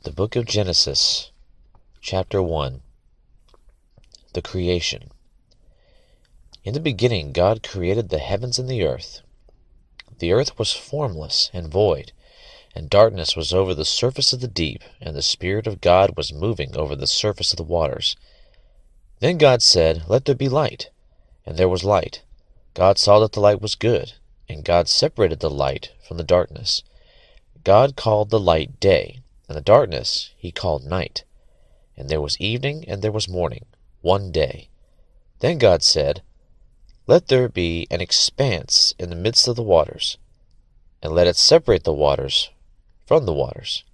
The Book of Genesis, Chapter 1. The Creation. In the beginning God created the heavens and the earth. The earth was formless and void, and darkness was over the surface of the deep, and the Spirit of God was moving over the surface of the waters. Then God said, "Let there be light," and there was light. God saw that the light was good, and God separated the light from the darkness. God called the light day, and the darkness he called night. And there was evening and there was morning, one day. Then God said, "Let there be an expanse in the midst of the waters, and let it separate the waters from the waters."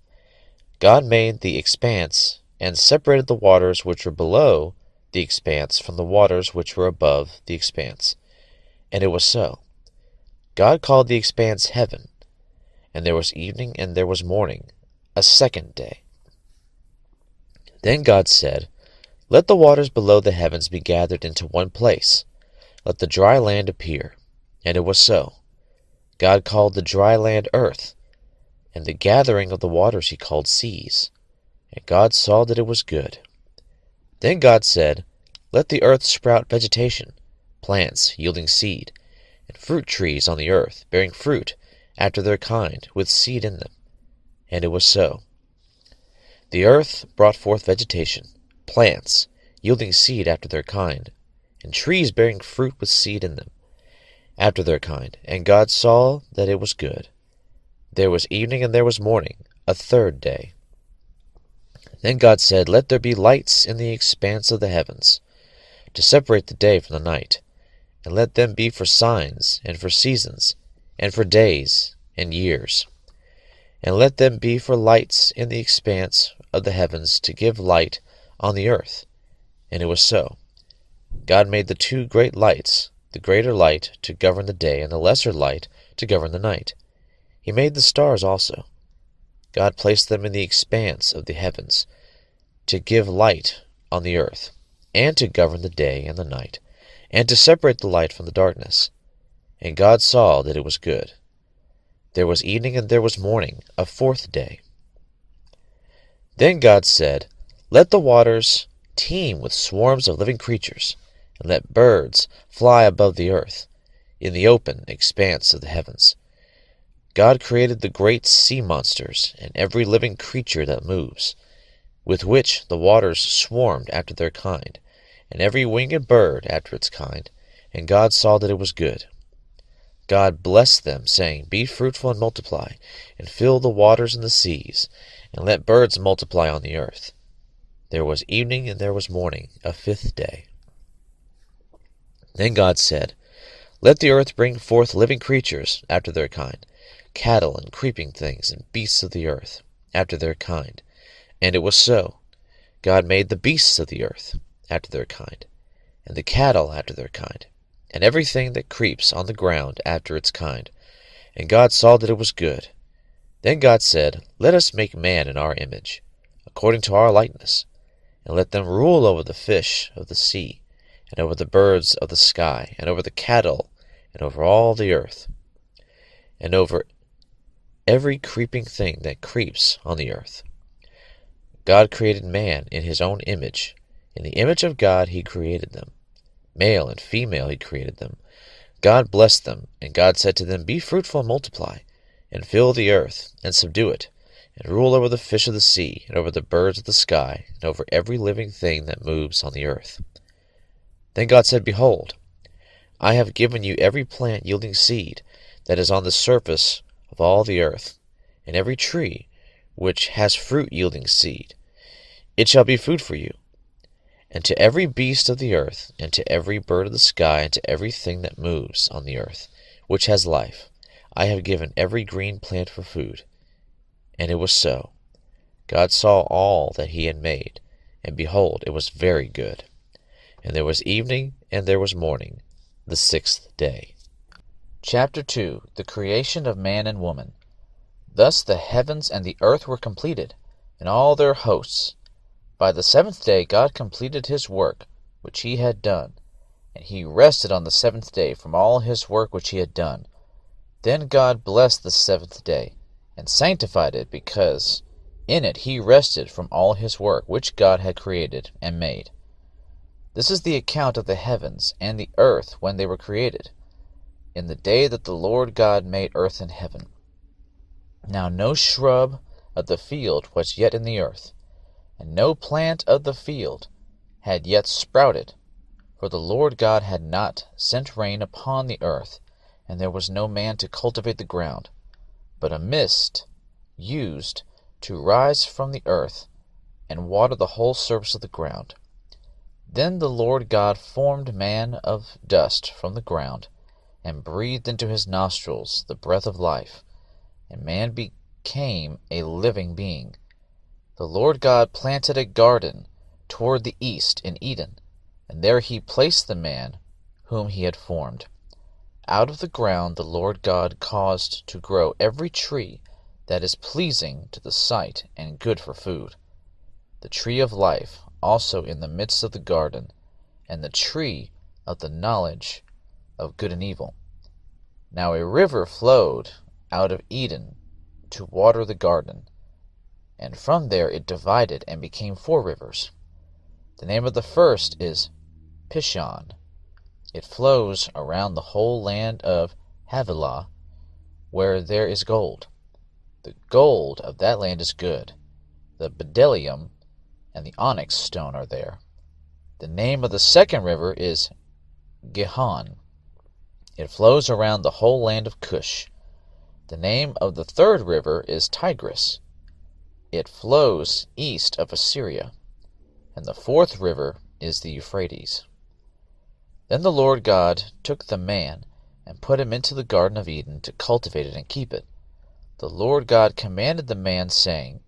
God made the expanse, and separated the waters which were below the expanse from the waters which were above the expanse. And it was so. God called the expanse heaven. And there was evening and there was morning, a second day. Then God said, "Let the waters below the heavens be gathered into one place. Let the dry land appear." And it was so. God called the dry land earth, and the gathering of the waters he called seas. And God saw that it was good. Then God said, "Let the earth sprout vegetation, plants yielding seed, and fruit trees on the earth, bearing fruit after their kind, with seed in them." And it was so. The earth brought forth vegetation, plants yielding seed after their kind, and trees bearing fruit with seed in them after their kind. And God saw that it was good. There was evening and there was morning, a third day. Then God said, "Let there be lights in the expanse of the heavens, to separate the day from the night, and let them be for signs, and for seasons, and for days and years. And let them be for lights in the expanse of the heavens, to give light on the earth." And it was so. God made the two great lights, the greater light to govern the day, and the lesser light to govern the night. He made the stars also. God placed them in the expanse of the heavens, to give light on the earth, and to govern the day and the night, and to separate the light from the darkness. And God saw that it was good. There was evening and there was morning, a fourth day. Then God said, "Let the waters teem with swarms of living creatures, and let birds fly above the earth, in the open expanse of the heavens." God created the great sea monsters, and every living creature that moves, with which the waters swarmed after their kind, and every winged bird after its kind. And God saw that it was good. God blessed them, saying, "Be fruitful and multiply, and fill the waters and the seas, and let birds multiply on the earth." There was evening and there was morning, a fifth day. Then God said, "Let the earth bring forth living creatures after their kind, cattle and creeping things, and beasts of the earth after their kind." And it was so. God made the beasts of the earth after their kind, and the cattle after their kind, and everything that creeps on the ground after its kind. And God saw that it was good. Then God said, "Let us make man in our image, according to our likeness, and let them rule over the fish of the sea, and over the birds of the sky, and over the cattle, and over all the earth, and over every creeping thing that creeps on the earth." God created man in his own image. In the image of God he created them. Male and female he created them. God blessed them, and God said to them, "Be fruitful and multiply, and fill the earth, and subdue it, and rule over the fish of the sea, and over the birds of the sky, and over every living thing that moves on the earth." Then God said, "Behold, I have given you every plant yielding seed that is on the surface of all the earth, and every tree which has fruit yielding seed. It shall be food for you. And to every beast of the earth, and to every bird of the sky, and to everything that moves on the earth, which has life, I have given every green plant for food." And it was so. God saw all that he had made, and behold, it was very good. And there was evening and there was morning, the sixth day. Chapter 2. The Creation of Man and Woman. Thus the heavens and the earth were completed, and all their hosts. By the seventh day God completed his work which he had done, and he rested on the seventh day from all his work which he had done. Then God blessed the seventh day, and sanctified it, because In it he rested from all his work which God had created and made. This is the account of the heavens and the earth when they were created, in the day that the Lord God made earth and heaven. Now no shrub of the field was yet in the earth, and no plant of the field had yet sprouted, for the Lord God had not sent rain upon the earth, and there was no man to cultivate the ground, but a mist used to rise from the earth and water the whole surface of the ground. Then the Lord God formed man of dust from the ground, and breathed into his nostrils the breath of life, and man became a living being. The Lord God planted a garden toward the east in Eden, and there he placed the man whom he had formed. Out of the ground the Lord God caused to grow every tree that is pleasing to the sight and good for food, the tree of life also in the midst of the garden, and the tree of the knowledge of good and evil. Now a river flowed out of Eden to water the garden, and from there it divided and became 4 rivers. The name of the first is Pishon. It flows around the whole land of Havilah, where there is gold. The gold of that land is good. The bdellium and the onyx stone are there. The name of the second river is Gihon. It flows around the whole land of Cush. The name of the third river is Tigris. It flows east of Assyria. And the fourth river is the Euphrates. Then the Lord God took the man and put him into the Garden of Eden to cultivate it and keep it. The Lord God commanded the man, saying,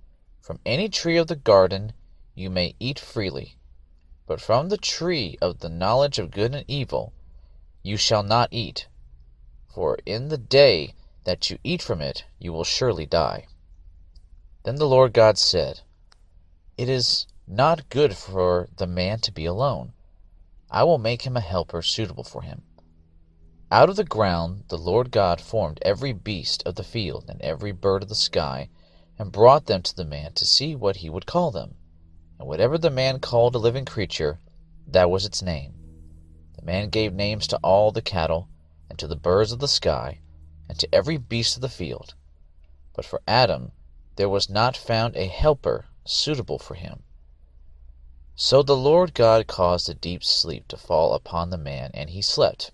From any tree of the garden you may eat freely, but from the tree of the knowledge of good and evil you shall not eat, for in the day that you eat from it you will surely die. Then the Lord God said, It is not good for the man to be alone. I will make him a helper suitable for him. Out of the ground the Lord God formed every beast of the field and every bird of the sky, and brought them to the man to see what he would call them. And whatever the man called a living creature, that was its name. The man gave names to all the cattle, and to the birds of the sky, and to every beast of the field. But for Adam there was not found a helper suitable for him. So the Lord God caused a deep sleep to fall upon the man, and he slept.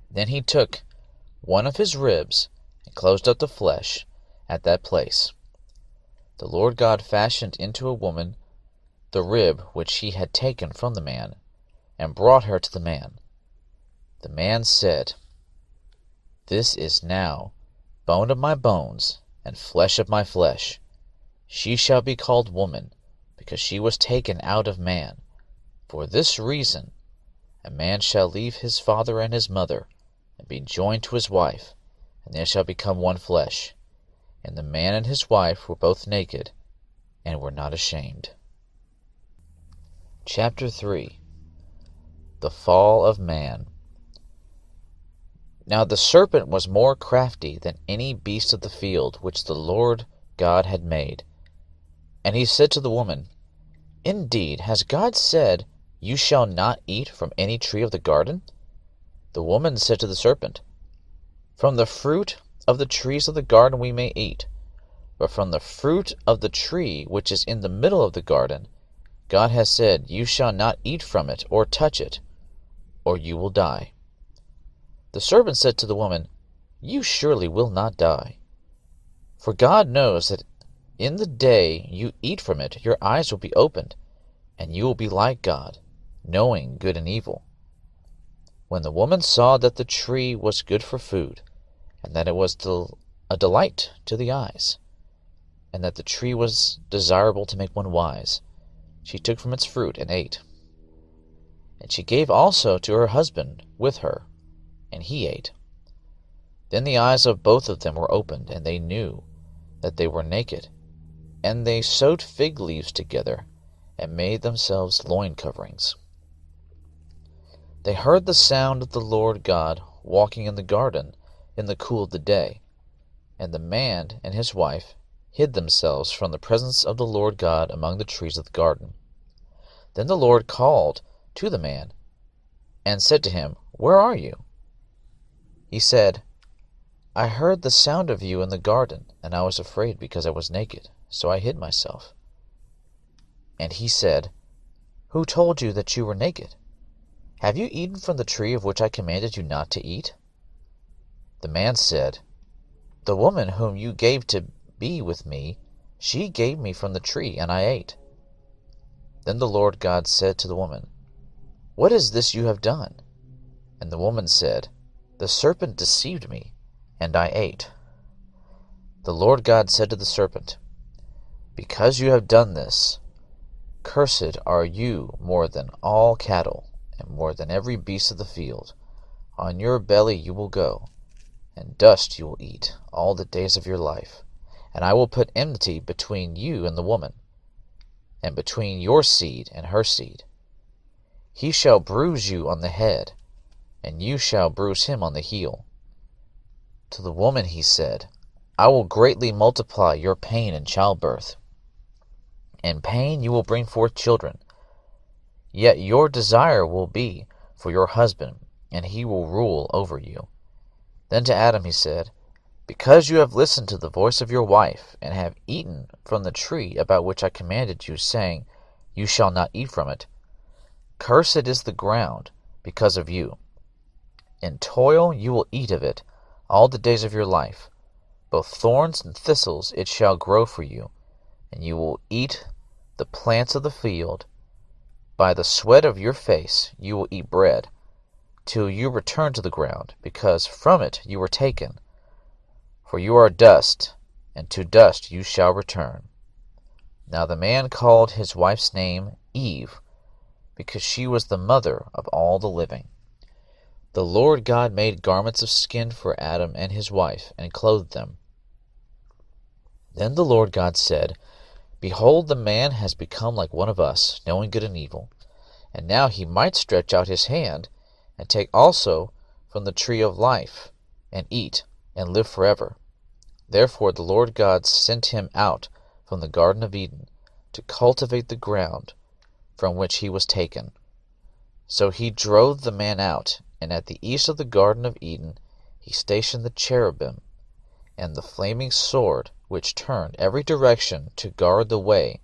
Then he took one of his ribs and closed up the flesh at that place. The Lord God fashioned into a woman the rib which he had taken from the man, and brought her to the man. The man said, This is now bone of my bones and flesh of my flesh. She shall be called woman, because she was taken out of man. For this reason a man shall leave his father and his mother, and be joined to his wife, and they shall become one flesh. And the man and his wife were both naked, and were not ashamed. Chapter 3. The Fall of Man. Now the serpent was more crafty than any beast of the field which the Lord God had made. And he said to the woman, Indeed, has God said, You shall not eat from any tree of the garden? The woman said to the serpent, From the fruit of the trees of the garden we may eat, but from the fruit of the tree which is in the middle of the garden, God has said, You shall not eat from it or touch it, or you will die. The serpent said to the woman, You surely will not die. For God knows that in the day you eat from it, your eyes will be opened, and you will be like God, knowing good and evil. When the woman saw that the tree was good for food, and that it was a delight to the eyes, and that the tree was desirable to make one wise, she took from its fruit and ate. And she gave also to her husband with her, and he ate. Then the eyes of both of them were opened, and they knew that they were naked. And they sewed fig leaves together, and made themselves loin coverings. They heard the sound of the Lord God walking in the garden in the cool of the day, and the man and his wife hid themselves from the presence of the Lord God among the trees of the garden. Then the Lord called to the man and said to him, "Where are you?" He said, "I heard the sound of you in the garden, and I was afraid because I was naked, so I hid myself." And he said, "Who told you that you were naked? Have you eaten from the tree of which I commanded you not to eat?" The man said, "The woman whom you gave to be with me, she gave me from the tree, and I ate." Then the Lord God said to the woman, "What is this you have done?" And the woman said, "The serpent deceived me, and I ate." The Lord God said to the serpent, "Because you have done this, cursed are you more than all cattle, and more than every beast of the field. On your belly you will go, and dust you will eat all the days of your life. And I will put enmity between you and the woman, and between your seed and her seed. He shall bruise you on the head, and you shall bruise him on the heel." To the woman he said, "I will greatly multiply your pain in childbirth. In pain you will bring forth children. Yet your desire will be for your husband, and he will rule over you." Then to Adam he said, "Because you have listened to the voice of your wife, and have eaten from the tree about which I commanded you, saying, 'You shall not eat from it,' cursed is the ground because of you. In toil you will eat of it all the days of your life. Both thorns and thistles it shall grow for you, and you will eat the plants of the field. By the sweat of your face you will eat bread, till you return to the ground, because from it you were taken. For you are dust, and to dust you shall return." Now the man called his wife's name Eve, because she was the mother of all the living. The Lord God made garments of skin for Adam and his wife, and clothed them. Then the Lord God said, "Behold, the man has become like one of us, knowing good and evil. And now he might stretch out his hand, and take also from the tree of life, and eat, and live forever." Therefore the Lord God sent him out from the Garden of Eden to cultivate the ground from which he was taken. So he drove the man out, and at the east of the Garden of Eden he stationed the cherubim and the flaming sword, which turned every direction to guard the way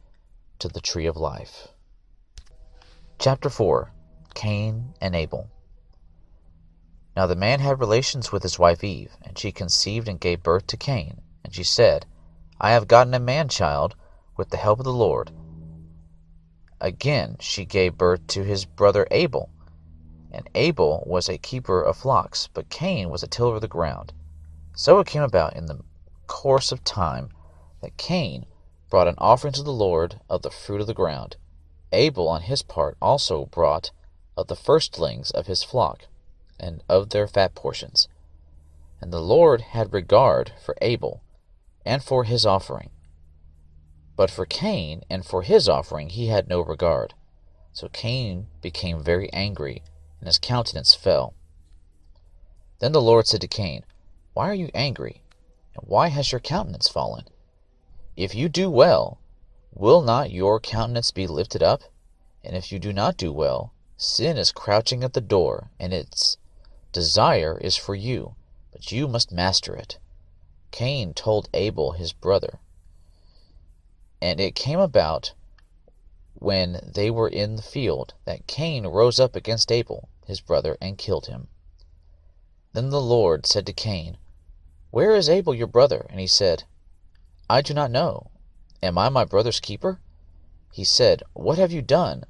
to the tree of life. Chapter 4. Cain and Abel. Now the man had relations with his wife Eve, and she conceived and gave birth to Cain. And she said, "I have gotten a man-child with the help of the Lord." Again she gave birth to his brother Abel. And Abel was a keeper of flocks, but Cain was a tiller of the ground. So it came about in the course of time that Cain brought an offering to the Lord of the fruit of the ground. Abel on his part also brought of the firstlings of his flock, and of their fat portions. And the Lord had regard for Abel, and for his offering. But for Cain and for his offering he had no regard. So Cain became very angry, and his countenance fell. Then the Lord said to Cain, "Why are you angry, and why has your countenance fallen? If you do well, will not your countenance be lifted up? And if you do not do well, sin is crouching at the door, and its desire is for you, but you must master it." Cain told Abel his brother. And it came about, when they were in the field, that Cain rose up against Abel his brother, and killed him. Then the Lord said to Cain, "Where is Abel your brother?" And he said, "I do not know. Am I my brother's keeper?" He said, "What have you done?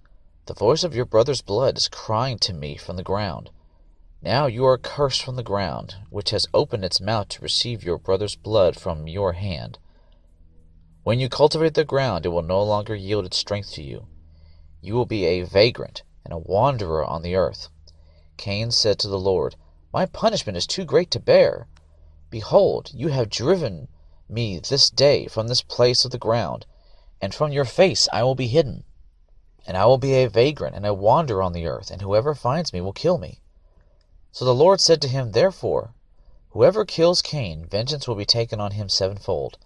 The voice of your brother's blood is crying to me from the ground. Now you are cursed from the ground, which has opened its mouth to receive your brother's blood from your hand. When you cultivate the ground, it will no longer yield its strength to you. You will be a vagrant and a wanderer on the earth." Cain said to the Lord, "My punishment is too great to bear. Behold, you have driven me this day from this place of the ground, and from your face I will be hidden. And I will be a vagrant and a wanderer on the earth, and whoever finds me will kill me." So the Lord said to him, "Therefore, whoever kills Cain, vengeance will be taken on him sevenfold.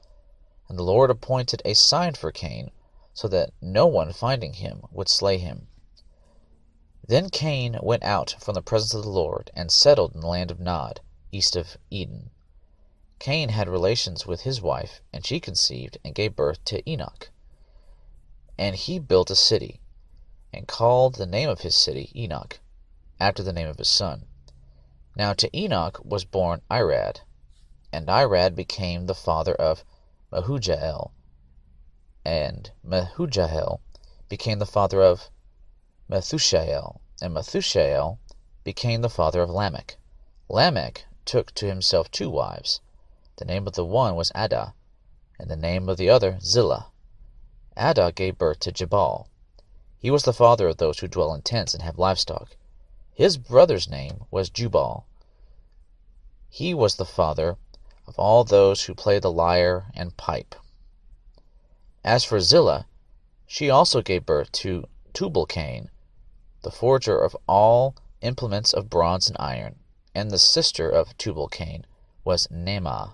And the Lord appointed a sign for Cain, so that no one finding him would slay him. Then Cain went out from the presence of the Lord, and settled in the land of Nod, east of Eden. Cain had relations with his wife, and she conceived and gave birth to Enoch. And he built a city, and called the name of his city Enoch, after the name of his son. Now to Enoch was born Irad, and Irad became the father of Mehujael, and Mehujael became the father of Methushael, and Methushael became the father of Lamech. Lamech took to himself 2 wives. The name of the one was Adah, and the name of the other Zillah. Adah gave birth to Jabal. He was the father of those who dwell in tents and have livestock. His brother's name was Jubal. He was the father of all those who play the lyre and pipe. As for Zillah, she also gave birth to Tubal-Cain, the forger of all implements of bronze and iron, and the sister of Tubal-Cain was Naamah.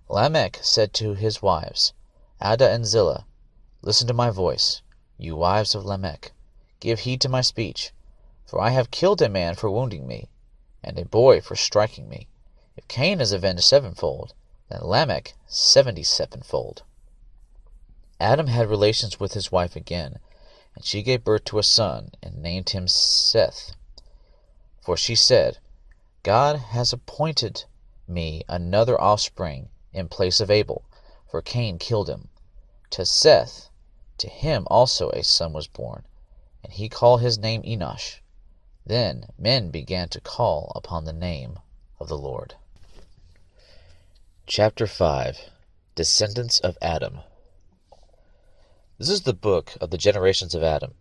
Lamech said to his wives, Adah and Zillah, listen to my voice, you wives of Lamech. Give heed to my speech, for I have killed a man for wounding me, and a boy for striking me. If Cain is avenged 7-fold, then Lamech 77-fold. Adam had relations with his wife again, and she gave birth to a son, and named him Seth. For she said, God has appointed me another offspring in place of Abel, for Cain killed him. To Seth, to him also a son was born, and he called his name Enosh. Then men began to call upon the name of the Lord. Chapter 5. Descendants of Adam. This is the book of the generations of Adam.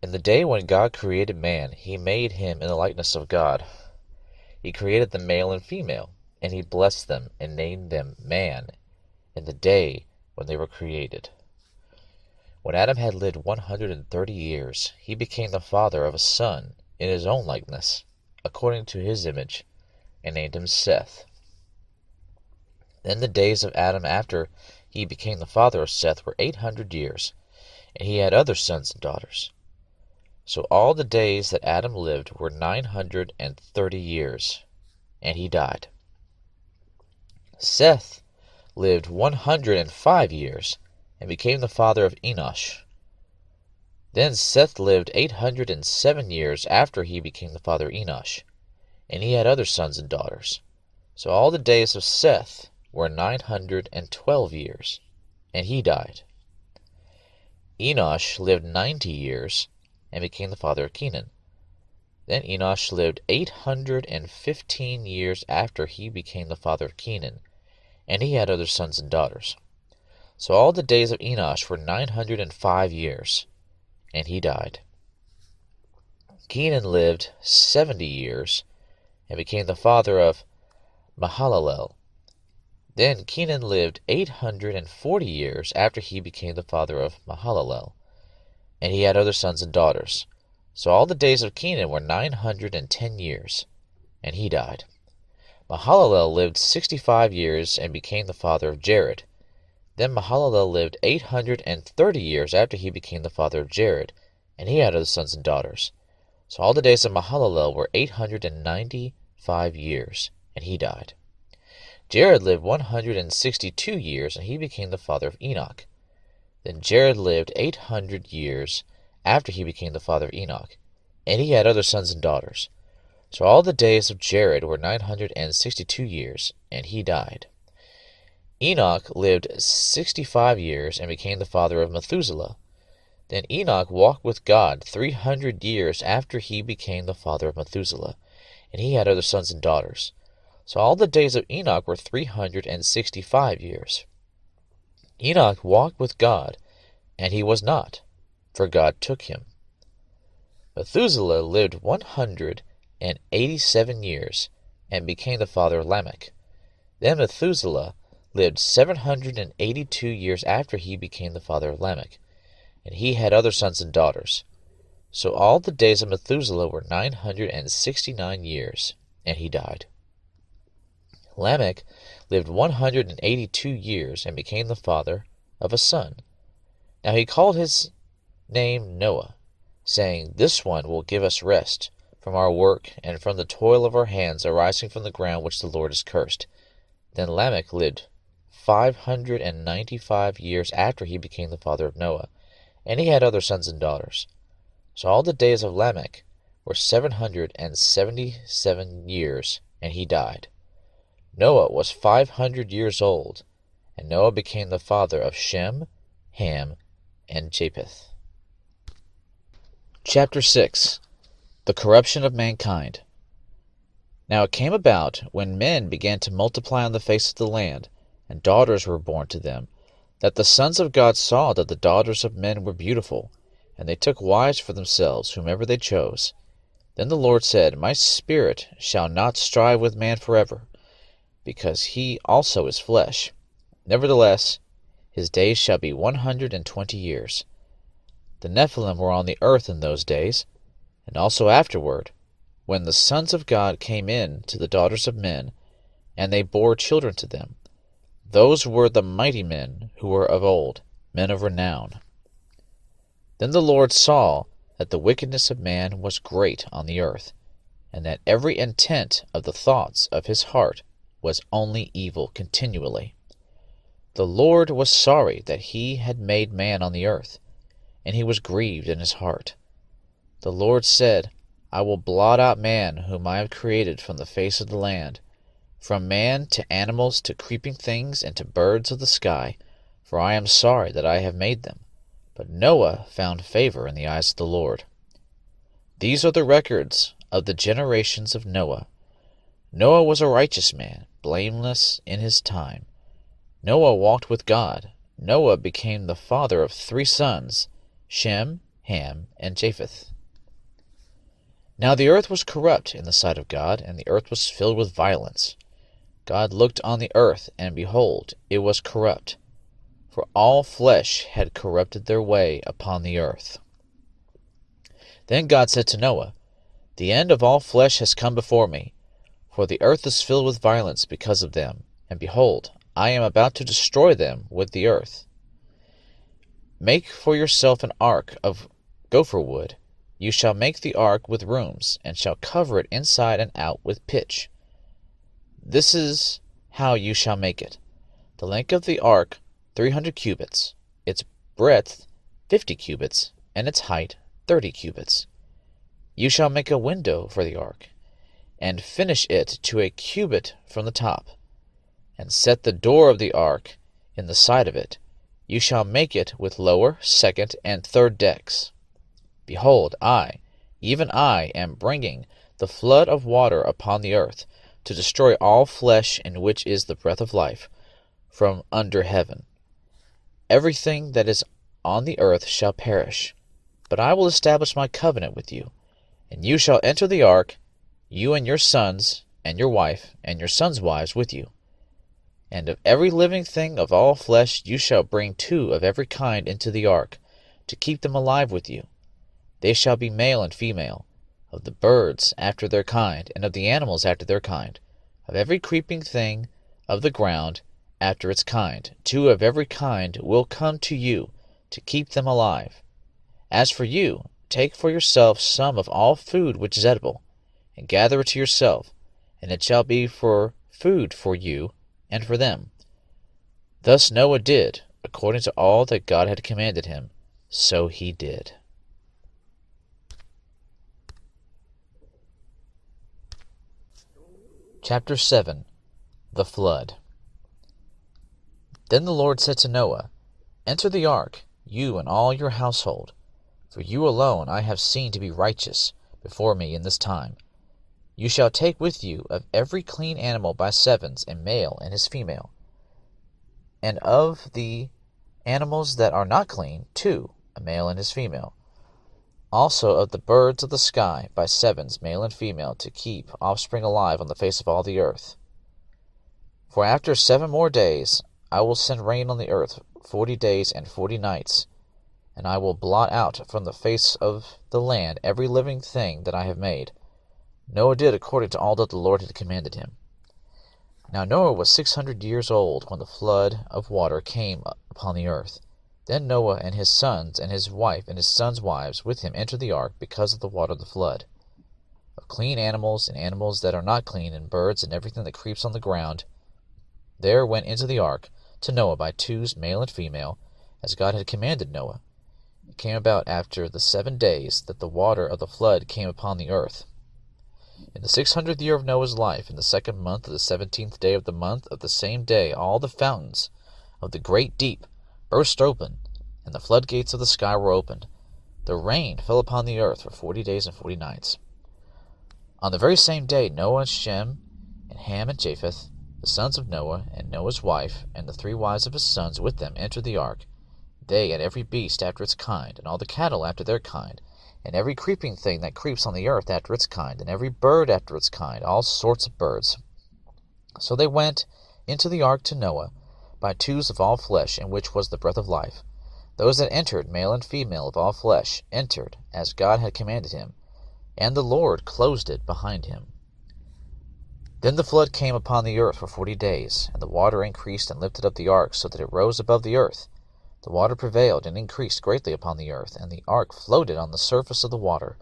In the day when God created man, he made him in the likeness of God. He created the male and female, and he blessed them and named them man in the day when they were created. When Adam had lived 130 years, he became the father of a son in his own likeness, according to his image, and named him Seth. Then the days of Adam after he became the father of Seth were 800 years, and he had other sons and daughters. So all the days that Adam lived were 930 years, and he died. Seth lived 105 years, and became the father of Enosh. Then Seth lived 807 years after he became the father of Enosh, and he had other sons and daughters. So all the days of Seth were 912 years, and he died. Enosh lived 90 years, and became the father of Kenan. Then Enosh lived 815 years after he became the father of Kenan, and he had other sons and daughters. So all the days of Enosh were 905 years, and he died. Kenan lived 70 years, and became the father of Mahalalel. Then Kenan lived 840 years after he became the father of Mahalalel, and he had other sons and daughters. So all the days of Kenan were 910 years, and he died. Mahalalel lived 65 years and became the father of Jared. Then Mahalalel lived 830 years after he became the father of Jared, and he had other sons and daughters. So all the days of Mahalalel were 895 years, and he died. Jared lived 162 years, and he became the father of Enoch. Then Jared lived 800 years after he became the father of Enoch, and he had other sons and daughters. So all the days of Jared were 962 years, and he died. Enoch lived 65 years and became the father of Methuselah. Then Enoch walked with God 300 years after he became the father of Methuselah, and he had other sons and daughters. So all the days of Enoch were 365 years. Enoch walked with God, and he was not, for God took him. Methuselah lived 187 years, and became the father of Lamech. Then Methuselah lived 782 years after he became the father of Lamech, and he had other sons and daughters. So all the days of Methuselah were 969 years, and he died. Lamech lived 182 years and became the father of a son. Now he called his name Noah, saying, This one will give us rest from our work and from the toil of our hands arising from the ground which the Lord has cursed. Then Lamech lived 595 years after he became the father of Noah, and he had other sons and daughters. So all the days of Lamech were 777 years, and he died. Noah was 500 years old, and Noah became the father of Shem, Ham, and Japheth. Chapter 6. The corruption of mankind. Now it came about, when men began to multiply on the face of the land, and daughters were born to them, that the sons of God saw that the daughters of men were beautiful, and they took wives for themselves, whomever they chose. Then the Lord said, My spirit shall not strive with man forever, because he also is flesh. Nevertheless, his days shall be 120 years. The Nephilim were on the earth in those days, and also afterward, when the sons of God came in to the daughters of men, and they bore children to them. Those were the mighty men who were of old, men of renown. Then the Lord saw that the wickedness of man was great on the earth, and that every intent of the thoughts of his heart was only evil continually. The Lord was sorry that he had made man on the earth, and he was grieved in his heart. The Lord said, I will blot out man whom I have created from the face of the land, from man to animals to creeping things and to birds of the sky, for I am sorry that I have made them. But Noah found favor in the eyes of the Lord. These are the records of the generations of Noah. Noah was a righteous man, blameless in his time. Noah walked with God. Noah became the father of 3 sons, Shem, Ham, and Japheth. Now the earth was corrupt in the sight of God, and the earth was filled with violence. God looked on the earth, and behold, it was corrupt, for all flesh had corrupted their way upon the earth. Then God said to Noah, The end of all flesh has come before me, for the earth is filled with violence because of them, and behold, I am about to destroy them with the earth. Make for yourself an ark of gopher wood. You shall make the ark with rooms, and shall cover it inside and out with pitch. This is how you shall make it. The length of the ark 300 cubits, its breadth 50 cubits, and its height 30 cubits. You shall make a window for the ark, and finish it to a cubit from the top, and set the door of the ark in the side of it. You shall make it with lower, second, and third decks. Behold, I, even I, am bringing the flood of water upon the earth, to destroy all flesh in which is the breath of life, from under heaven. Everything that is on the earth shall perish. But I will establish my covenant with you, and you shall enter the ark, you and your sons, and your wife, and your sons' wives with you. And of every living thing of all flesh you shall bring 2 of every kind into the ark, to keep them alive with you. They shall be male and female, of the birds after their kind, and of the animals after their kind, of every creeping thing of the ground after its kind. 2 of every kind will come to you, to keep them alive. As for you, take for yourself some of all food which is edible, and gather it to yourself, and it shall be for food for you and for them. Thus Noah did, according to all that God had commanded him, so he did. Chapter 7. The Flood. Then the Lord said to Noah, Enter the ark, you and all your household, for you alone I have seen to be righteous before me in this time. You shall take with you of every clean animal by 7s, a male and his female, and of the animals that are not clean 2, a male and his female. Also of the birds of the sky by 7s, male and female, to keep offspring alive on the face of all the earth. For after 7 more days I will send rain on the earth 40 days and 40 nights, and I will blot out from the face of the land every living thing that I have made. Noah did according to all that the Lord had commanded him. Now Noah was 600 years old when the flood of water came upon the earth. Then Noah and his sons and his wife and his sons' wives with him entered the ark because of the water of the flood. Of clean animals and animals that are not clean, and birds and everything that creeps on the ground, there went into the ark to Noah by twos, male and female, as God had commanded Noah. It came about after the 7 days that the water of the flood came upon the earth. In the 600th year of Noah's life, in the 2nd month of the 17th day of the month of the same day, all the fountains of the great deep burst open, and the floodgates of the sky were opened. The rain fell upon the earth for 40 days and 40 nights. On the very same day Noah and Shem and Ham and Japheth, the sons of Noah, and Noah's wife, and the 3 wives of his sons with them entered the ark, they and every beast after its kind, and all the cattle after their kind, and every creeping thing that creeps on the earth after its kind, and every bird after its kind, all sorts of birds. So they went into the ark to Noah by twos of all flesh, in which was the breath of life. Those that entered, male and female of all flesh, entered as God had commanded him, and the Lord closed it behind him. Then the flood came upon the earth for 40 days, and the water increased and lifted up the ark so that it rose above the earth. The water prevailed and increased greatly upon the earth, and the ark floated on the surface of the water.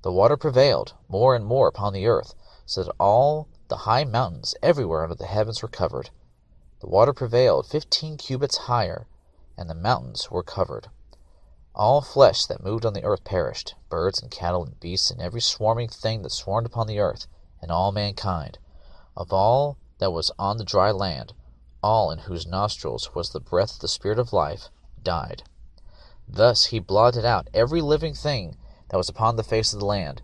The water prevailed more and more upon the earth, so that all the high mountains everywhere under the heavens were covered. The water prevailed 15 cubits higher, and the mountains were covered. All flesh that moved on the earth perished, birds and cattle and beasts, and every swarming thing that swarmed upon the earth, and all mankind. Of all that was on the dry land, all in whose nostrils was the breath of the Spirit of life, died. Thus he blotted out every living thing that was upon the face of the land,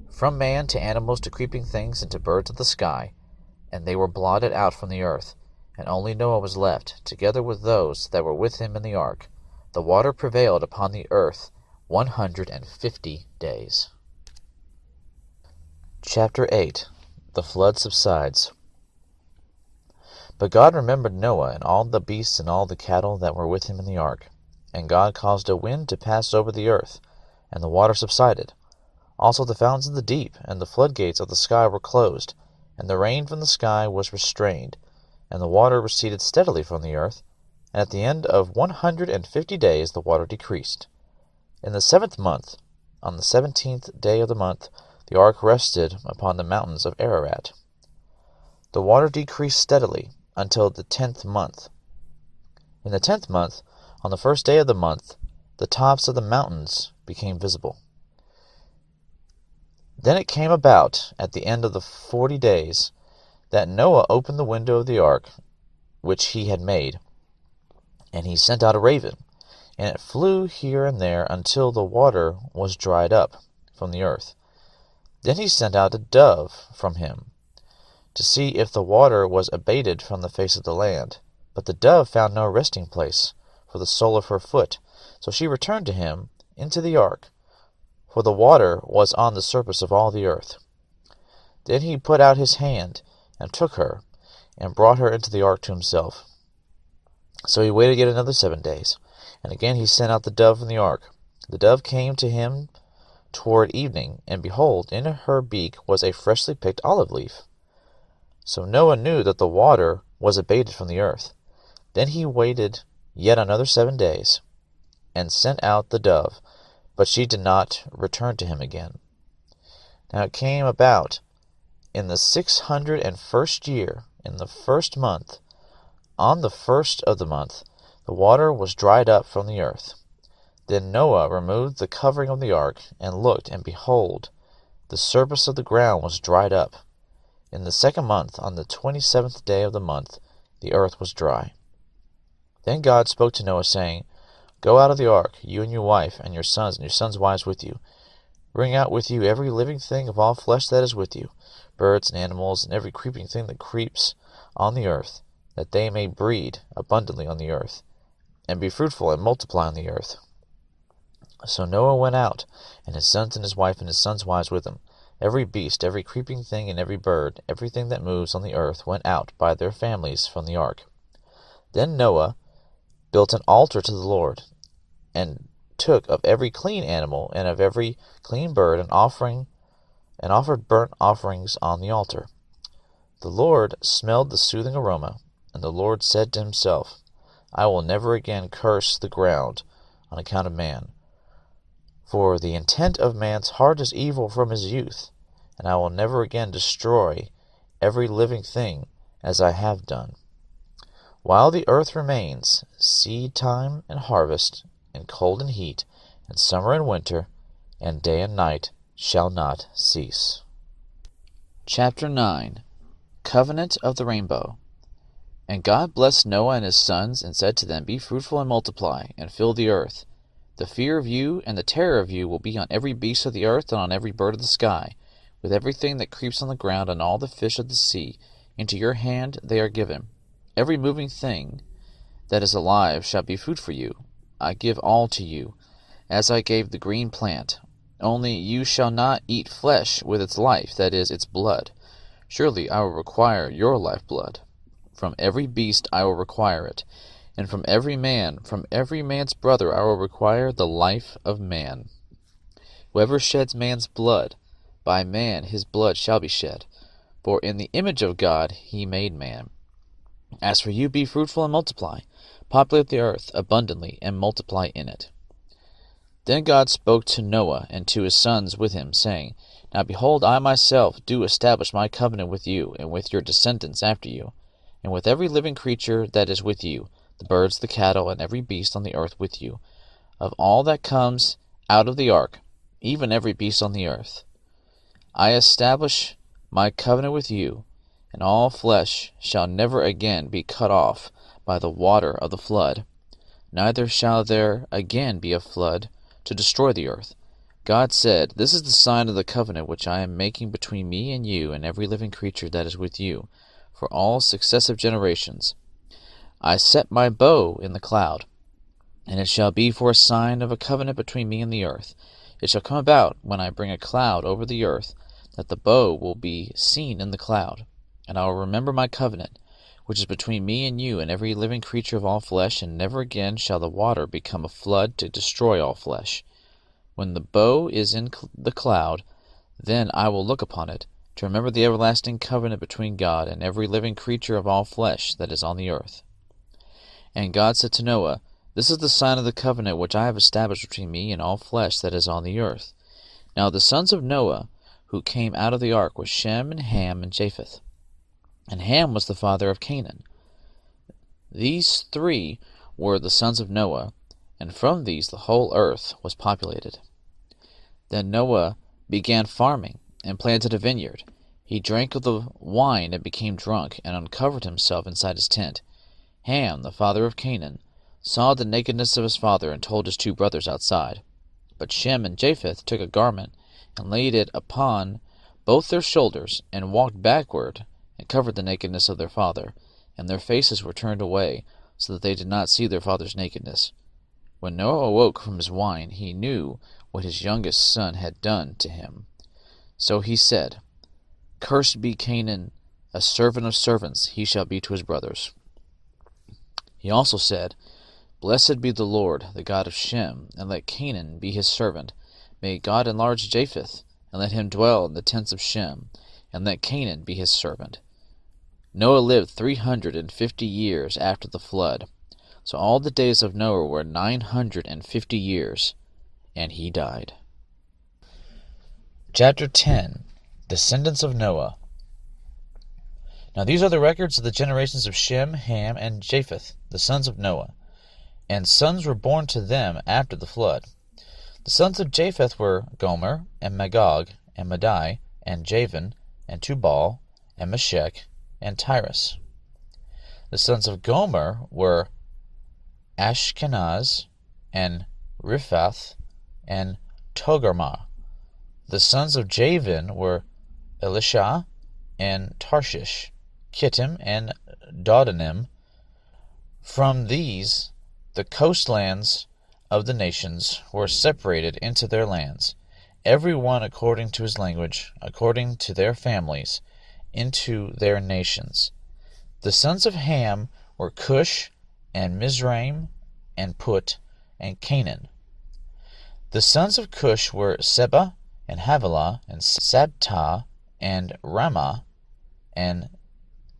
from man to animals to creeping things and to birds of the sky, and they were blotted out from the earth, and only Noah was left, together with those that were with him in the ark. The water prevailed upon the earth 150 days. Chapter 8. The flood subsides. But God remembered Noah and all the beasts and all the cattle that were with him in the ark. And God caused a wind to pass over the earth, and the water subsided. Also the fountains of the deep and the floodgates of the sky were closed, and the rain from the sky was restrained, and the water receded steadily from the earth. And at the end of 150 days the water decreased. In the 7th month, on the 17th day of the month, the ark rested upon the mountains of Ararat. The water decreased steadily until the 10th month. In the 10th month, on the 1st day of the month, the tops of the mountains became visible. Then it came about, at the end of the 40 days, that Noah opened the window of the ark which he had made, and he sent out a raven, and it flew here and there until the water was dried up from the earth. Then he sent out a dove from him, to see if the water was abated from the face of the land. But the dove found no resting place for the sole of her foot. So she returned to him into the ark, for the water was on the surface of all the earth. Then he put out his hand, and took her, and brought her into the ark to himself. So he waited yet another 7 days, and again he sent out the dove from the ark. The dove came to him toward evening, and behold, in her beak was a freshly picked olive leaf. So Noah knew that the water was abated from the earth. Then he waited yet another 7 days, and sent out the dove, but she did not return to him again. Now it came about in the 601st year, in the 1st month, on the 1st of the month, the water was dried up from the earth. Then Noah removed the covering of the ark, and looked, and behold, the surface of the ground was dried up. In the 2nd month, on the 27th day of the month, the earth was dry. Then God spoke to Noah, saying, Go out of the ark, you and your wife, and your sons' wives with you. Bring out with you every living thing of all flesh that is with you, birds and animals, and every creeping thing that creeps on the earth, that they may breed abundantly on the earth, and be fruitful and multiply on the earth. So Noah went out, and his sons and his wife and his sons' wives with him. Every beast, every creeping thing, and every bird, everything that moves on the earth went out by their families from the ark. Then Noah built an altar to the Lord, and took of every clean animal and of every clean bird an offering, and offered burnt offerings on the altar. The Lord smelled the soothing aroma, and the Lord said to himself, I will never again curse the ground on account of man, for the intent of man's heart is evil from his youth, and I will never again destroy every living thing as I have done. While the earth remains, seed time and harvest, and cold and heat, and summer and winter, and day and night shall not cease. Chapter 9. Covenant of the Rainbow. And God blessed Noah and his sons, and said to them, Be fruitful and multiply, and fill the earth. The fear of you and the terror of you will be on every beast of the earth, and on every bird of the sky, with everything that creeps on the ground, and all the fish of the sea. Into your hand they are given. Every moving thing that is alive shall be food for you. I give all to you, as I gave the green plant. Only you shall not eat flesh with its life, that is, its blood. Surely I will require your lifeblood. From every beast I will require it, and from every man's brother I will require the life of man. Whoever sheds man's blood, by man his blood shall be shed, for in the image of God he made man. As for you, be fruitful and multiply, populate the earth abundantly, and multiply in it. Then God spoke to Noah and to his sons with him, saying, Now behold, I myself do establish my covenant with you, and with your descendants after you, and with every living creature that is with you, the birds, the cattle, and every beast on the earth with you, of all that comes out of the ark, even every beast on the earth. I establish my covenant with you, and all flesh shall never again be cut off by the water of the flood, neither shall there again be a flood to destroy the earth. God said, This is the sign of the covenant which I am making between me and you and every living creature that is with you, for all successive generations. I set my bow in the cloud, and it shall be for a sign of a covenant between me and the earth. It shall come about, when I bring a cloud over the earth, that the bow will be seen in the cloud. And I will remember my covenant, which is between me and you and every living creature of all flesh, and never again shall the water become a flood to destroy all flesh. When the bow is in the cloud, then I will look upon it, to remember the everlasting covenant between God and every living creature of all flesh that is on the earth. And God said to Noah, This is the sign of the covenant which I have established between me and all flesh that is on the earth. Now the sons of Noah who came out of the ark were Shem and Ham and Japheth. And Ham was the father of Canaan. These three were the sons of Noah, and from these the whole earth was populated. Then Noah began farming, and planted a vineyard. He drank of the wine and became drunk, and uncovered himself inside his tent. Ham, the father of Canaan, saw the nakedness of his father, and told his two brothers outside. But Shem and Japheth took a garment, and laid it upon both their shoulders, and walked backward, and covered the nakedness of their father, and their faces were turned away, so that they did not see their father's nakedness. When Noah awoke from his wine, he knew what his youngest son had done to him. So he said, Cursed be Canaan, a servant of servants he shall be to his brothers. He also said, Blessed be the Lord, the God of Shem, and let Canaan be his servant. May God enlarge Japheth, and let him dwell in the tents of Shem, and let Canaan be his servant. Noah lived 350 years after the flood. So all the days of Noah were 950 years, and he died. Chapter 10. Descendants of Noah. Now these are the records of the generations of Shem, Ham, and Japheth, the sons of Noah. And sons were born to them after the flood. The sons of Japheth were Gomer, and Magog, and Madai, and Javan, and Tubal, and Meshech, and Tyrus. The sons of Gomer were Ashkenaz, and Riphath, and Togarmah. The sons of Javan were Elisha, and Tarshish, Kittim, and Dodanim. From these the coastlands of the nations were separated into their lands, every one according to his language, according to their families, into their nations. The sons of Ham were Cush, and Mizraim, and Put, and Canaan. The sons of Cush were Seba, and Havilah, and Sabtah, and Ramah, and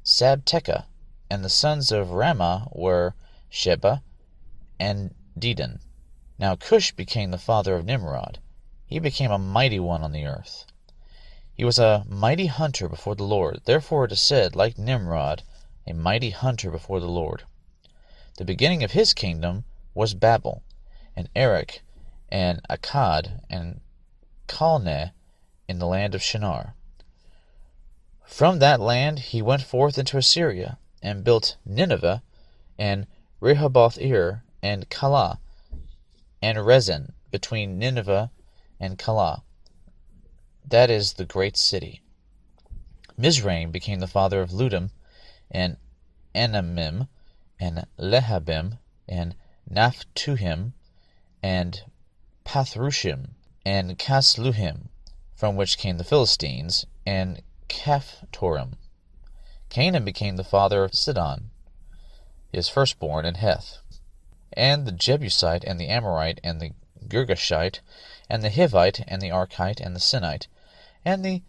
Sabteca. And the sons of Rammah were Sheba and Dedan. Now Cush became the father of Nimrod. He became a mighty one on the earth. He was a mighty hunter before the Lord. Therefore it is said, like Nimrod, a mighty hunter before the Lord. The beginning of his kingdom was Babel, and Erech, and Akkad, and Calneh in the land of Shinar. From that land he went forth into Assyria, and built Nineveh, and Rehoboth-ir, and Calah, and Rezin, between Nineveh and Calah. That is the great city. Mizraim became the father of Ludim, and Anamim, and Lehabim, and Naphtuhim, and Pathrushim, and Casluhim, from which came the Philistines, and Caphtorim. Canaan became the father of Sidon, his firstborn, and Heth, and the Jebusite, and the Amorite, and the Girgashite, and the Hivite, and the Archite, and the Sinite, and the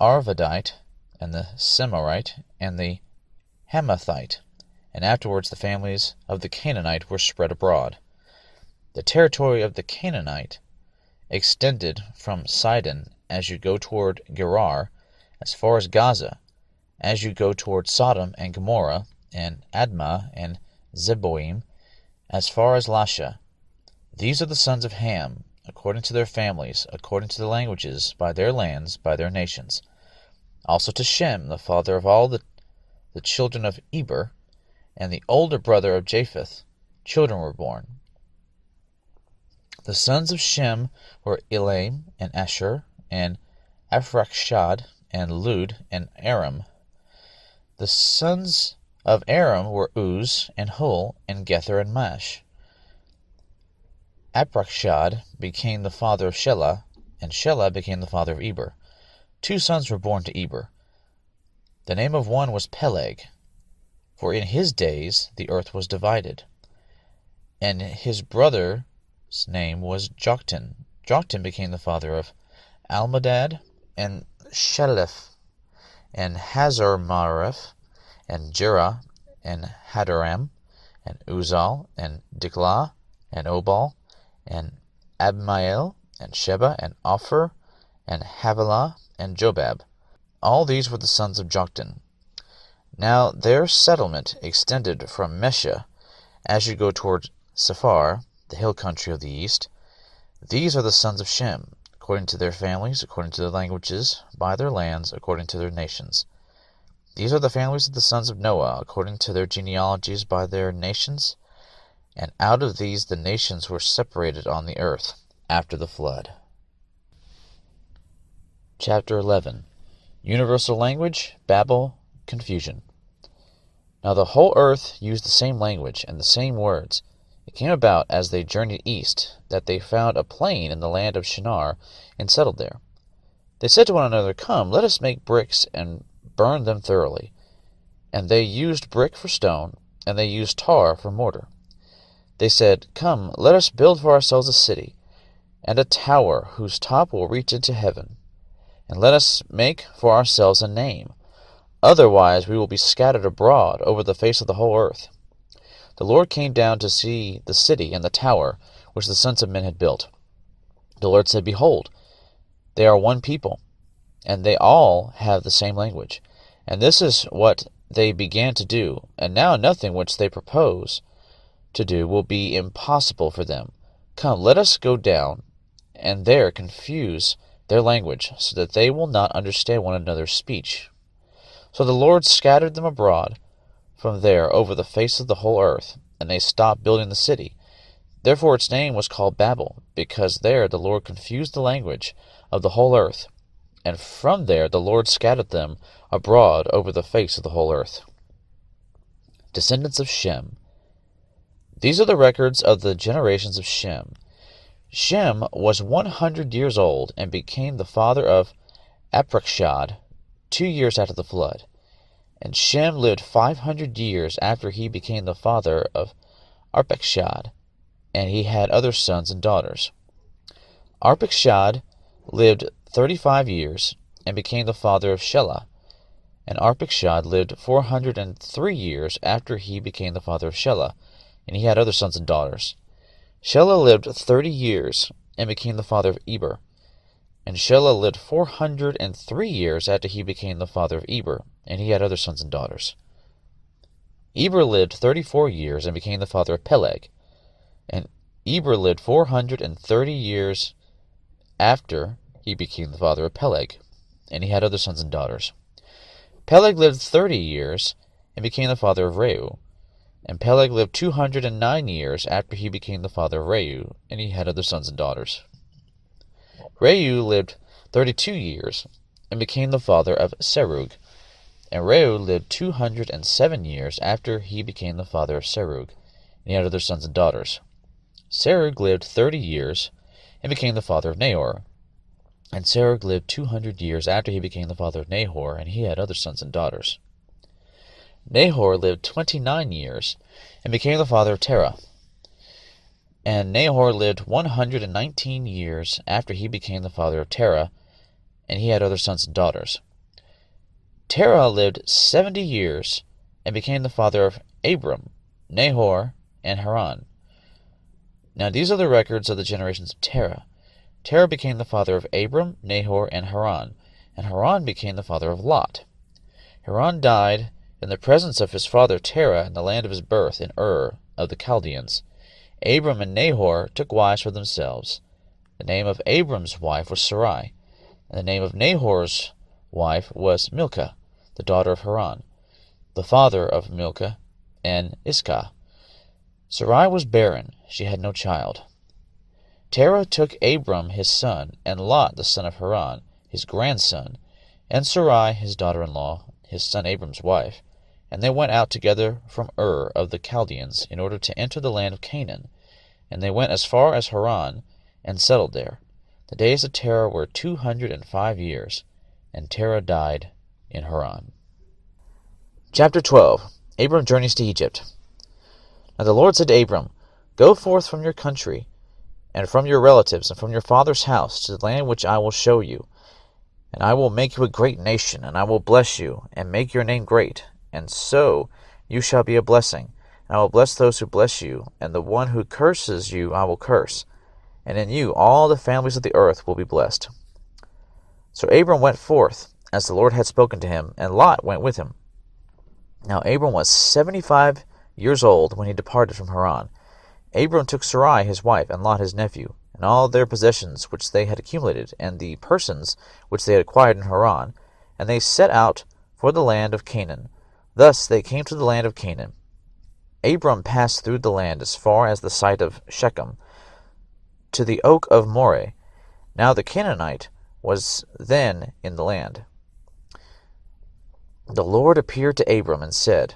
Arvadite, and the Semorite, and the Hamathite. And afterwards the families of the Canaanite were spread abroad. The territory of the Canaanite extended from Sidon as you go toward Gerar, as far as Gaza, as you go toward Sodom and Gomorrah, and Admah, and Zeboim, as far as Lasha. These are the sons of Ham, according to their families, according to their languages, by their lands, by their nations. Also to Shem, the father of all the children of Eber, and the older brother of Japheth, children were born. The sons of Shem were Elam, and Asher, and Arphaxad, and Lud, and Aram. The sons of Aram were Uz, and Hul, and Gether, and Mash. Arphaxad became the father of Shelah, and Shelah became the father of Eber. 2 sons were born to Eber. The name of one was Peleg, for in his days the earth was divided. And his brother's name was Joktan. Joktan became the father of Almodad, and Sheleph, and Hazarmaveth, and Jerah, and Hadaram, and Uzal, and Diklah, and Obal, and Abmael, and Sheba, and Ophir, and Havilah, and Jobab. All these were the sons of Joktan. Now their settlement extended from Mesha, as you go toward Sephar, the hill country of the east. These are the sons of Shem, according to their families, according to their languages, by their lands, according to their nations. These are the families of the sons of Noah, according to their genealogies, by their nations. And out of these the nations were separated on the earth after the flood. Chapter 11. Universal language, Babel, confusion. Now the whole earth used the same language and the same words. It came about as they journeyed east, that they found a plain in the land of Shinar, and settled there. They said to one another, Come, let us make bricks, and burn them thoroughly. And they used brick for stone, and they used tar for mortar. They said, Come, let us build for ourselves a city, and a tower whose top will reach into heaven. And let us make for ourselves a name. Otherwise we will be scattered abroad over the face of the whole earth. The Lord came down to see the city and the tower which the sons of men had built. The Lord said, Behold, they are one people, and they all have the same language. And this is what they began to do. And now nothing which they propose to do will be impossible for them. Come, let us go down, and there confuse their language, so that they will not understand one another's speech. So the Lord scattered them abroad from there over the face of the whole earth, and they stopped building the city. Therefore its name was called Babel, because there the Lord confused the language of the whole earth. And from there the Lord scattered them abroad over the face of the whole earth. Descendants of Shem. These are the records of the generations of Shem. Shem was 100 years old, and became the father of Arphaxad 2 years after the flood. And Shem lived 500 years after he became the father of Arphaxad, and he had other sons and daughters. Arphaxad lived 35 years, and became the father of Shelah. And Arpachshad lived 403 years after he became the father of Shelah, and he had other sons and daughters. Shelah lived 30 years and became the father of Eber. And Shelah lived 403 years after he became the father of Eber, and he had other sons and daughters. Eber lived 34 years and became the father of Peleg. And Eber lived 430 years after he became the father of Peleg, and he had other sons and daughters. Peleg lived 30 years and became the father of Reu. And Peleg lived 209 years after he became the father of Reu, and he had other sons and daughters. Reu lived 32 years and became the father of Serug. And Reu lived 207 years after he became the father of Serug, and he had other sons and daughters. Serug lived 30 years and became the father of Nahor. And Serug lived 200 years after he became the father of Nahor, and he had other sons and daughters. Nahor lived 29 years and became the father of Terah. And Nahor lived 119 years after he became the father of Terah, and he had other sons and daughters. Terah lived 70 years and became the father of Abram, Nahor, and Haran. Now these are the records of the generations of Terah. Terah became the father of Abram, Nahor, and Haran became the father of Lot. Haran died in the presence of his father Terah in the land of his birth in Ur of the Chaldeans. Abram and Nahor took wives for themselves. The name of Abram's wife was Sarai, and the name of Nahor's wife was Milcah, the daughter of Haran, the father of Milcah and Iscah. Sarai was barren, she had no child. Terah took Abram his son, and Lot the son of Haran, his grandson, and Sarai his daughter-in-law, his son Abram's wife, and they went out together from Ur of the Chaldeans in order to enter the land of Canaan. And they went as far as Haran, and settled there. The days of Terah were 205 years, and Terah died in Haran. Chapter 12. Abram journeys to Egypt. Now the Lord said to Abram, Go forth from your country, and from your relatives, and from your father's house, to the land which I will show you. And I will make you a great nation, and I will bless you, and make your name great, and so you shall be a blessing. And I will bless those who bless you, and the one who curses you I will curse. And in you all the families of the earth will be blessed. So Abram went forth, as the Lord had spoken to him, and Lot went with him. Now Abram was 75 years old when he departed from Haran. Abram took Sarai his wife, and Lot his nephew, and all their possessions which they had accumulated, and the persons which they had acquired in Haran, and they set out for the land of Canaan. Thus they came to the land of Canaan. Abram passed through the land as far as the site of Shechem, to the oak of Moreh. Now the Canaanite was then in the land. The Lord appeared to Abram and said,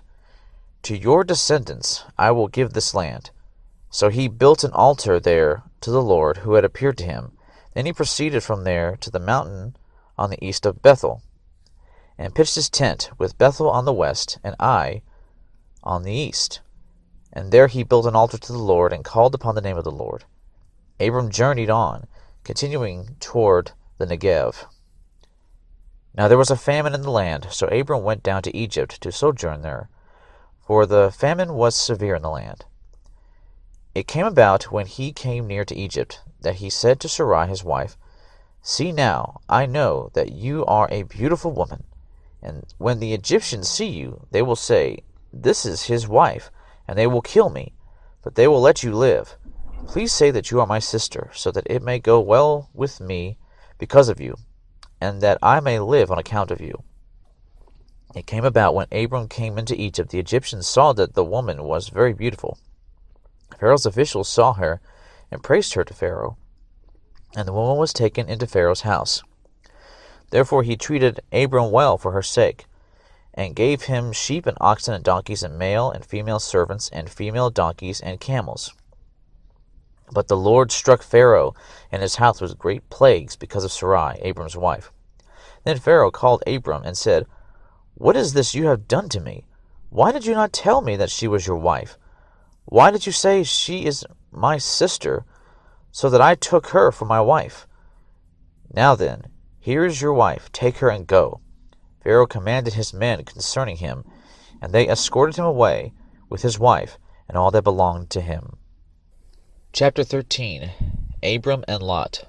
To your descendants I will give this land. So he built an altar there to the Lord who had appeared to him. Then he proceeded from there to the mountain on the east of Bethel, and pitched his tent with Bethel on the west and Ai on the east. And there he built an altar to the Lord and called upon the name of the Lord. Abram journeyed on, continuing toward the Negev. Now there was a famine in the land, so Abram went down to Egypt to sojourn there, for the famine was severe in the land. It came about when he came near to Egypt, that he said to Sarai his wife, See now, I know that you are a beautiful woman, and when the Egyptians see you, they will say, This is his wife, and they will kill me, but they will let you live. Please say that you are my sister, so that it may go well with me because of you, and that I may live on account of you. It came about when Abram came into Egypt, the Egyptians saw that the woman was very beautiful. Pharaoh's officials saw her and praised her to Pharaoh, and the woman was taken into Pharaoh's house. Therefore he treated Abram well for her sake, and gave him sheep and oxen and donkeys and male and female servants and female donkeys and camels. But the Lord struck Pharaoh and his house with great plagues because of Sarai, Abram's wife. Then Pharaoh called Abram and said, What is this you have done to me? Why did you not tell me that she was your wife? Why did you say she is my sister, so that I took her for my wife? Now then, here is your wife, take her and go. Pharaoh commanded his men concerning him, and they escorted him away with his wife and all that belonged to him. Chapter 13. Abram and Lot.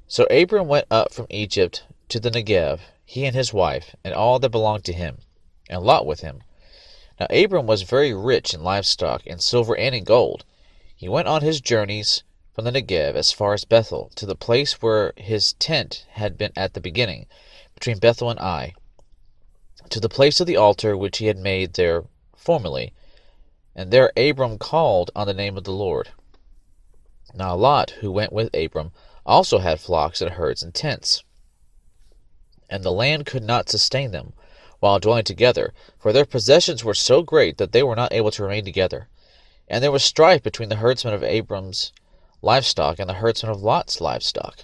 So Abram went up from Egypt to the Negev, he and his wife, and all that belonged to him, and Lot with him. Now Abram was very rich in livestock, in silver and in gold. He went on his journeys from the Negev as far as Bethel, to the place where his tent had been at the beginning, between Bethel and Ai, to the place of the altar which he had made there formerly. And there Abram called on the name of the Lord. Now Lot, who went with Abram, also had flocks and herds and tents. And the land could not sustain them, while dwelling together, for their possessions were so great that they were not able to remain together. And there was strife between the herdsmen of Abram's livestock and the herdsmen of Lot's livestock.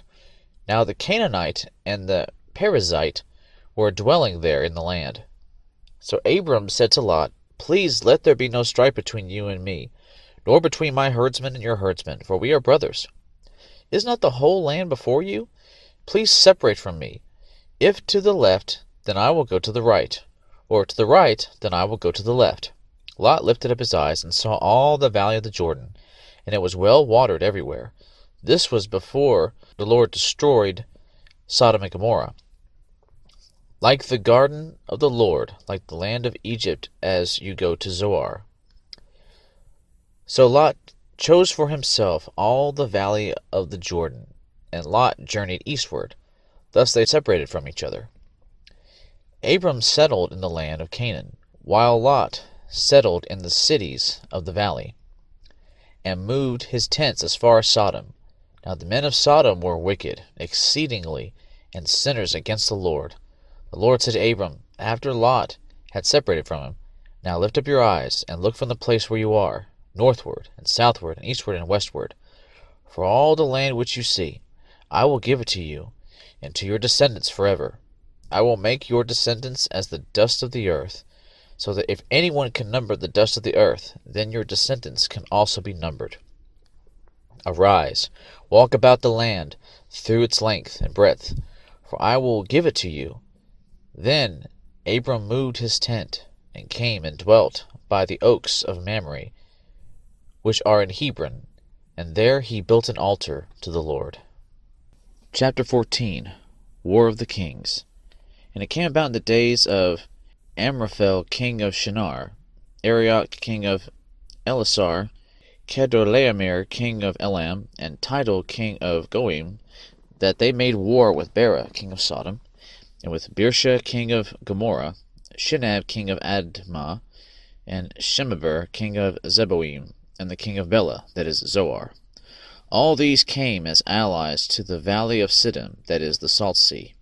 Now the Canaanite and the Perizzite were dwelling there in the land. So Abram said to Lot, Please let there be no strife between you and me, nor between my herdsmen and your herdsmen, for we are brothers. Is not the whole land before you? Please separate from me. If to the left, then I will go to the right, or to the right, then I will go to the left. Lot lifted up his eyes and saw all the valley of the Jordan, and it was well watered everywhere. This was before the Lord destroyed Sodom and Gomorrah. Like the garden of the Lord, like the land of Egypt as you go to Zoar. So Lot chose for himself all the valley of the Jordan, and Lot journeyed eastward. Thus they separated from each other. Abram settled in the land of Canaan, while Lot settled in the cities of the valley, and moved his tents as far as Sodom. Now the men of Sodom were wicked exceedingly, and sinners against the Lord. The Lord said to Abram, after Lot had separated from him, Now lift up your eyes, and look from the place where you are, northward, and southward, and eastward, and westward. For all the land which you see, I will give it to you, and to your descendants forever. I will make your descendants as the dust of the earth, so that if anyone can number the dust of the earth, then your descendants can also be numbered. Arise, walk about the land through its length and breadth, for I will give it to you. Then Abram moved his tent, and came and dwelt by the oaks of Mamre, which are in Hebron, and there he built an altar to the Lord. Chapter 14. War of the Kings. And it came about in the days of Amraphel king of Shinar, Arioch king of Elasar, Kedorlaomer king of Elam, and Tidal king of Goim, that they made war with Bera king of Sodom, and with Birsha king of Gomorrah, Shinab king of Admah, and Shemeber king of Zeboim, and the king of Bela, that is Zoar. All these came as allies to the valley of Siddim, that is the Salt Sea.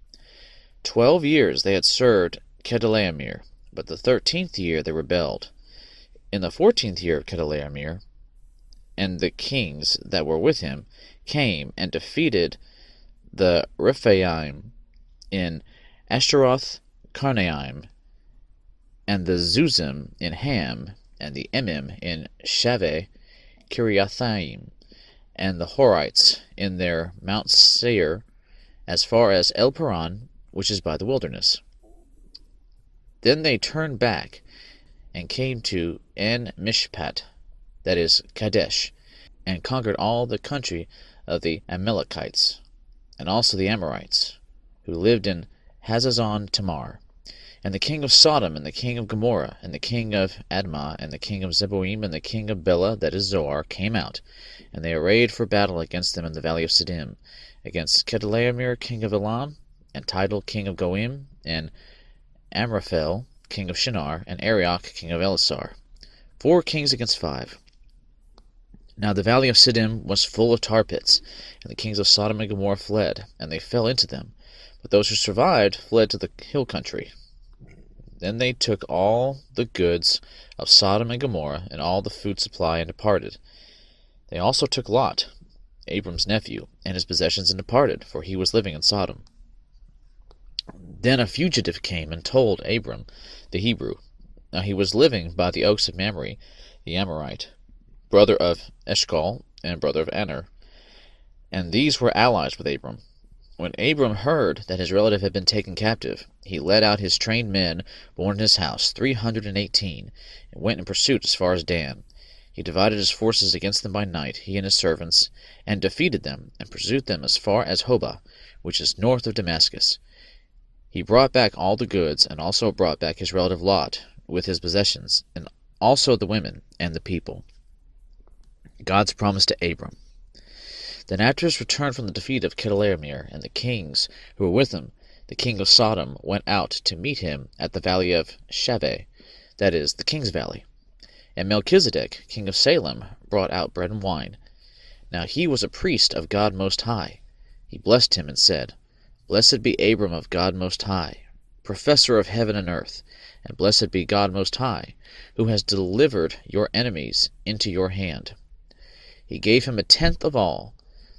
12 years they had served Kedorlaomer, but the 13th year they rebelled. In the 14th year of Kedorlaomer, and the kings that were with him came and defeated the Rephaim in Ashtaroth Karnaim, and the Zuzim in Ham, and the Emim in Shaveh Kiriathaim, and the Horites in their Mount Seir, as far as El Paran, which is by the wilderness. Then they turned back, and came to En Mishpat, that is Kadesh, and conquered all the country of the Amalekites, and also the Amorites, who lived in Hazazon Tamar. And the king of Sodom, and the king of Gomorrah, and the king of Admah, and the king of Zeboim, and the king of Bela, that is Zoar, came out, and they arrayed for battle against them in the valley of Siddim, against Kedorlaomer king of Elam, and Tidal king of Goim, and Amraphel king of Shinar, and Arioch king of Elasar. 4 kings against 5. Now the valley of Siddim was full of tar pits, and the kings of Sodom and Gomorrah fled, and they fell into them. But those who survived fled to the hill country. Then they took all the goods of Sodom and Gomorrah, and all the food supply, and departed. They also took Lot, Abram's nephew, and his possessions, and departed, for he was living in Sodom. Then a fugitive came and told Abram the Hebrew. Now he was living by the oaks of Mamre, the Amorite, brother of Eshcol, and brother of Aner, and these were allies with Abram. When Abram heard that his relative had been taken captive, he led out his trained men born in his house, 318, and went in pursuit as far as Dan. He divided his forces against them by night, he and his servants, and defeated them, and pursued them as far as Hobah, which is north of Damascus. He brought back all the goods, and also brought back his relative Lot with his possessions, and also the women and the people. God's promise to Abram. Then after his return from the defeat of Chedorlaomer and the kings who were with him, the king of Sodom went out to meet him at the valley of Shaveh, that is, the king's valley. And Melchizedek, king of Salem, brought out bread and wine. Now he was a priest of God Most High. He blessed him and said, Blessed be Abram of God Most High, professor of heaven and earth, and blessed be God Most High, who has delivered your enemies into your hand. He gave him a tenth of all.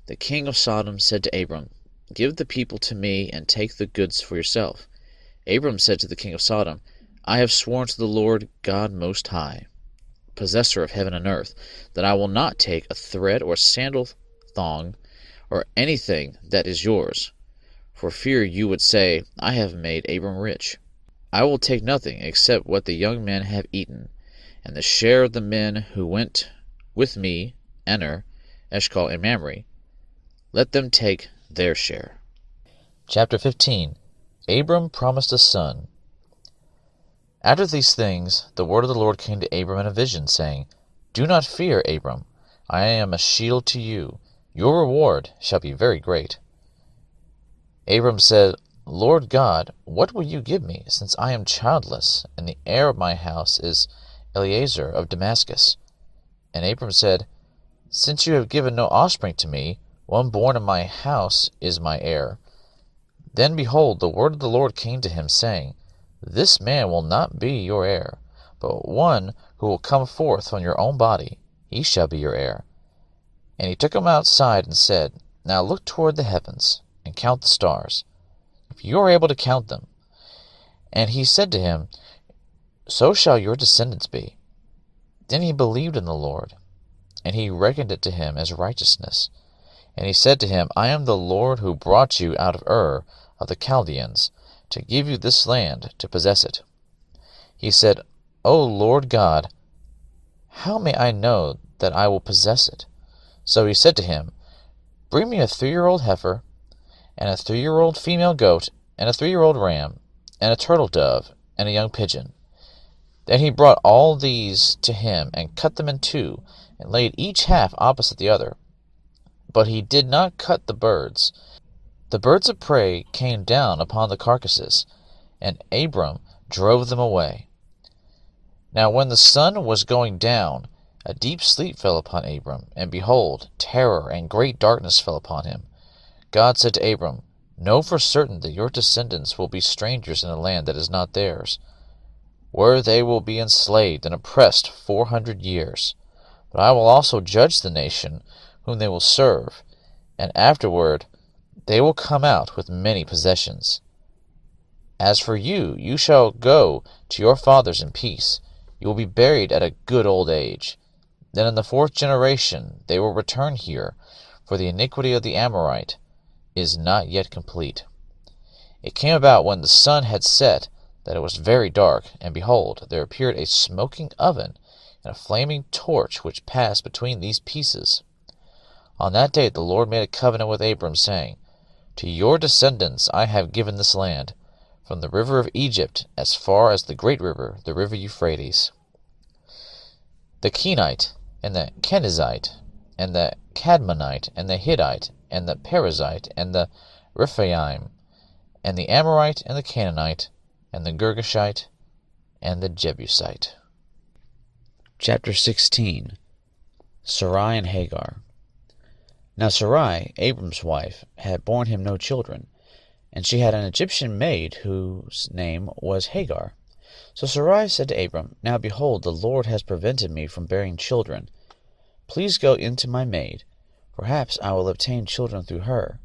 The king of Sodom said to Abram, Give the people to me, and take the goods for yourself. Abram said to the king of Sodom, I have sworn to the Lord God Most High, possessor of heaven and earth, that I will not take a thread or sandal thong, or anything that is yours, for fear you would say, I have made Abram rich. I will take nothing except what the young men have eaten, and the share of the men who went with me, Aner, Eshcol, and Mamre. Let them take their share. Chapter 15. Abram promised a son. After these things, the word of the Lord came to Abram in a vision, saying, Do not fear, Abram. I am a shield to you. Your reward shall be very great. Abram said, Lord God, what will you give me, since I am childless, and the heir of my house is Eliezer of Damascus? And Abram said, Since you have given no offspring to me, one born in my house is my heir. Then, behold, the word of the Lord came to him, saying, This man will not be your heir, but one who will come forth from your own body, he shall be your heir. And he took him outside and said, Now look toward the heavens, and count the stars, if you are able to count them. And he said to him, So shall your descendants be. Then he believed in the Lord, and he reckoned it to him as righteousness. And he said to him, I am the Lord who brought you out of Ur of the Chaldeans, to give you this land to possess it. He said, O Lord God, how may I know that I will possess it? So he said to him, Bring me a 3-year-old heifer, and a 3-year-old female goat, and a 3-year-old ram, and a turtle dove, and a young pigeon. Then he brought all these to him, and cut them in two, and laid each half opposite the other. But he did not cut the birds. The birds of prey came down upon the carcasses, and Abram drove them away. Now when the sun was going down, a deep sleep fell upon Abram, and behold, terror and great darkness fell upon him. God said to Abram, Know for certain that your descendants will be strangers in a land that is not theirs, where they will be enslaved and oppressed 400 years. But I will also judge the nation whom they will serve, and afterward they will come out with many possessions. As for you, you shall go to your fathers in peace. You will be buried at a good old age. Then in the 4th generation they will return here, for the iniquity of the Amorite is not yet complete. It came about when the sun had set that it was very dark, and behold, there appeared a smoking oven and a flaming torch which passed between these pieces. On that day the Lord made a covenant with Abram, saying, To your descendants I have given this land, from the river of Egypt as far as the great river, the river Euphrates. The Kenite, and the Kenizzite, and the Cadmonite, and the Hittite, and the Perizzite, and the Rephaim, and the Amorite, and the Canaanite, and the Girgashite, and the Jebusite. Chapter 16. Sarai and Hagar. Now Sarai, Abram's wife, had borne him no children, and she had an Egyptian maid whose name was Hagar. So Sarai said to Abram, Now behold, the Lord has prevented me from bearing children. Please go in to my maid. Perhaps I will obtain children through her.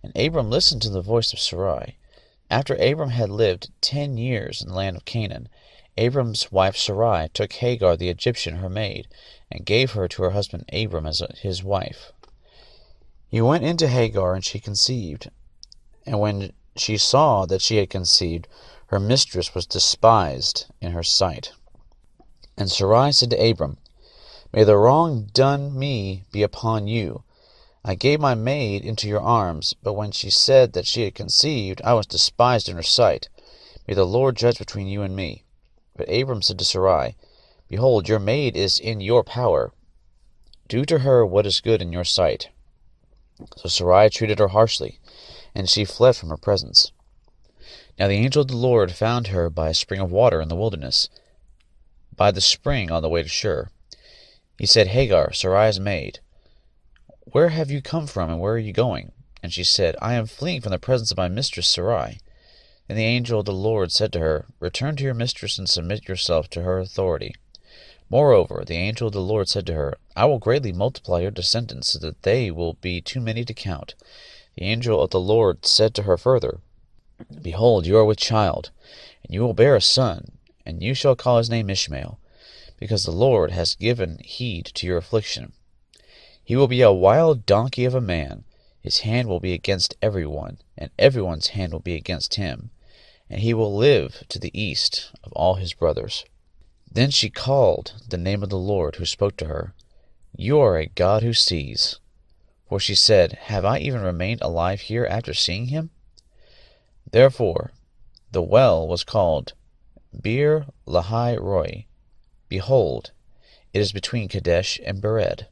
And Abram listened to the voice of Sarai. After Abram had lived 10 years in the land of Canaan, Abram's wife Sarai took Hagar the Egyptian, her maid, and gave her to her husband Abram as his wife. He went into Hagar, and she conceived. And when she saw that she had conceived, her mistress was despised in her sight. And Sarai said to Abram, May the wrong done me be upon you. I gave my maid into your arms, but when she said that she had conceived, I was despised in her sight. May the Lord judge between you and me. But Abram said to Sarai, Behold, your maid is in your power. Do to her what is good in your sight. So Sarai treated her harshly, and she fled from her presence. Now the angel of the Lord found her by a spring of water in the wilderness, by the spring on the way to Shur. He said, Hagar, Sarai's maid, where have you come from, and where are you going? And she said, I am fleeing from the presence of my mistress Sarai. And the angel of the Lord said to her, Return to your mistress and submit yourself to her authority. Moreover, the angel of the Lord said to her, I will greatly multiply your descendants, so that they will be too many to count. The angel of the Lord said to her further, Behold, you are with child, and you will bear a son, and you shall call his name Ishmael, because the Lord has given heed to your affliction. He will be a wild donkey of a man. His hand will be against everyone, and everyone's hand will be against him, and he will live to the east of all his brothers. Then she called the name of the Lord who spoke to her, You are a God who sees. For she said, Have I even remained alive here after seeing him? Therefore the well was called Bir Lahai Roi. Behold, it is between Kadesh and Bered.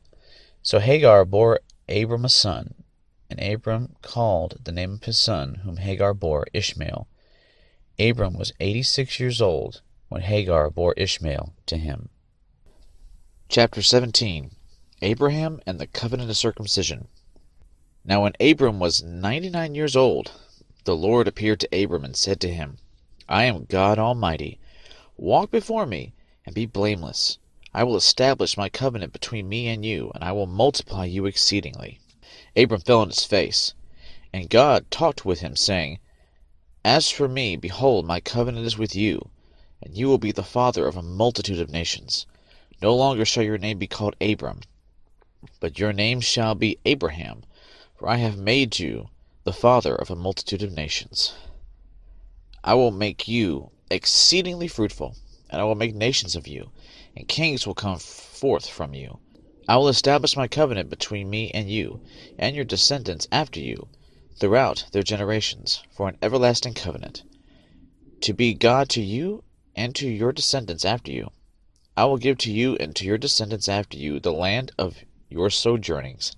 So Hagar bore Abram a son, and Abram called the name of his son, whom Hagar bore, Ishmael. Abram was 86 years old when Hagar bore Ishmael to him. Chapter 17. Abraham and the Covenant of Circumcision. Now when Abram was 99 years old, the Lord appeared to Abram and said to him, I am God Almighty. Walk before me, and be blameless. I will establish my covenant between me and you, and I will multiply you exceedingly. Abram fell on his face, and God talked with him, saying, As for me, behold, my covenant is with you, and you will be the father of a multitude of nations. No longer shall your name be called Abram, but your name shall be Abraham, for I have made you the father of a multitude of nations. I will make you exceedingly fruitful, and I will make nations of you, and kings will come forth from you. I will establish my covenant between me and you, and your descendants after you, throughout their generations, for an everlasting covenant, to be God to you and to your descendants after you. I will give to you and to your descendants after you the land of your sojournings,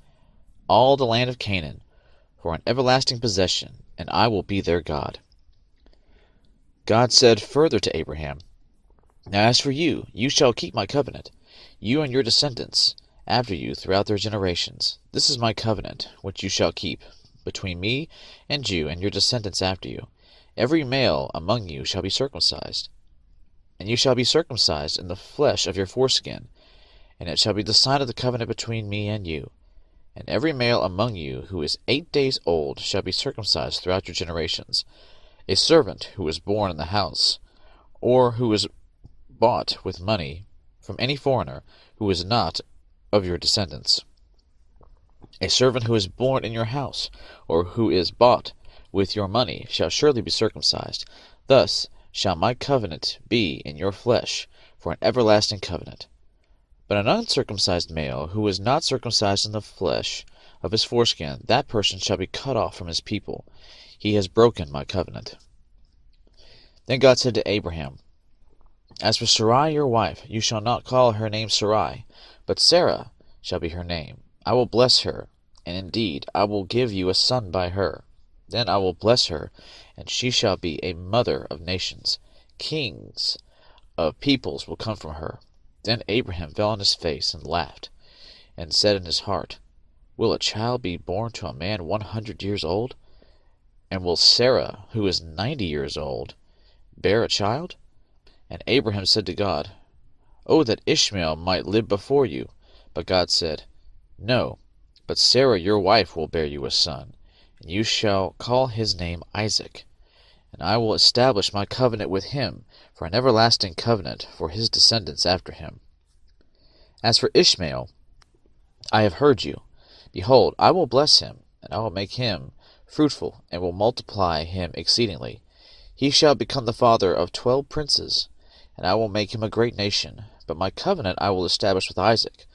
all the land of Canaan, for an everlasting possession, and I will be their God. God said further to Abraham, Now as for you, you shall keep my covenant, you and your descendants after you throughout their generations. This is my covenant, which you shall keep, between me and you and your descendants after you. Every male among you shall be circumcised, and you shall be circumcised in the flesh of your foreskin, and it shall be the sign of the covenant between me and you. And every male among you who is 8 days old shall be circumcised throughout your generations. A servant who is born in the house, or who is bought with money from any foreigner who is not of your descendants. A servant who is born in your house, or who is bought with your money, shall surely be circumcised. Thus shall my covenant be in your flesh, for an everlasting covenant. But an uncircumcised male, who is not circumcised in the flesh of his foreskin, that person shall be cut off from his people. He has broken my covenant. Then God said to Abraham, As for Sarai your wife, you shall not call her name Sarai, but Sarah shall be her name. I will bless her, and indeed I will give you a son by her. Then I will bless her, and she shall be a mother of nations. Kings of peoples will come from her. Then Abraham fell on his face and laughed, and said in his heart, Will a child be born to a man 100 years old? And will Sarah, who is 90 years old, bear a child? And Abraham said to God, Oh, that Ishmael might live before you. But God said, No, but Sarah your wife will bear you a son, and you shall call his name Isaac. And I will establish my covenant with him for an everlasting covenant for his descendants after him. As for Ishmael, I have heard you. Behold, I will bless him, and I will make him fruitful, and will multiply him exceedingly. He shall become the father of 12 princes, and I will make him a great nation. But my covenant I will establish with Isaac,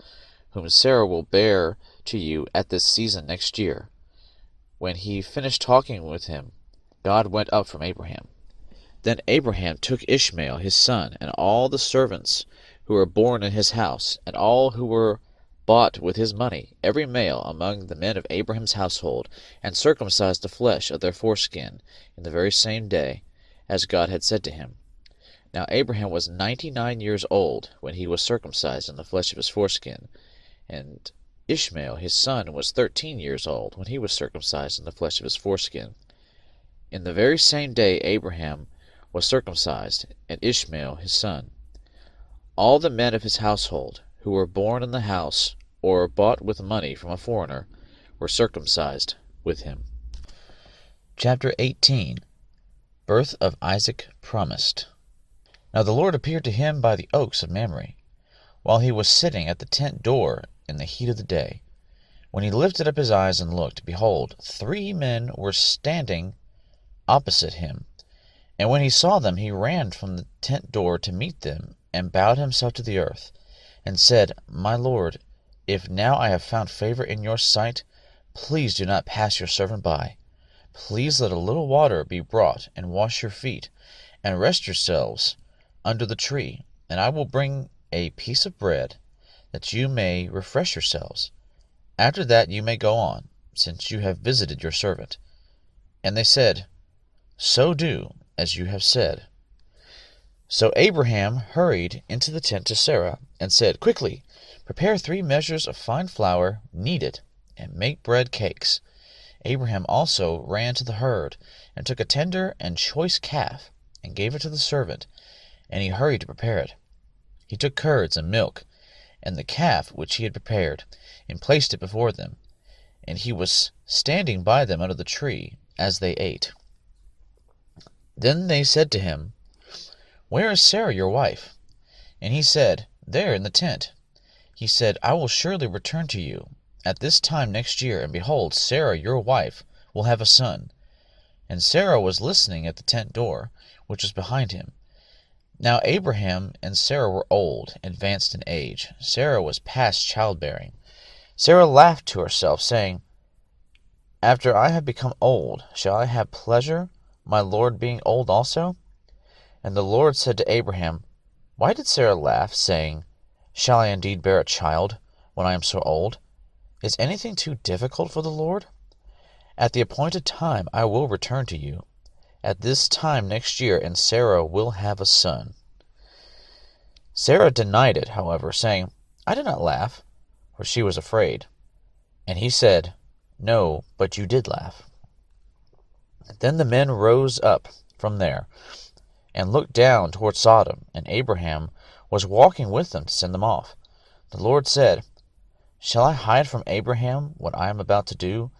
whom Sarah will bear to you at this season next year." When he finished talking with him, God went up from Abraham. Then Abraham took Ishmael his son, and all the servants who were born in his house, and all who were bought with his money, every male among the men of Abraham's household, and circumcised the flesh of their foreskin in the very same day, as God had said to him. Now Abraham was 99 years old when he was circumcised in the flesh of his foreskin, and Ishmael his son was 13 years old when he was circumcised in the flesh of his foreskin. In the very same day Abraham was circumcised, and Ishmael his son. All the men of his household, who were born in the house, or bought with money from a foreigner, were circumcised with him. Chapter 18. Birth of Isaac Promised. Now the Lord appeared to him by the oaks of Mamre, while he was sitting at the tent door in the heat of the day. When he lifted up his eyes and looked, behold, 3 men were standing opposite him. And when he saw them, he ran from the tent door to meet them, and bowed himself to the earth, and said, "My Lord, if now I have found favor in your sight, please do not pass your servant by. Please let a little water be brought, and wash your feet, and rest yourselves under the tree, and I will bring a piece of bread, that you may refresh yourselves. After that you may go on, since you have visited your servant." And they said, "So do as you have said." So Abraham hurried into the tent to Sarah, and said, "Quickly, prepare 3 measures of fine flour, knead it, and make bread cakes." Abraham also ran to the herd, and took a tender and choice calf, and gave it to the servant, and he hurried to prepare it. He took curds and milk, and the calf which he had prepared, and placed it before them, and he was standing by them under the tree as they ate. Then they said to him, "Where is Sarah your wife?" And he said, "There in the tent." He said, "I will surely return to you at this time next year, and behold, Sarah your wife will have a son." And Sarah was listening at the tent door, which was behind him. Now Abraham and Sarah were old, advanced in age. Sarah was past childbearing. Sarah laughed to herself, saying, "After I have become old, shall I have pleasure, my Lord being old also?" And the Lord said to Abraham, "Why did Sarah laugh, saying, 'Shall I indeed bear a child when I am so old?' Is anything too difficult for the Lord? At the appointed time I will return to you, at this time next year, and Sarah will have a son." Sarah denied it, however, saying, "I did not laugh," for she was afraid. And he said, "No, but you did laugh." Then the men rose up from there, and looked down toward Sodom, and Abraham was walking with them to send them off. The Lord said, "Shall I hide from Abraham what I am about to do?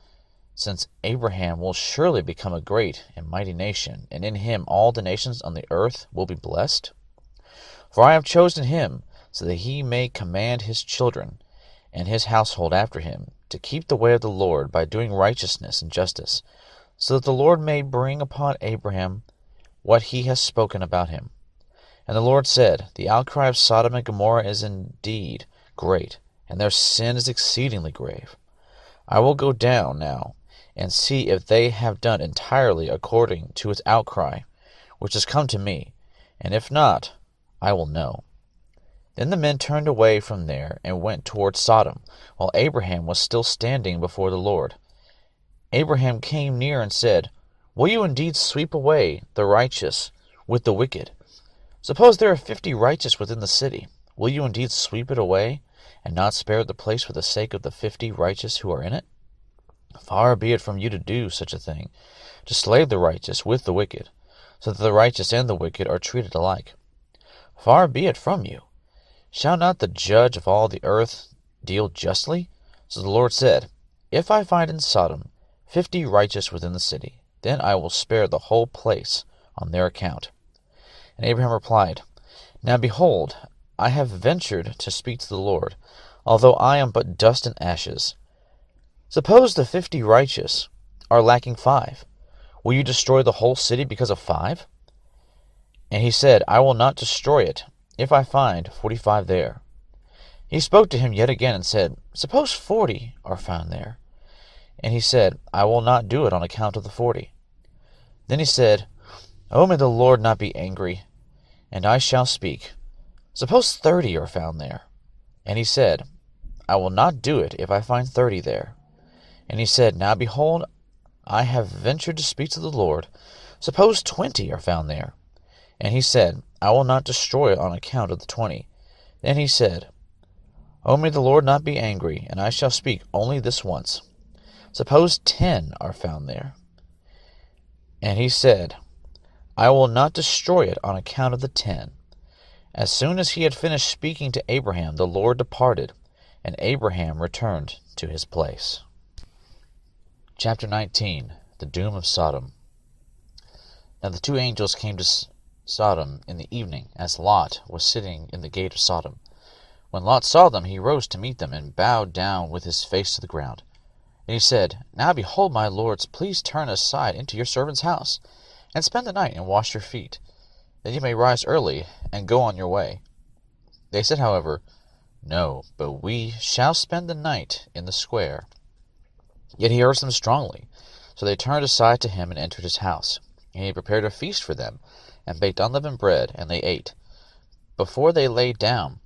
Since Abraham will surely become a great and mighty nation, and in him all the nations on the earth will be blessed. For I have chosen him, so that he may command his children, and his household after him, to keep the way of the Lord by doing righteousness and justice, so that the Lord may bring upon Abraham what he has spoken about him." And the Lord said, "The outcry of Sodom and Gomorrah is indeed great, and their sin is exceedingly grave. I will go down now, and see if they have done entirely according to its outcry, which has come to me, and if not, I will know." Then the men turned away from there, and went toward Sodom, while Abraham was still standing before the Lord. Abraham came near and said, "Will you indeed sweep away the righteous with the wicked? Suppose there are 50 righteous within the city. Will you indeed sweep it away, and not spare the place for the sake of the 50 righteous who are in it? Far be it from you to do such a thing, to slay the righteous with the wicked, so that the righteous and the wicked are treated alike. Far be it from you. Shall not the judge of all the earth deal justly?" So the Lord said, "If I find in Sodom 50 righteous within the city, then I will spare the whole place on their account." And Abraham replied, "Now behold, I have ventured to speak to the Lord, although I am but dust and ashes. Suppose the 50 righteous are lacking 5. Will you destroy the whole city because of 5? And he said, I will not destroy it, if I find 45 there. He spoke to him yet again and said, Suppose 40 are found there. And he said, I will not do it on account of the 40. Then he said, Oh, may the Lord not be angry, and I shall speak. Suppose 30 are found there. And he said, I will not do it if I find 30 there. And he said, Now behold, I have ventured to speak to the Lord. Suppose 20 are found there. And he said, I will not destroy it on account of the 20. Then he said, Oh, may the Lord not be angry, and I shall speak only this once. Suppose 10 are found there. And he said, I will not destroy it on account of the 10. As soon as he had finished speaking to Abraham, the Lord departed, and Abraham returned to his place. Chapter 19. The Doom of Sodom. Now the 2 angels came to Sodom in the evening, as Lot was sitting in the gate of Sodom. When Lot saw them, he rose to meet them, and bowed down with his face to the ground. And he said, Now behold, my lords, please turn aside into your servant's house, and spend the night and wash your feet, that you may rise early and go on your way. They said, however, No, but we shall spend the night in the square. Yet he urged them strongly. So they turned aside to him and entered his house. And he prepared a feast for them, and baked unleavened bread, and they ate. Before they lay down,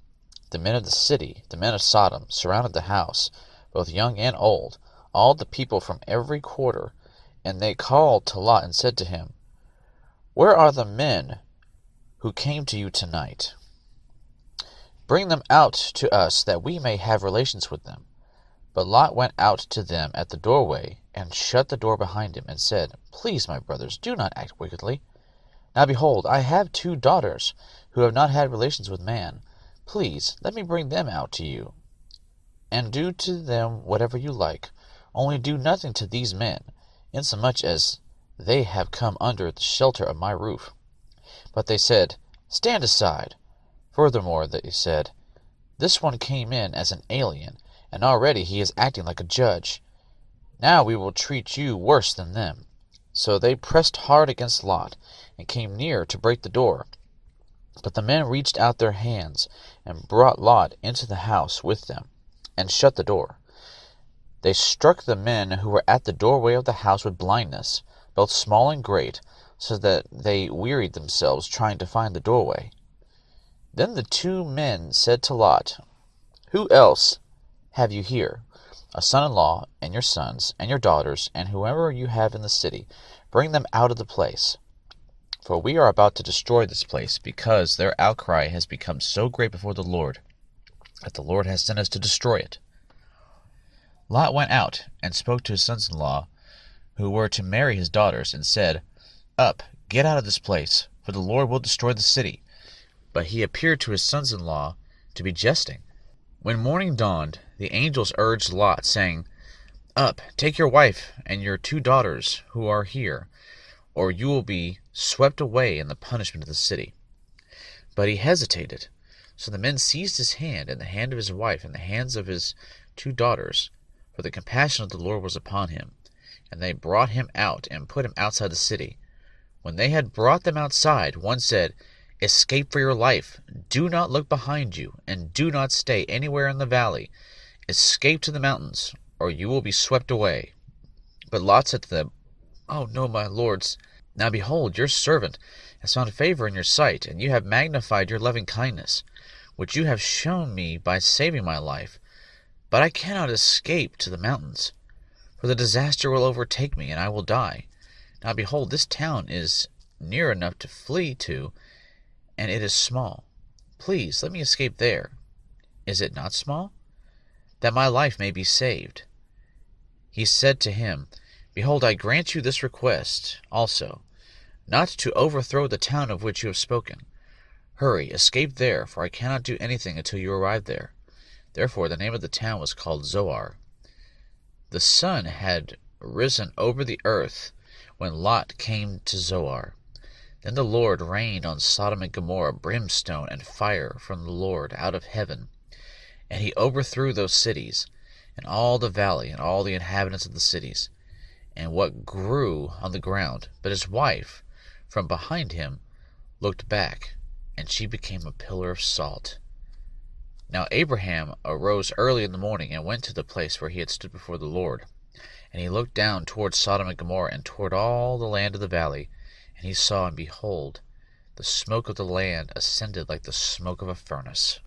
the men of the city, the men of Sodom, surrounded the house, both young and old, all the people from every quarter. And they called to Lot and said to him, Where are the men who came to you tonight? Bring them out to us, that we may have relations with them. But Lot went out to them at the doorway, and shut the door behind him, and said, Please, my brothers, do not act wickedly. Now behold, I have 2 daughters, who have not had relations with man. Please, let me bring them out to you, and do to them whatever you like. Only do nothing to these men, insomuch as they have come under the shelter of my roof. But they said, Stand aside. Furthermore, they said, This one came in as an alien, and already he is acting like a judge. Now we will treat you worse than them. So they pressed hard against Lot, and came near to break the door. But the men reached out their hands, and brought Lot into the house with them, and shut the door. They struck the men who were at the doorway of the house with blindness, both small and great, so that they wearied themselves trying to find the doorway. Then the 2 men said to Lot, Who else have you here? A son-in-law, and your sons, and your daughters, and whoever you have in the city. Bring them out of the place. For we are about to destroy this place, because their outcry has become so great before the Lord, that the Lord has sent us to destroy it. Lot went out, and spoke to his sons-in-law, who were to marry his daughters, and said, Up, get out of this place, for the Lord will destroy the city. But he appeared to his sons-in-law to be jesting. When morning dawned, the angels urged Lot, saying, Up, take your wife and your 2 daughters who are here, or you will be swept away in the punishment of the city. But he hesitated. So the men seized his hand, and the hand of his wife, and the hands of his 2 daughters, for the compassion of the Lord was upon him. And they brought him out, and put him outside the city. When they had brought them outside, one said, Escape for your life. Do not look behind you, and do not stay anywhere in the valley. Escape to the mountains, or you will be swept away. But Lot said to them, Oh, no, my lords. Now behold, your servant has found favor in your sight, and you have magnified your loving kindness, which you have shown me by saving my life. But I cannot escape to the mountains, for the disaster will overtake me, and I will die. Now behold, this town is near enough to flee to, and it is small. Please, let me escape there. Is it not small? That my life may be saved. He said to him, Behold, I grant you this request also, not to overthrow the town of which you have spoken. Hurry, escape there, for I cannot do anything until you arrive there. Therefore the name of the town was called Zoar. The sun had risen over the earth when Lot came to Zoar. Then the Lord rained on Sodom and Gomorrah brimstone and fire from the Lord out of heaven. And he overthrew those cities, and all the valley, and all the inhabitants of the cities. and what grew on the ground. But his wife, from behind him, looked back, and she became a pillar of salt. Now Abraham arose early in the morning and went to the place where he had stood before the Lord. And he looked down toward Sodom and Gomorrah, and toward all the land of the valley. And he saw, and behold, the smoke of the land ascended like the smoke of a furnace.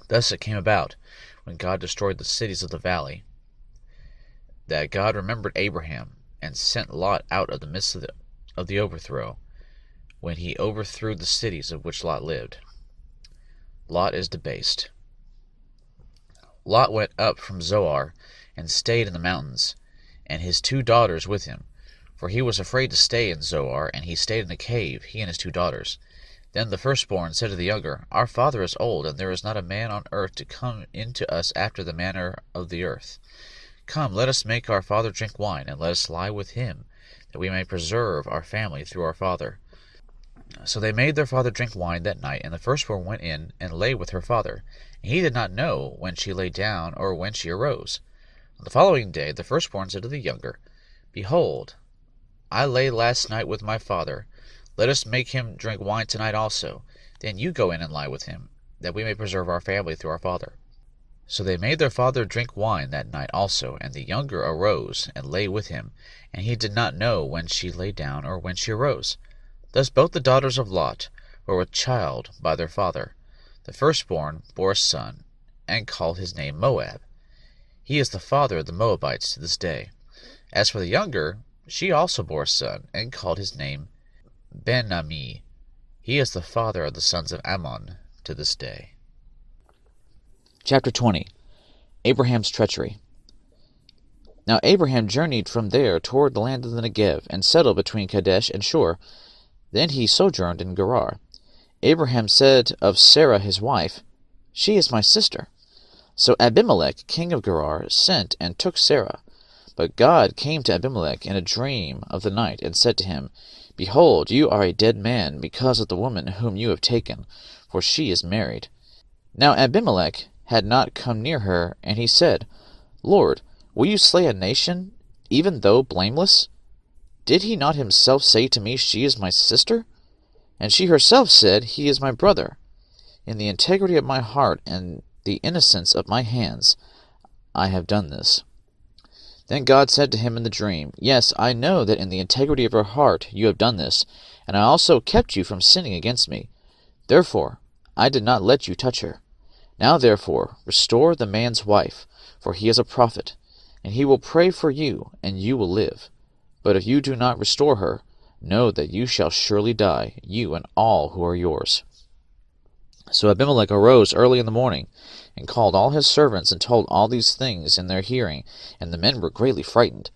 Thus it came about, when God destroyed the cities of the valley, that God remembered Abraham, and sent Lot out of the midst of the overthrow, when he overthrew the cities of which Lot lived. Lot is debased. Lot went up from Zoar, and stayed in the mountains, and his 2 daughters with him. For he was afraid to stay in Zoar, and he stayed in a cave, he and his 2 daughters. Then the firstborn said to the younger, Our father is old, and there is not a man on earth to come in to us after the manner of the earth. Come, let us make our father drink wine, and let us lie with him, that we may preserve our family through our father. So they made their father drink wine that night, and the firstborn went in and lay with her father. And he did not know when she lay down or when she arose. On the following day the firstborn said to the younger, Behold, I lay last night with my father. Let us make him drink wine tonight also. Then you go in and lie with him, that we may preserve our family through our father. So they made their father drink wine that night also, and the younger arose and lay with him, and he did not know when she lay down or when she arose. Thus both the daughters of Lot were with child by their father. The firstborn bore a son, and called his name Moab. He is the father of the Moabites to this day. As for the younger, she also bore a son, and called his name Ben-Ammi. He is the father of the sons of Ammon to this day. Chapter 20. Abraham's treachery. Now Abraham journeyed from there toward the land of the Negev, and settled between Kadesh and Shur. Then he sojourned in Gerar. Abraham said of Sarah his wife, She is my sister. So Abimelech king of Gerar sent and took Sarah. But God came to Abimelech in a dream of the night, and said to him, Behold, you are a dead man because of the woman whom you have taken, for she is married. Now Abimelech had not come near her, and he said, Lord, will you slay a nation, even though blameless? Did he not himself say to me, She is my sister? And she herself said, He is my brother. In the integrity of my heart and the innocence of my hands I have done this. Then God said to him in the dream, Yes, I know that in the integrity of your heart you have done this, and I also kept you from sinning against me. Therefore I did not let you touch her. Now therefore restore the man's wife, for he is a prophet, and he will pray for you, and you will live. But if you do not restore her, know that you shall surely die, you and all who are yours. So Abimelech arose early in the morning, and called all his servants, and told all these things in their hearing, and the men were greatly frightened.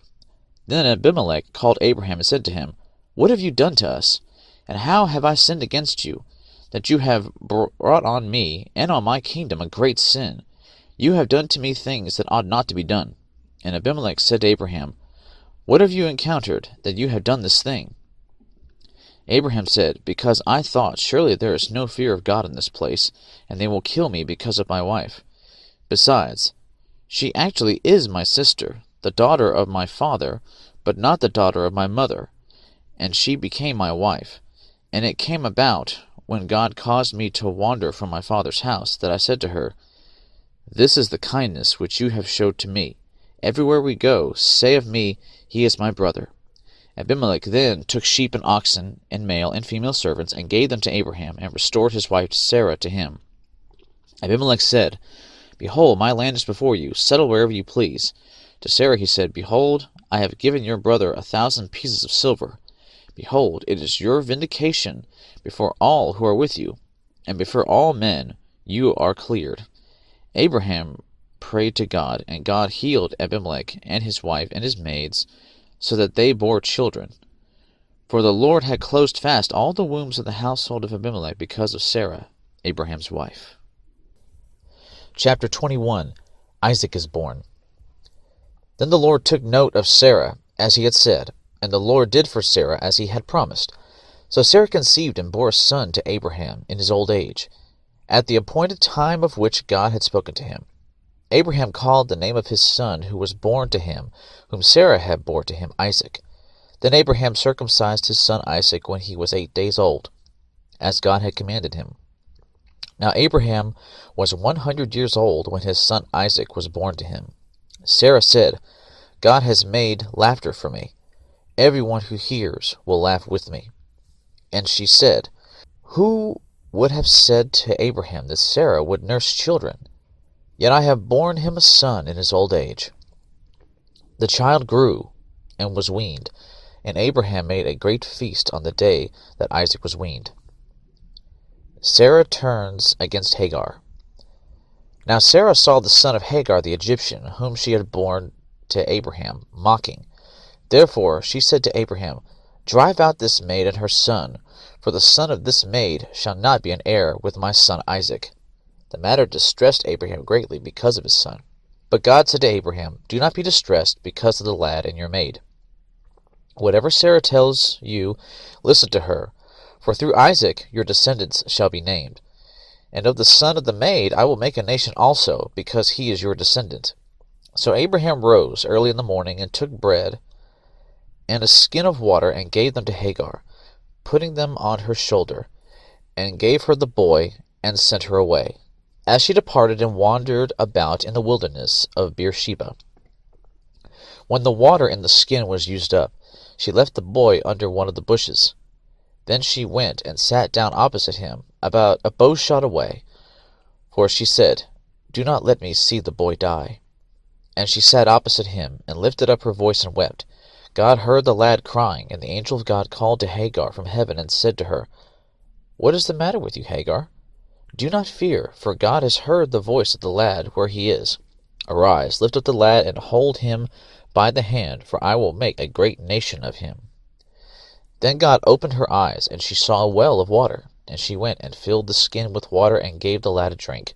Then Abimelech called Abraham, and said to him, What have you done to us? And how have I sinned against you, that you have brought on me and on my kingdom a great sin? You have done to me things that ought not to be done. And Abimelech said to Abraham, What have you encountered, that you have done this thing? Abraham said, Because I thought, Surely there is no fear of God in this place, and they will kill me because of my wife. Besides, she actually is my sister, the daughter of my father, but not the daughter of my mother, and she became my wife. And it came about, when God caused me to wander from my father's house, that I said to her, This is the kindness which you have showed to me. Everywhere we go, say of me, He is my brother. Abimelech then took sheep and oxen, and male and female servants, and gave them to Abraham, and restored his wife Sarah to him. Abimelech said, Behold, my land is before you, settle wherever you please. To Sarah he said, Behold, I have given your brother 1,000 pieces of silver. Behold, it is your vindication before all who are with you, and before all men you are cleared. Abraham prayed to God, and God healed Abimelech and his wife and his maids, so that they bore children. For the Lord had closed fast all the wombs of the household of Abimelech because of Sarah, Abraham's wife. Chapter 21. Isaac is born. Then the Lord took note of Sarah, as he had said, and the Lord did for Sarah as he had promised. So Sarah conceived and bore a son to Abraham in his old age, at the appointed time of which God had spoken to him. Abraham called the name of his son who was born to him, whom Sarah had borne to him, Isaac. Then Abraham circumcised his son Isaac when he was 8 days old, as God had commanded him. Now Abraham was 100 years old when his son Isaac was born to him. Sarah said, God has made laughter for me. Everyone who hears will laugh with me. And she said, Who would have said to Abraham that Sarah would nurse children? Yet I have borne him a son in his old age. The child grew and was weaned, and Abraham made a great feast on the day that Isaac was weaned. Sarah turns against Hagar. Now Sarah saw the son of Hagar the Egyptian, whom she had borne to Abraham, mocking. Therefore she said to Abraham, Drive out this maid and her son, for the son of this maid shall not be an heir with my son Isaac. The matter distressed Abraham greatly because of his son. But God said to Abraham, Do not be distressed because of the lad and your maid. Whatever Sarah tells you, listen to her, for through Isaac your descendants shall be named. And of the son of the maid I will make a nation also, because he is your descendant. So Abraham rose early in the morning, and took bread and a skin of water, and gave them to Hagar, putting them on her shoulder, and gave her the boy, and sent her away, as she departed and wandered about in the wilderness of Beersheba. When the water in the skin was used up, she left the boy under one of the bushes. Then she went and sat down opposite him, about a bowshot away, for she said, Do not let me see the boy die. And she sat opposite him, and lifted up her voice and wept. God heard the lad crying, and the angel of God called to Hagar from heaven and said to her, What is the matter with you, Hagar? Do not fear, for God has heard the voice of the lad where he is. Arise, lift up the lad, and hold him by the hand, for I will make a great nation of him. Then God opened her eyes, and she saw a well of water, and she went and filled the skin with water, and gave the lad a drink.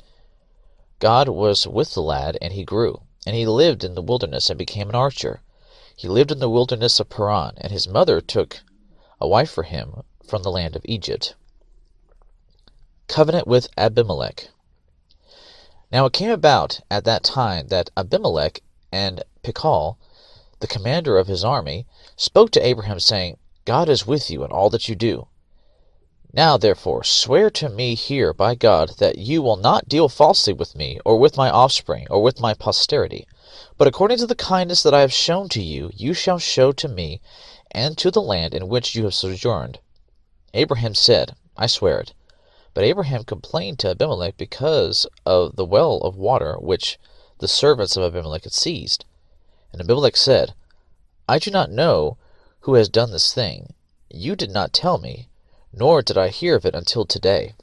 God was with the lad, and he grew, and he lived in the wilderness, and became an archer. He lived in the wilderness of Paran, and his mother took a wife for him from the land of Egypt. Covenant with Abimelech. Now it came about at that time that Abimelech and Pichol, the commander of his army, spoke to Abraham, saying, God is with you in all that you do. Now therefore swear to me here by God that you will not deal falsely with me, or with my offspring, or with my posterity, but according to the kindness that I have shown to you, you shall show to me and to the land in which you have sojourned. Abraham said, I swear it. But Abraham complained to Abimelech because of the well of water which the servants of Abimelech had seized. And Abimelech said, I do not know who has done this thing. You did not tell me, nor did I hear of it until today.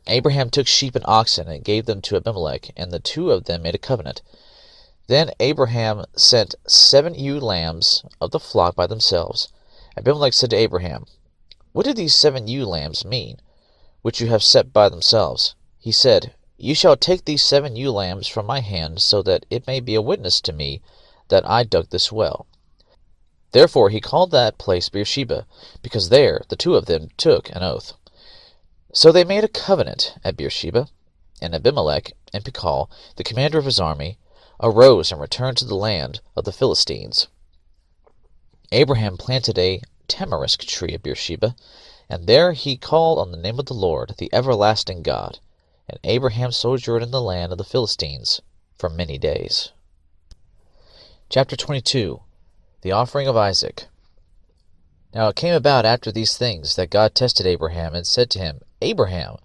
Abraham took sheep and oxen, and gave them to Abimelech, and the two of them made a covenant. Then Abraham sent 7 ewe lambs of the flock by themselves. Abimelech said to Abraham, What do these 7 ewe lambs mean, which you have set by themselves? He said, You shall take these 7 ewe lambs from my hand, so that it may be a witness to me that I dug this well. Therefore he called that place Beersheba, because there the two of them took an oath. So they made a covenant at Beersheba, and Abimelech and Pichol, the commander of his army, arose and returned to the land of the Philistines. Abraham planted a tamarisk tree at Beersheba, and there he called on the name of the Lord, the everlasting God. And Abraham sojourned in the land of the Philistines for many days. Chapter 22. The offering of Isaac. Now it came about after these things that God tested Abraham, and said to him, Abraham.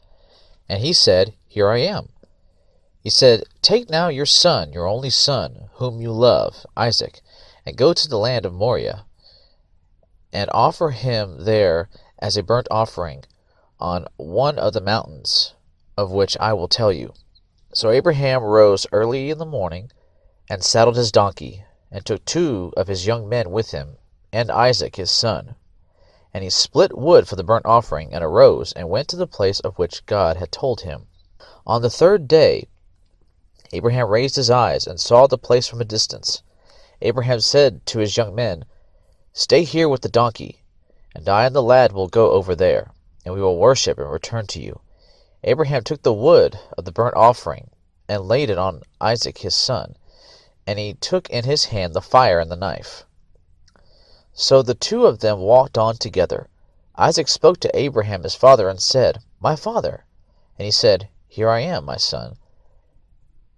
And he said, Here I am. He said, Take now your son, your only son, whom you love, Isaac, and go to the land of Moriah, and offer him there as a burnt offering on one of the mountains, of which I will tell you. So Abraham rose early in the morning, and saddled his donkey, and took 2 of his young men with him, and Isaac his son. And he split wood for the burnt offering, and arose, and went to the place of which God had told him. On the 3rd day Abraham raised his eyes, and saw the place from a distance. Abraham said to his young men, Stay here with the donkey, and I and the lad will go over there, and we will worship and return to you. Abraham took the wood of the burnt offering, and laid it on Isaac his son, and he took in his hand the fire and the knife. So the two of them walked on together. Isaac spoke to Abraham his father, and said, My father. And he said, Here I am, my son.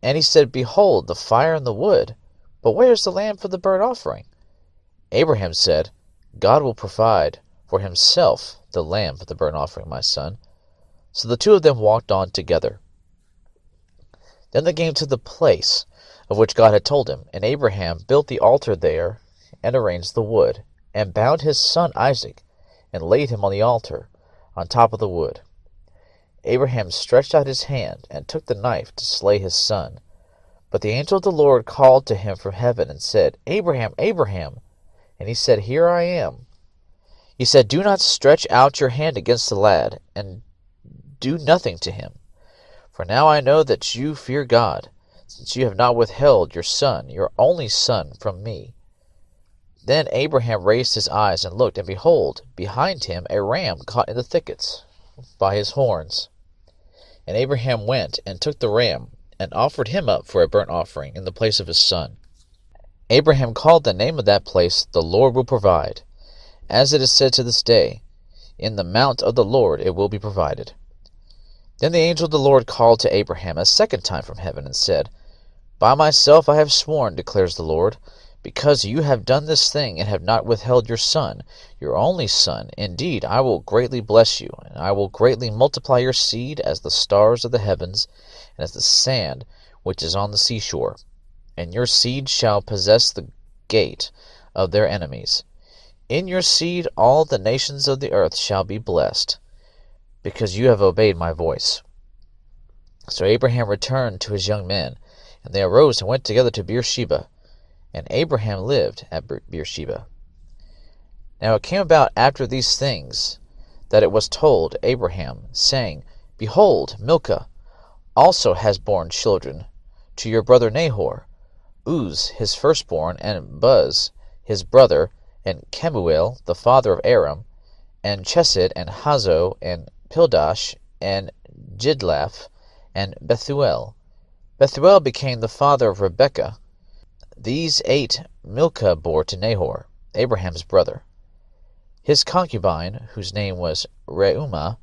And he said, Behold, the fire and the wood, but where is the lamb for the burnt offering? Abraham said, God will provide for himself the lamb for the burnt offering, my son. So the two of them walked on together. Then they came to the place of which God had told him, and Abraham built the altar there, and arranged the wood, and bound his son Isaac, and laid him on the altar, on top of the wood. Abraham stretched out his hand, and took the knife to slay his son. But the angel of the Lord called to him from heaven, and said, Abraham, Abraham. And he said, Here I am. He said, Do not stretch out your hand against the lad, and do nothing to him. For now I know that you fear God, since you have not withheld your son, your only son, from me. Then Abraham raised his eyes and looked, and behold, behind him a ram caught in the thickets by his horns. And Abraham went and took the ram, and offered him up for a burnt offering in the place of his son. Abraham called the name of that place, The Lord will provide. As it is said to this day, In the mount of the Lord it will be provided. Then the angel of the Lord called to Abraham a second time from heaven, and said, By myself I have sworn, declares the Lord, because you have done this thing, and have not withheld your son, your only son. Indeed, I will greatly bless you, and I will greatly multiply your seed as the stars of the heavens, and as the sand which is on the seashore. And your seed shall possess the gate of their enemies. In your seed all the nations of the earth shall be blessed, because you have obeyed my voice. So Abraham returned to his young men, and they arose and went together to Beersheba. And Abraham lived at Beersheba. Now it came about after these things, that it was told Abraham, saying, Behold, Milcah also has borne children to your brother Nahor, Uz his firstborn, and Buz his brother, and Kemuel the father of Aram, and Chesed, and Hazo, and Pildash, and Jidlaph, and Bethuel. Bethuel became the father of Rebekah. These 8 Milcah bore to Nahor, Abraham's brother. His concubine, whose name was Reumah,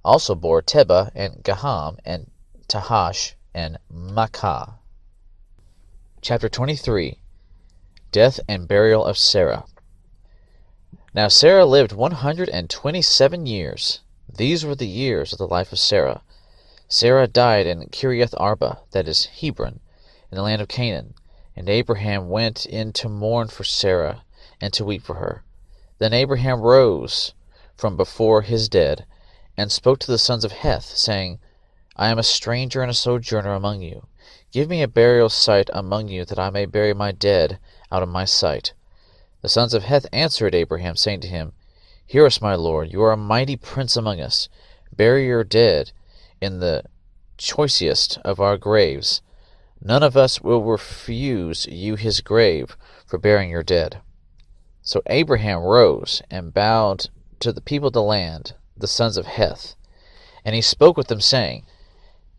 also bore Tebah, and Gaham, and Tahash, and Maachah. Chapter 23. Death and Burial of Sarah. Now Sarah lived 127 years. These were the years of the life of Sarah. Sarah died in Kiriath Arba, that is Hebron, in the land of Canaan. And Abraham went in to mourn for Sarah, and to weep for her. Then Abraham rose from before his dead, and spoke to the sons of Heth, saying, I am a stranger and a sojourner among you. Give me a burial site among you, that I may bury my dead out of my sight. The sons of Heth answered Abraham, saying to him, Hear us, my lord, you are a mighty prince among us. Bury your dead in the choicest of our graves. None of us will refuse you his grave for burying your dead. So Abraham rose and bowed to the people of the land, the sons of Heth. And he spoke with them, saying,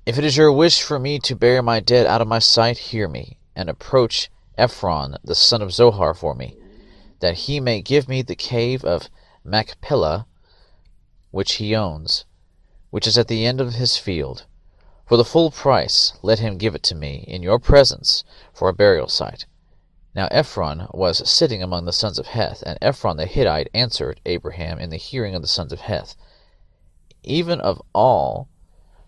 If it is your wish for me to bury my dead out of my sight, hear me, and approach Ephron the son of Zohar for me, that he may give me the cave of Machpelah, which he owns, which is at the end of his field. For the full price let him give it to me in your presence for a burial site. Now Ephron was sitting among the sons of Heth, and Ephron the Hittite answered Abraham in the hearing of the sons of Heth, even of all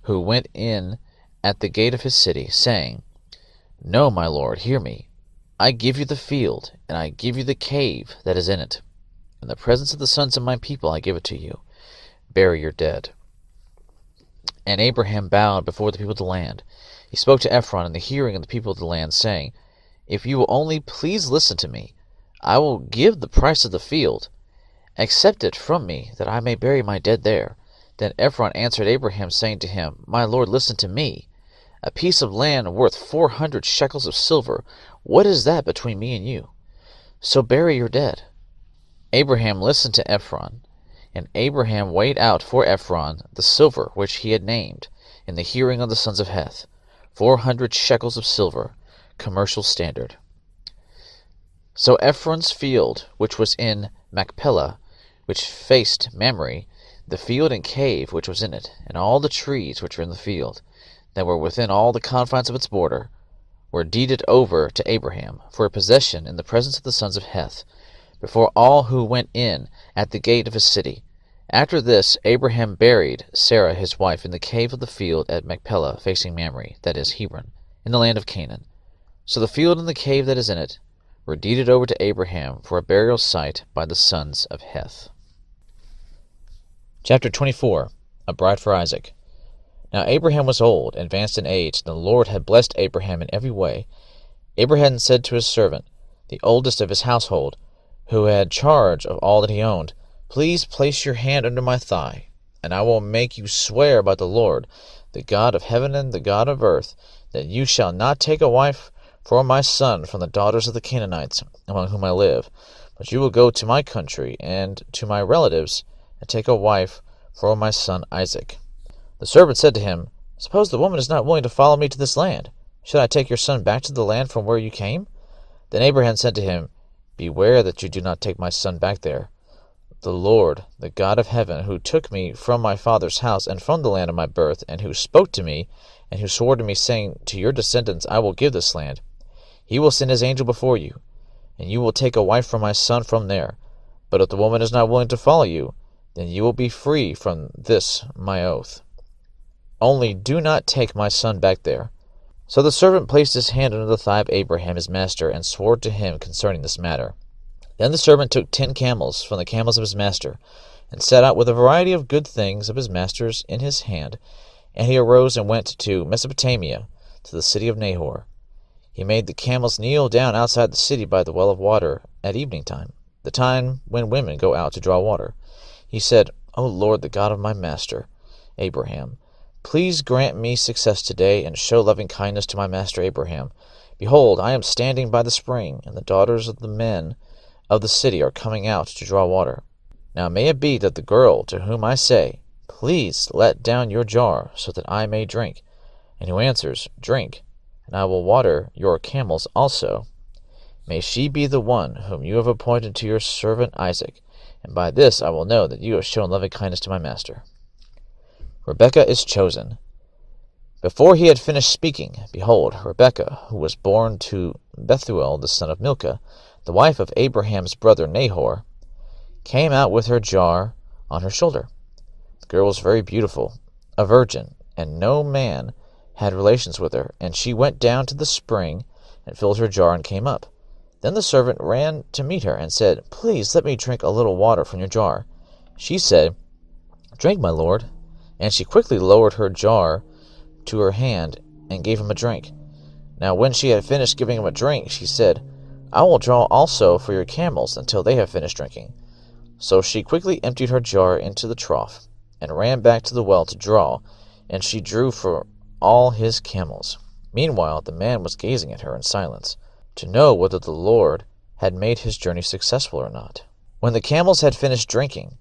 who went in at the gate of his city, saying, No, my lord, hear me. I give you the field, and I give you the cave that is in it. In the presence of the sons of my people I give it to you. Bury your dead. And Abraham bowed before the people of the land. He spoke to Ephron in the hearing of the people of the land, saying, If you will only please listen to me, I will give the price of the field. Accept it from me, that I may bury my dead there. Then Ephron answered Abraham, saying to him, My lord, listen to me. A piece of land worth 400 shekels of silver, what is that between me and you? So bury your dead. Abraham listened to Ephron, and Abraham weighed out for Ephron the silver which he had named, in the hearing of the sons of Heth, 400 shekels of silver, commercial standard. So Ephron's field, which was in Machpelah, which faced Mamre, the field and cave which was in it, and all the trees which were in the field, that were within all the confines of its border, were deeded over to Abraham for a possession in the presence of the sons of Heth, before all who went in at the gate of his city. After this Abraham buried Sarah his wife in the cave of the field at Machpelah, facing Mamre, that is, Hebron, in the land of Canaan. So the field and the cave that is in it were deeded over to Abraham for a burial site by the sons of Heth. Chapter 24. A bride for Isaac. Now Abraham was old, advanced in age, and the Lord had blessed Abraham in every way. Abraham said to his servant, the oldest of his household, who had charge of all that he owned, Please place your hand under my thigh, and I will make you swear by the Lord, the God of heaven and the God of earth, that you shall not take a wife for my son from the daughters of the Canaanites, among whom I live, but you will go to my country and to my relatives, and take a wife for my son Isaac. The servant said to him, Suppose the woman is not willing to follow me to this land. Should I take your son back to the land from where you came? Then Abraham said to him, Beware that you do not take my son back there. The Lord, the God of heaven, who took me from my father's house and from the land of my birth, and who spoke to me, and who swore to me, saying, To your descendants I will give this land, he will send his angel before you, and you will take a wife for my son from there. But if the woman is not willing to follow you, then you will be free from this my oath. Only do not take my son back there. So the servant placed his hand under the thigh of Abraham his master, and swore to him concerning this matter. Then the servant took 10 camels from the camels of his master, and set out with a variety of good things of his master's in his hand. And he arose and went to Mesopotamia, to the city of Nahor. He made the camels kneel down outside the city by the well of water at evening time, the time when women go out to draw water. He said, O Lord, the God of my master, Abraham, please grant me success today, and show loving kindness to my master Abraham. Behold, I am standing by the spring, and the daughters of the men of the city are coming out to draw water. Now may it be that the girl to whom I say, Please let down your jar, so that I may drink, and who answers, Drink, and I will water your camels also, may she be the one whom you have appointed to your servant Isaac, and by this I will know that you have shown loving kindness to my master. Rebekah is chosen. Before he had finished speaking, behold, Rebekah, who was born to Bethuel the son of Milcah, the wife of Abraham's brother Nahor, came out with her jar on her shoulder. The girl was very beautiful, a virgin, and no man had relations with her, and she went down to the spring and filled her jar and came up. Then the servant ran to meet her and said, Please let me drink a little water from your jar. She said, Drink, my lord. And she quickly lowered her jar to her hand and gave him a drink. Now when she had finished giving him a drink, she said, I will draw also for your camels until they have finished drinking. So she quickly emptied her jar into the trough, and ran back to the well to draw, and she drew for all his camels. Meanwhile the man was gazing at her in silence, to know whether the Lord had made his journey successful or not. When the camels had finished drinking,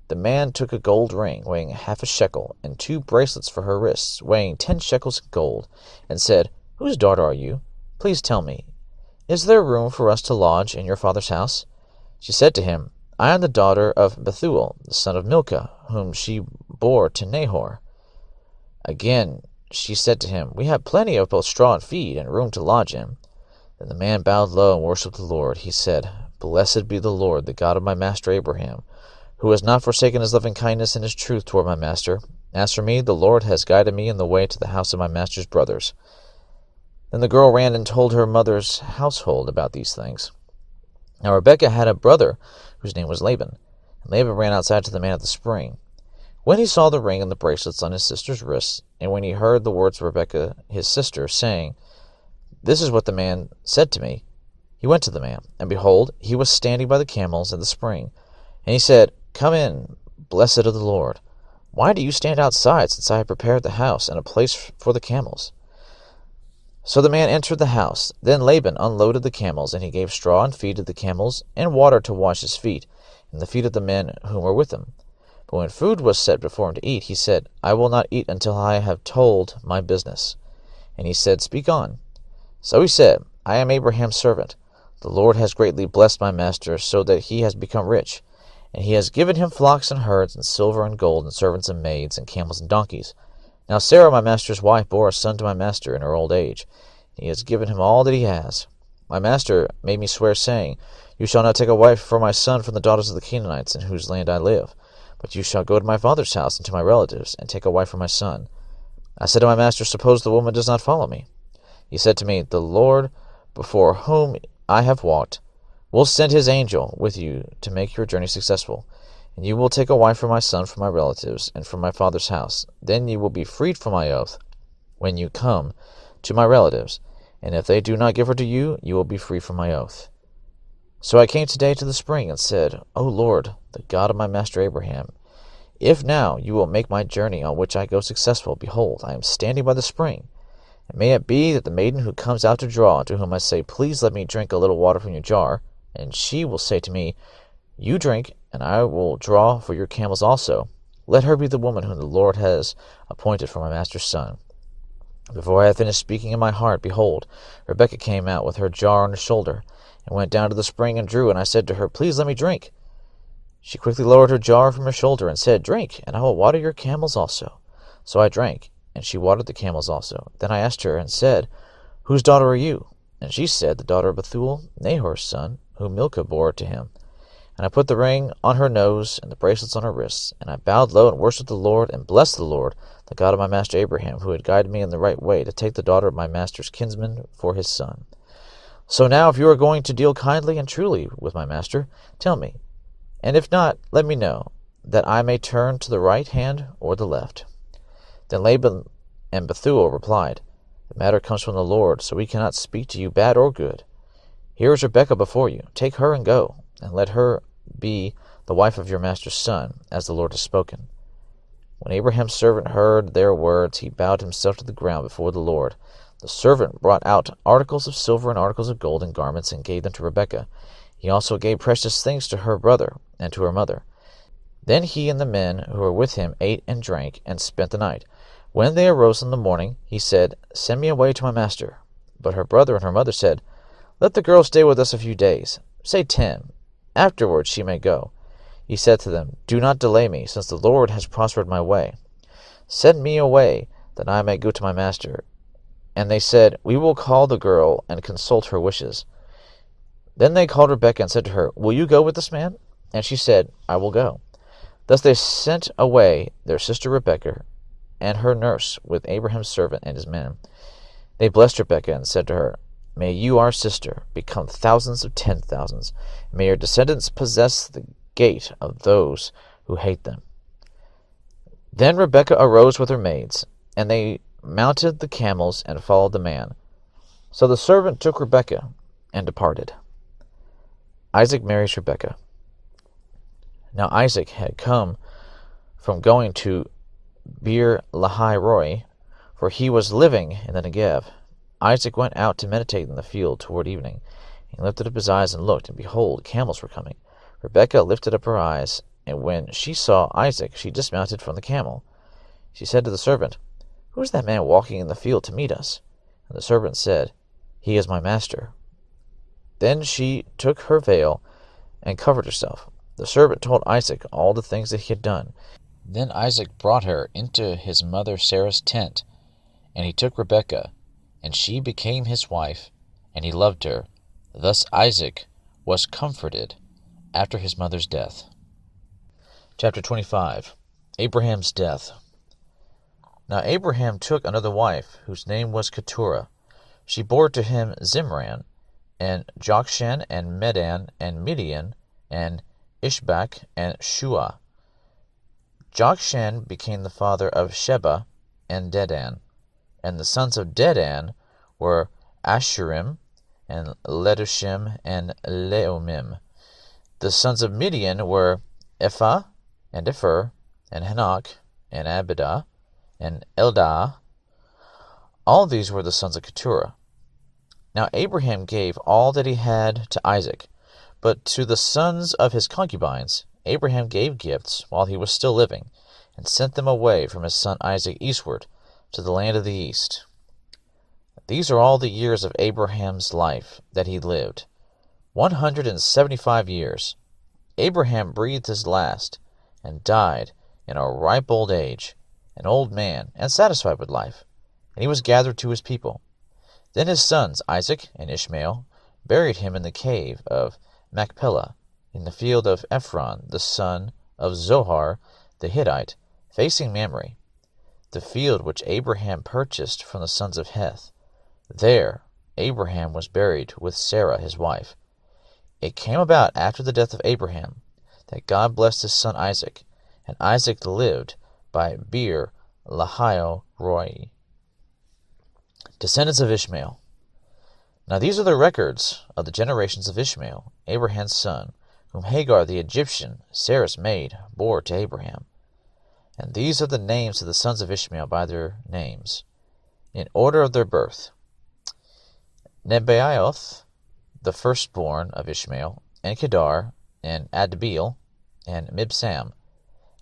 the man took a gold ring weighing half a shekel, and 2 bracelets for her wrists, weighing 10 shekels of gold, and said, Whose daughter are you? Please tell me, is there room for us to lodge in your father's house? She said to him, I am the daughter of Bethuel, the son of Milcah, whom she bore to Nahor. Again she said to him, We have plenty of both straw and feed, and room to lodge in. Then the man bowed low and worshipped the Lord. He said, Blessed be the Lord, the God of my master Abraham, who has not forsaken his loving kindness and his truth toward my master. As for me, the Lord has guided me in the way to the house of my master's brothers. Then the girl ran and told her mother's household about these things. Now Rebekah had a brother whose name was Laban, and Laban ran outside to the man at the spring. When he saw the ring and the bracelets on his sister's wrists, and when he heard the words of Rebekah his sister, saying, This is what the man said to me, he went to the man, and behold, he was standing by the camels at the spring. And he said, Come in, blessed of the Lord. Why do you stand outside, since I have prepared the house and a place for the camels? So the man entered the house. Then Laban unloaded the camels, and he gave straw and feed to the camels, and water to wash his feet, and the feet of the men whom were with him. But when food was set before him to eat, he said, I will not eat until I have told my business. And he said, Speak on. So he said, I am Abraham's servant. The Lord has greatly blessed my master, so that he has become rich. And he has given him flocks and herds, and silver and gold, and servants and maids, and camels and donkeys. Now Sarah my master's wife bore a son to my master in her old age. He has given him all that he has. My master made me swear, saying, You shall not take a wife for my son from the daughters of the Canaanites, in whose land I live. But you shall go to my father's house and to my relatives, and take a wife for my son. I said to my master, Suppose the woman does not follow me. He said to me, The Lord, before whom I have walked, will send his angel with you to make your journey successful. And you will take a wife for my son from my relatives and from my father's house. Then you will be freed from my oath when you come to my relatives. And if they do not give her to you, you will be free from my oath. So I came today to the spring and said, O Lord, the God of my master Abraham, if now you will make my journey on which I go successful, behold, I am standing by the spring. And may it be that the maiden who comes out to draw, to whom I say, Please let me drink a little water from your jar, and she will say to me, You drink, and I will draw for your camels also. Let her be the woman whom the Lord has appointed for my master's son. Before I had finished speaking in my heart, behold, Rebekah came out with her jar on her shoulder, and went down to the spring and drew, and I said to her, Please let me drink. She quickly lowered her jar from her shoulder, and said, Drink, and I will water your camels also. So I drank, and she watered the camels also. Then I asked her, and said, Whose daughter are you? And she said, The daughter of Bethuel, Nahor's son, whom Milcah bore to him. And I put the ring on her nose, and the bracelets on her wrists, and I bowed low and worshipped the Lord, and blessed the Lord, the God of my master Abraham, who had guided me in the right way to take the daughter of my master's kinsman for his son. So now, if you are going to deal kindly and truly with my master, tell me, and if not, let me know, that I may turn to the right hand or the left. Then Laban and Bethuel replied, The matter comes from the Lord, so we cannot speak to you bad or good. Here is Rebekah before you. Take her and go, and let her be the wife of your master's son, as the Lord has spoken. When Abraham's servant heard their words, he bowed himself to the ground before the Lord. The servant brought out articles of silver and articles of gold and garments, and gave them to Rebekah. He also gave precious things to her brother and to her mother. Then he and the men who were with him ate and drank, and spent the night. When they arose in the morning, he said, Send me away to my master. But her brother and her mother said, Let the girl stay with us a few days, say 10. Afterwards she may go. He said to them, Do not delay me, since the Lord has prospered my way. Send me away, that I may go to my master. And they said, We will call the girl and consult her wishes. Then they called Rebekah and said to her, Will you go with this man? And she said, I will go. Thus they sent away their sister Rebekah and her nurse with Abraham's servant and his men. They blessed Rebekah and said to her, May you, our sister, become thousands of 10,000s. May your descendants possess the gate of those who hate them. Then Rebekah arose with her maids, and they mounted the camels and followed the man. So the servant took Rebekah and departed. Isaac marries Rebekah. Now Isaac had come from going to Beer Lahai Roi, for he was living in the Negev. Isaac went out to meditate in the field toward evening. He lifted up his eyes and looked, and behold, camels were coming. Rebekah lifted up her eyes, and when she saw Isaac, she dismounted from the camel. She said to the servant, Who is that man walking in the field to meet us? And the servant said, He is my master. Then she took her veil and covered herself. The servant told Isaac all the things that he had done. Then Isaac brought her into his mother Sarah's tent, and he took Rebekah, and she became his wife, and he loved her. Thus Isaac was comforted after his mother's death. Chapter 25. Abraham's death. Now Abraham took another wife, whose name was Keturah. She bore to him Zimran, and Jokshan, and Medan, and Midian, and Ishbak, and Shua. Jokshan became the father of Sheba and Dedan. And the sons of Dedan were Ashurim, and Letushim, and Leumim. The sons of Midian were Ephah, and Epher, and Hanok, and Abidah, and Eldah. All these were the sons of Keturah. Now Abraham gave all that he had to Isaac, but to the sons of his concubines Abraham gave gifts while he was still living, and sent them away from his son Isaac eastward, to the land of the east. These are all the years of Abraham's life that he lived, 175 years. Abraham breathed his last, and died in a ripe old age, an old man, and satisfied with life, and he was gathered to his people. Then his sons Isaac and Ishmael buried him in the cave of Machpelah, in the field of Ephron the son of Zohar the Hittite, facing Mamre, the field which Abraham purchased from the sons of Heth. There Abraham was buried with Sarah his wife. It came about after the death of Abraham that God blessed his son Isaac, and Isaac lived by Beer Lahai Roi. Descendants of Ishmael. Now these are the records of the generations of Ishmael, Abraham's son, whom Hagar the Egyptian, Sarah's maid, bore to Abraham. And these are the names of the sons of Ishmael by their names, in order of their birth: Nebaioth, the firstborn of Ishmael, and Kedar, and Adbeel, and Mibsam,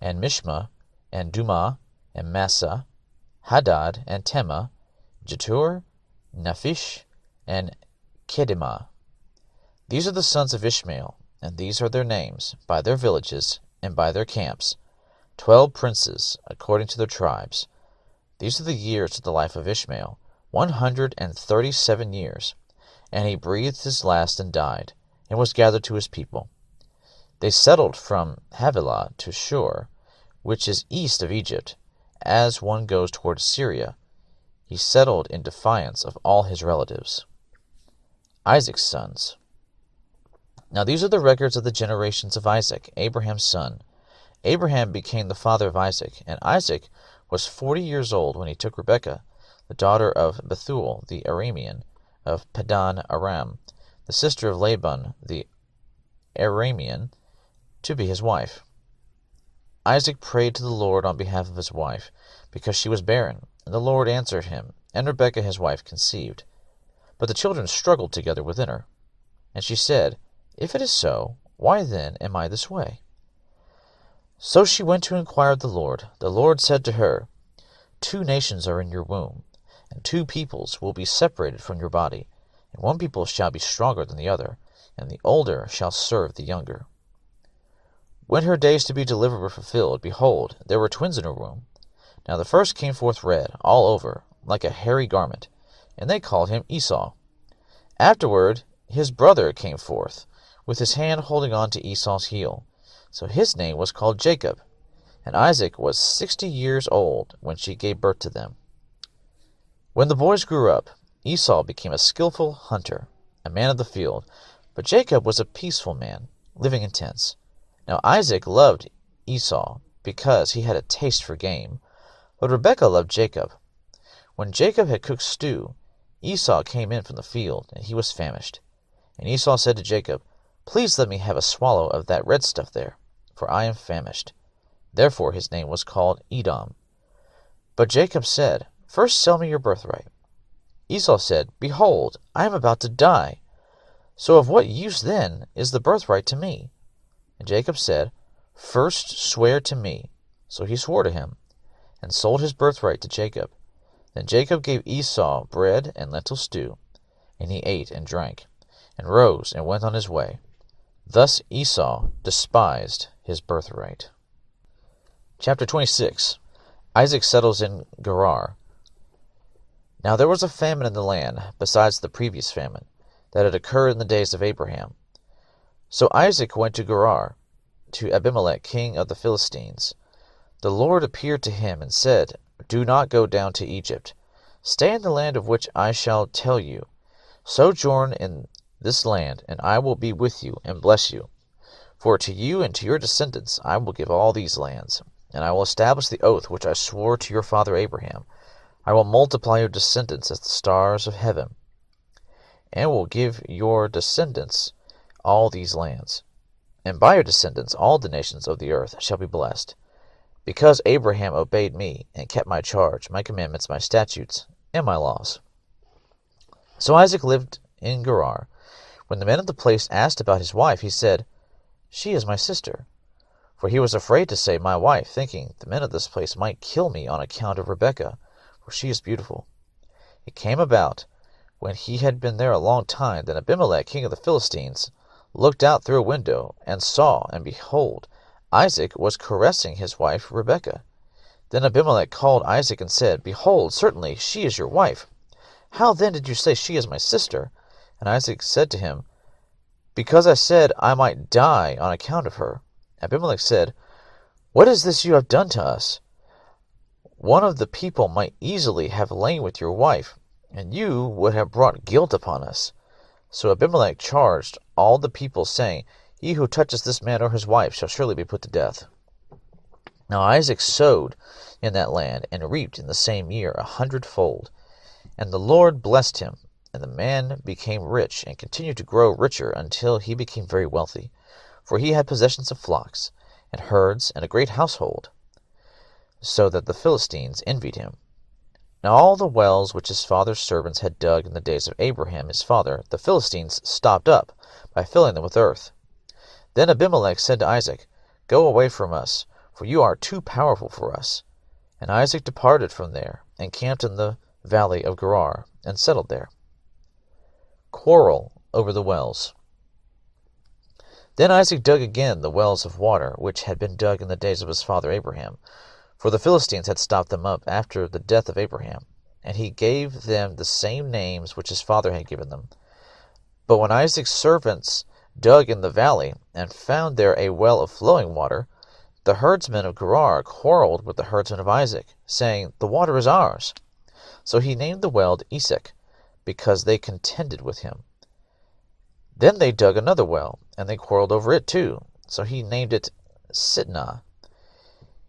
and Mishma, and Dumah, and Massa, Hadad, and Tema, Jetur, Naphish, and Kedemah. These are the sons of Ishmael, and these are their names, by their villages, and by their camps, 12 princes, according to their tribes. These are the years of the life of Ishmael, 137 years. And he breathed his last and died, and was gathered to his people. They settled from Havilah to Shur, which is east of Egypt, as one goes toward Syria. He settled in defiance of all his relatives. Isaac's sons. Now these are the records of the generations of Isaac, Abraham's son. Abraham became the father of Isaac, and Isaac was 40 years old when he took Rebekah, the daughter of Bethuel the Aramean, of Padan Aram, the sister of Laban the Aramean, to be his wife. Isaac prayed to the Lord on behalf of his wife, because she was barren, and the Lord answered him, and Rebekah his wife conceived. But the children struggled together within her. And she said, If it is so, why then am I this way? So she went to inquire of the Lord. The Lord said to her, 2 nations are in your womb, and 2 peoples will be separated from your body, and one people shall be stronger than the other, and the older shall serve the younger. When her days to be delivered were fulfilled, behold, there were twins in her womb. Now the first came forth red, all over, like a hairy garment, and they called him Esau. Afterward his brother came forth, with his hand holding on to Esau's heel. So his name was called Jacob. And Isaac was 60 years old when she gave birth to them. When the boys grew up, Esau became a skillful hunter, a man of the field, but Jacob was a peaceful man, living in tents. Now Isaac loved Esau, because he had a taste for game, but Rebekah loved Jacob. When Jacob had cooked stew, Esau came in from the field, and he was famished. And Esau said to Jacob, Please let me have a swallow of that red stuff there, for I am famished. Therefore his name was called Edom. But Jacob said, First sell me your birthright. Esau said, Behold, I am about to die. So of what use then is the birthright to me? And Jacob said, First swear to me. So he swore to him, and sold his birthright to Jacob. Then Jacob gave Esau bread and lentil stew, and he ate and drank, and rose and went on his way. Thus Esau despised his birthright. Chapter 26. Isaac settles in Gerar. Now there was a famine in the land, besides the previous famine, that had occurred in the days of Abraham. So Isaac went to Gerar, to Abimelech king of the Philistines. The Lord appeared to him and said, Do not go down to Egypt. Stay in the land of which I shall tell you. Sojourn in this land, and I will be with you and bless you. For to you and to your descendants I will give all these lands, and I will establish the oath which I swore to your father Abraham. I will multiply your descendants as the stars of heaven, and will give your descendants all these lands. And by your descendants all the nations of the earth shall be blessed, because Abraham obeyed me, and kept my charge, my commandments, my statutes, and my laws. So Isaac lived in Gerar. When the men of the place asked about his wife, he said, She is my sister. For he was afraid to say, My wife, thinking, The men of this place might kill me on account of Rebekah, for she is beautiful. It came about, when he had been there a long time, then Abimelech king of the Philistines looked out through a window, and saw, and behold, Isaac was caressing his wife Rebekah. Then Abimelech called Isaac and said, Behold, certainly she is your wife. How then did you say, She is my sister? And Isaac said to him, Because I said I might die on account of her. Abimelech said, What is this you have done to us? One of the people might easily have lain with your wife, and you would have brought guilt upon us. So Abimelech charged all the people, saying, He who touches this man or his wife shall surely be put to death. Now Isaac sowed in that land, and reaped in the same year 100-fold. And the Lord blessed him, and the man became rich, and continued to grow richer until he became very wealthy. For he had possessions of flocks, and herds, and a great household, so that the Philistines envied him. Now all the wells which his father's servants had dug in the days of Abraham his father, the Philistines stopped up, by filling them with earth. Then Abimelech said to Isaac, Go away from us, for you are too powerful for us. And Isaac departed from there, and camped in the valley of Gerar, and settled there. Quarrel over the wells. Then Isaac dug again the wells of water, which had been dug in the days of his father Abraham, for the Philistines had stopped them up after the death of Abraham, and he gave them the same names which his father had given them. But when Isaac's servants dug in the valley, and found there a well of flowing water, the herdsmen of Gerar quarreled with the herdsmen of Isaac, saying, The water is ours. So he named the well Esek, because they contended with him. Then they dug another well, and they quarreled over it too. So he named it Sitnah.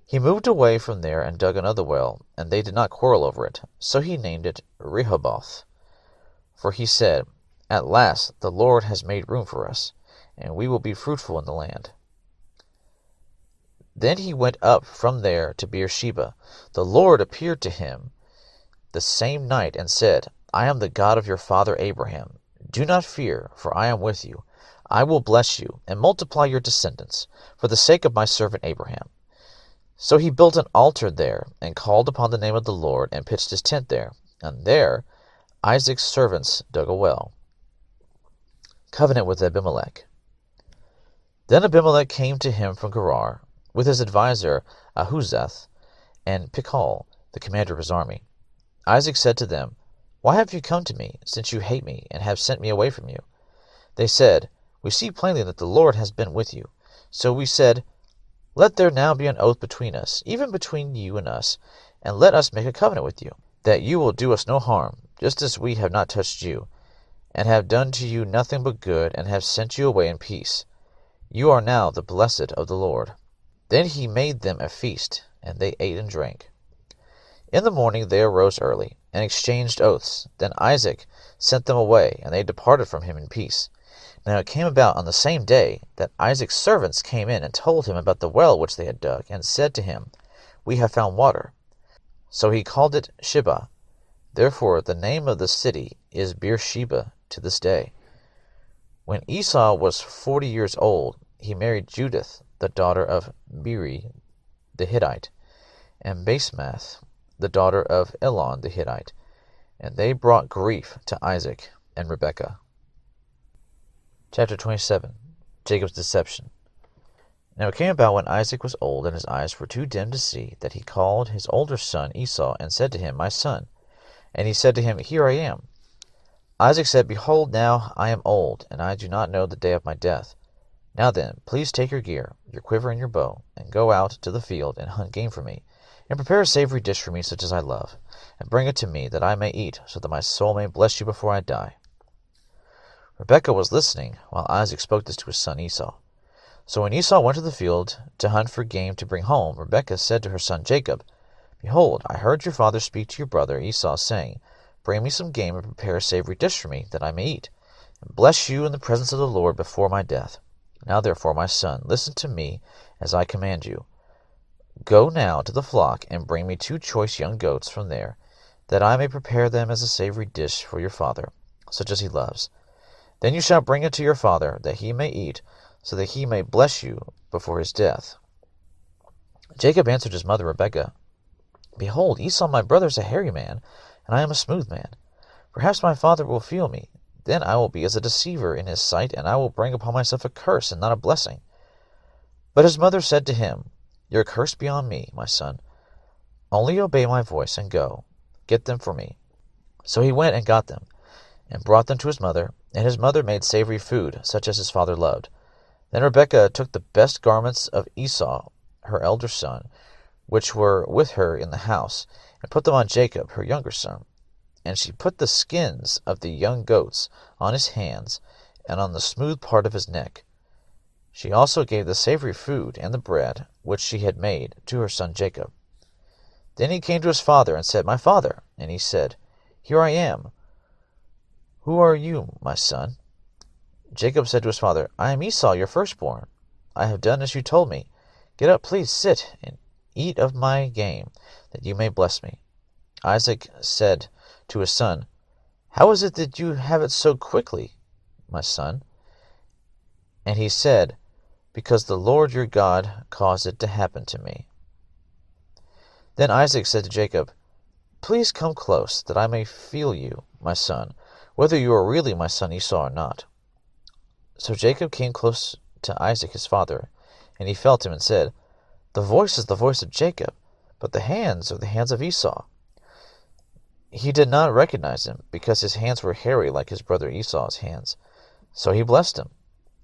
He moved away from there and dug another well, and they did not quarrel over it. So he named it Rehoboth. For he said, At last the Lord has made room for us, and we will be fruitful in the land. Then he went up from there to Beersheba. The Lord appeared to him the same night, and said, I am the God of your father Abraham. Do not fear, for I am with you. I will bless you, and multiply your descendants, for the sake of my servant Abraham. So he built an altar there, and called upon the name of the Lord, and pitched his tent there. And there Isaac's servants dug a well. Covenant with Abimelech. Then Abimelech came to him from Gerar, with his adviser Ahuzath, and Pichol, the commander of his army. Isaac said to them, Why have you come to me, since you hate me, and have sent me away from you? They said, We see plainly that the Lord has been with you. So we said, Let there now be an oath between us, even between you and us, and let us make a covenant with you, that you will do us no harm, just as we have not touched you, and have done to you nothing but good, and have sent you away in peace. You are now the blessed of the Lord. Then he made them a feast, and they ate and drank. In the morning they arose early, and exchanged oaths. Then Isaac sent them away, and they departed from him in peace. Now it came about on the same day that Isaac's servants came in and told him about the well which they had dug, and said to him, We have found water. So he called it Shibah. Therefore the name of the city is Beersheba to this day. When Esau was 40 years old, he married Judith, the daughter of Beeri the Hittite, and Basemath, the daughter of Elon the Hittite, and they brought grief to Isaac and Rebekah. Chapter 27. Jacob's deception. Now it came about when Isaac was old, and his eyes were too dim to see, that he called his older son Esau, and said to him, My son. And he said to him, Here I am. Isaac said, Behold, now I am old, and I do not know the day of my death. Now then, please take your gear, your quiver and your bow, and go out to the field, and hunt game for me, and prepare a savory dish for me such as I love, and bring it to me, that I may eat, so that my soul may bless you before I die. Rebekah was listening, while Isaac spoke this to his son Esau. So when Esau went to the field to hunt for game to bring home, Rebekah said to her son Jacob, Behold, I heard your father speak to your brother Esau, saying, Bring me some game, and prepare a savory dish for me, that I may eat, and bless you in the presence of the Lord before my death. Now therefore, my son, listen to me as I command you. Go now to the flock, and bring me 2 choice young goats from there, that I may prepare them as a savory dish for your father, such as he loves. Then you shall bring it to your father, that he may eat, so that he may bless you before his death. Jacob answered his mother Rebekah, Behold, Esau my brother is a hairy man, and I am a smooth man. Perhaps my father will feel me. Then I will be as a deceiver in his sight, and I will bring upon myself a curse and not a blessing." But his mother said to him, "Your curse be on me, my son. Only obey my voice and go. Get them for me." So he went and got them, and brought them to his mother, and his mother made savory food, such as his father loved. Then Rebekah took the best garments of Esau, her elder son, which were with her in the house, and put them on Jacob, her younger son. And she put the skins of the young goats on his hands, and on the smooth part of his neck. She also gave the savory food and the bread, which she had made, to her son Jacob. Then he came to his father, and said, "My father." And he said, "Here I am. Who are you, my son?" Jacob said to his father, "I am Esau, your firstborn. I have done as you told me. Get up, please, sit, and eat of my game, that you may bless me." Isaac said to his son, "How is it that you have it so quickly, my son?" And he said, "Because the Lord your God caused it to happen to me." Then Isaac said to Jacob, "Please come close, that I may feel you, my son, whether you are really my son Esau or not." So Jacob came close to Isaac his father, and he felt him, and said, "The voice is the voice of Jacob, but the hands are the hands of Esau." He did not recognize him, because his hands were hairy like his brother Esau's hands. So he blessed him.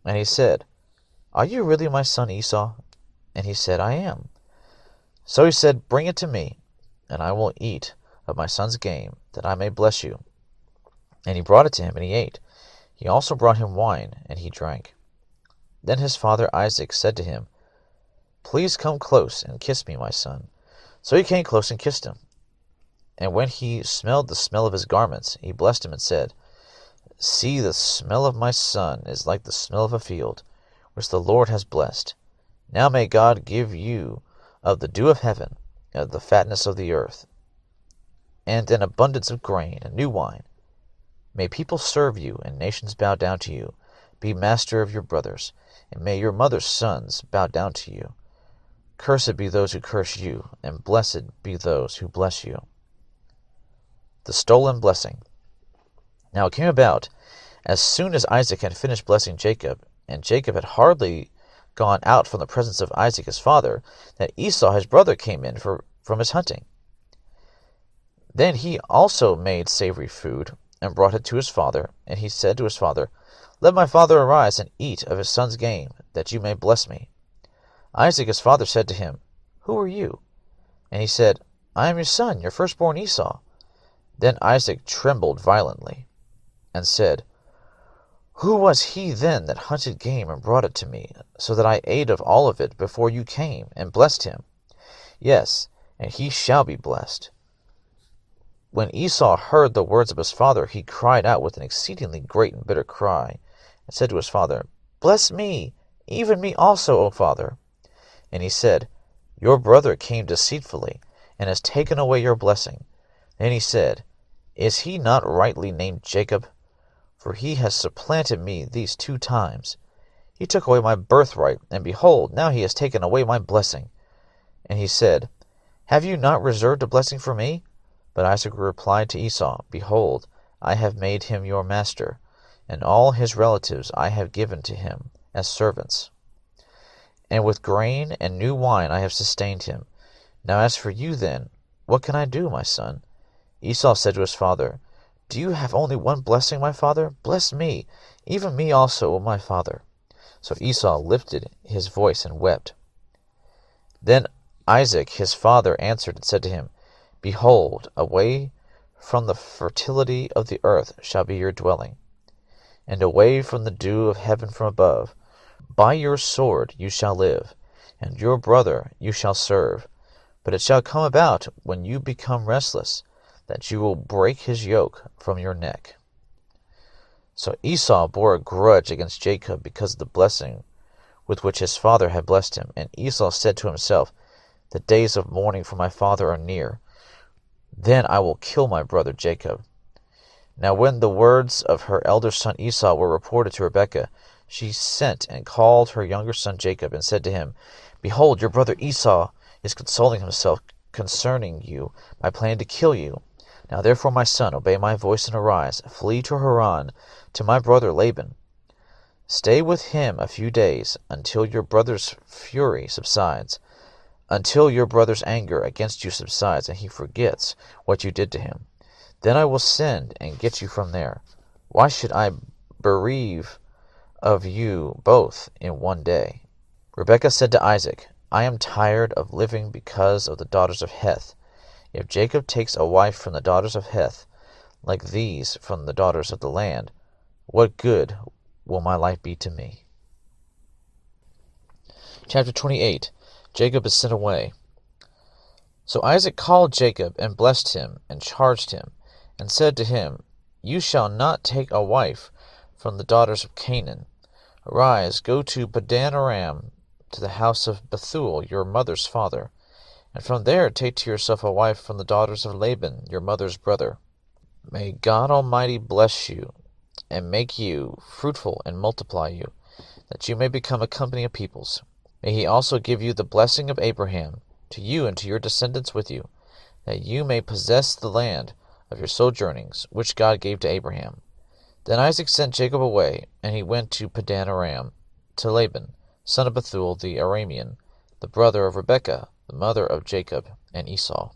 And he said, "Are you really my son Esau?" And he said, "I am." So he said, "Bring it to me, and I will eat of my son's game, that I may bless you." And he brought it to him, and he ate. He also brought him wine, and he drank. Then his father Isaac said to him, "Please come close and kiss me, my son." So he came close and kissed him. And when he smelled the smell of his garments, he blessed him and said, "See, the smell of my son is like the smell of a field, which the Lord has blessed. Now may God give you of the dew of heaven, and of the fatness of the earth, and an abundance of grain and new wine. May people serve you, and nations bow down to you. Be master of your brothers, and may your mother's sons bow down to you. Cursed be those who curse you, and blessed be those who bless you." The stolen blessing. Now it came about, as soon as Isaac had finished blessing Jacob, and Jacob had hardly gone out from the presence of Isaac his father, that Esau his brother came in from his hunting. Then he also made savory food, and brought it to his father. And he said to his father, "Let my father arise and eat of his son's game, that you may bless me." Isaac his father said to him, "Who are you?" And he said, "I am your son, your firstborn Esau." Then Isaac trembled violently, and said, "Who was he then that hunted game and brought it to me, so that I ate of all of it before you came, and blessed him? Yes, and he shall be blessed." When Esau heard the words of his father, he cried out with an exceedingly great and bitter cry, and said to his father, "Bless me, even me also, O father." And he said, "Your brother came deceitfully, and has taken away your blessing." And he said, "Is he not rightly named Jacob? For he has supplanted me these 2 times. He took away my birthright, and behold, now he has taken away my blessing." And he said, "Have you not reserved a blessing for me?" But Isaac replied to Esau, "Behold, I have made him your master, and all his relatives I have given to him as servants. And with grain and new wine I have sustained him. Now as for you then, what can I do, my son?" Esau said to his father, "Do you have only one blessing, my father? Bless me, even me also, O my father." So Esau lifted his voice and wept. Then Isaac his father answered and said to him, "Behold, away from the fertility of the earth shall be your dwelling, and away from the dew of heaven from above. By your sword you shall live, and your brother you shall serve. But it shall come about, when you become restless, that you will break his yoke from your neck." So Esau bore a grudge against Jacob because of the blessing with which his father had blessed him. And Esau said to himself, "The days of mourning for my father are near. Then I will kill my brother Jacob." Now when the words of her elder son Esau were reported to Rebekah, she sent and called her younger son Jacob, and said to him, "Behold, your brother Esau is consoling himself concerning you by planning to kill you. Now therefore, my son, obey my voice and arise, flee to Haran, to my brother Laban. Stay with him a few days, until your brother's fury subsides, until your brother's anger against you subsides, and he forgets what you did to him. Then I will send and get you from there. Why should I bereave of you both in one day?" Rebekah said to Isaac, "I am tired of living because of the daughters of Heth. If Jacob takes a wife from the daughters of Heth, like these from the daughters of the land, what good will my life be to me?" Chapter 28. Jacob is sent away. So Isaac called Jacob and blessed him and charged him, and said to him, "You shall not take a wife from the daughters of Canaan. Arise, go to Padan Aram, to the house of Bethuel your mother's father, and from there take to yourself a wife from the daughters of Laban your mother's brother. May God Almighty bless you, and make you fruitful and multiply you, that you may become a company of peoples. May he also give you the blessing of Abraham, to you and to your descendants with you, that you may possess the land of your sojournings, which God gave to Abraham." Then Isaac sent Jacob away, and he went to Padan Aram, to Laban, son of Bethuel the Aramean, the brother of Rebekah, the mother of Jacob and Esau.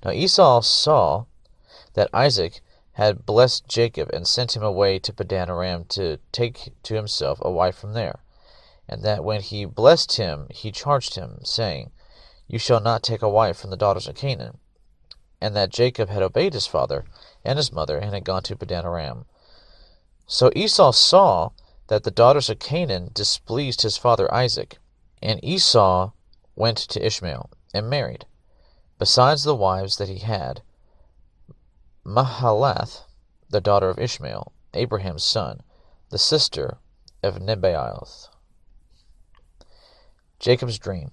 Now Esau saw that Isaac had blessed Jacob, and sent him away to Padan Aram to take to himself a wife from there, and that when he blessed him, he charged him, saying, "You shall not take a wife from the daughters of Canaan," and that Jacob had obeyed his father and his mother, and had gone to Padan Aram. So Esau saw that the daughters of Canaan displeased his father Isaac, and Esau went to Ishmael, and married, besides the wives that he had, Mahalath, the daughter of Ishmael, Abraham's son, the sister of Nebaioth. Jacob's dream.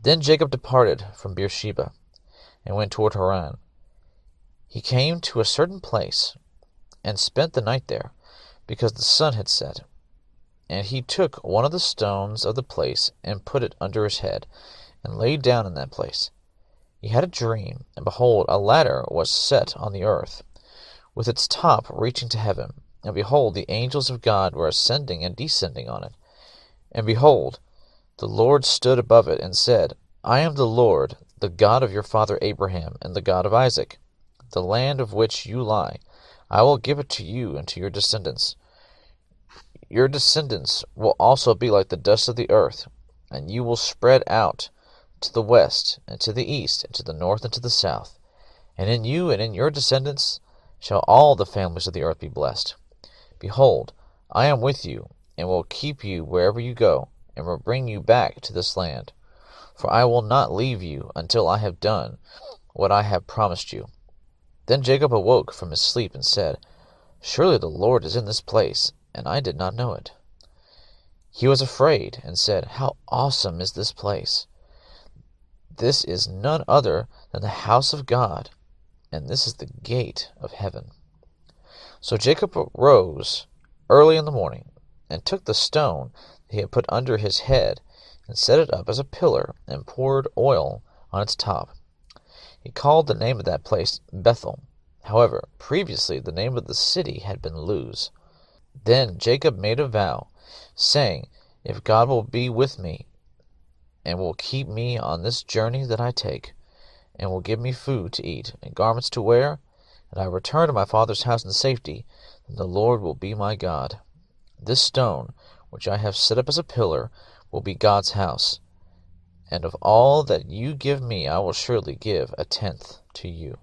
Then Jacob departed from Beersheba, and went toward Haran. He came to a certain place, and spent the night there, because the sun had set. And he took one of the stones of the place, and put it under his head, and lay down in that place. He had a dream, and behold, a ladder was set on the earth, with its top reaching to heaven. And behold, the angels of God were ascending and descending on it. And behold, the Lord stood above it, and said, "I am the Lord, the God of your father Abraham, and the God of Isaac. The land of which you lie, I will give it to you and to your descendants. Your descendants will also be like the dust of the earth, and you will spread out to the west, and to the east, and to the north, and to the south. And in you and in your descendants shall all the families of the earth be blessed. Behold, I am with you, and will keep you wherever you go, and will bring you back to this land. For I will not leave you until I have done what I have promised you." Then Jacob awoke from his sleep, and said, "Surely the Lord is in this place, and I did not know it." He was afraid, and said, "How awesome is this place! This is none other than the house of God, and this is the gate of heaven." So Jacob rose early in the morning, and took the stone that he had put under his head, and set it up as a pillar, and poured oil on its top. He called the name of that place Bethel. However, previously the name of the city had been Luz. Then Jacob made a vow, saying, "If God will be with me, and will keep me on this journey that I take, and will give me food to eat, and garments to wear, and I return to my father's house in safety, then the Lord will be my God. This stone, which I have set up as a pillar, will be God's house, and of all that you give me I will surely give a tenth to you."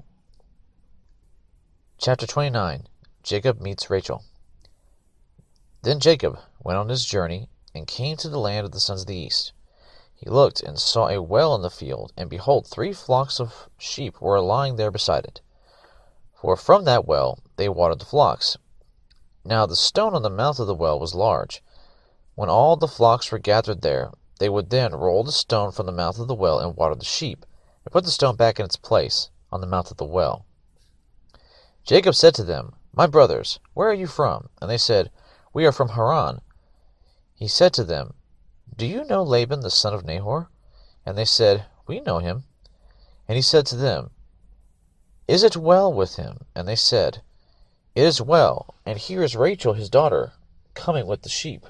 Chapter 29. Jacob meets Rachel. Then Jacob went on his journey, and came to the land of the sons of the east. He looked, and saw a well in the field, and behold, 3 flocks of sheep were lying there beside it. For from that well they watered the flocks. Now the stone on the mouth of the well was large. When all the flocks were gathered there, they would then roll the stone from the mouth of the well, and water the sheep, and put the stone back in its place on the mouth of the well. Jacob said to them, "My brothers, where are you from?" And they said, "We are from Haran." He said to them, "Do you know Laban the son of Nahor?" And they said, "We know him." And he said to them, "Is it well with him?" And they said, "It is well, and here is Rachel his daughter, coming with the sheep."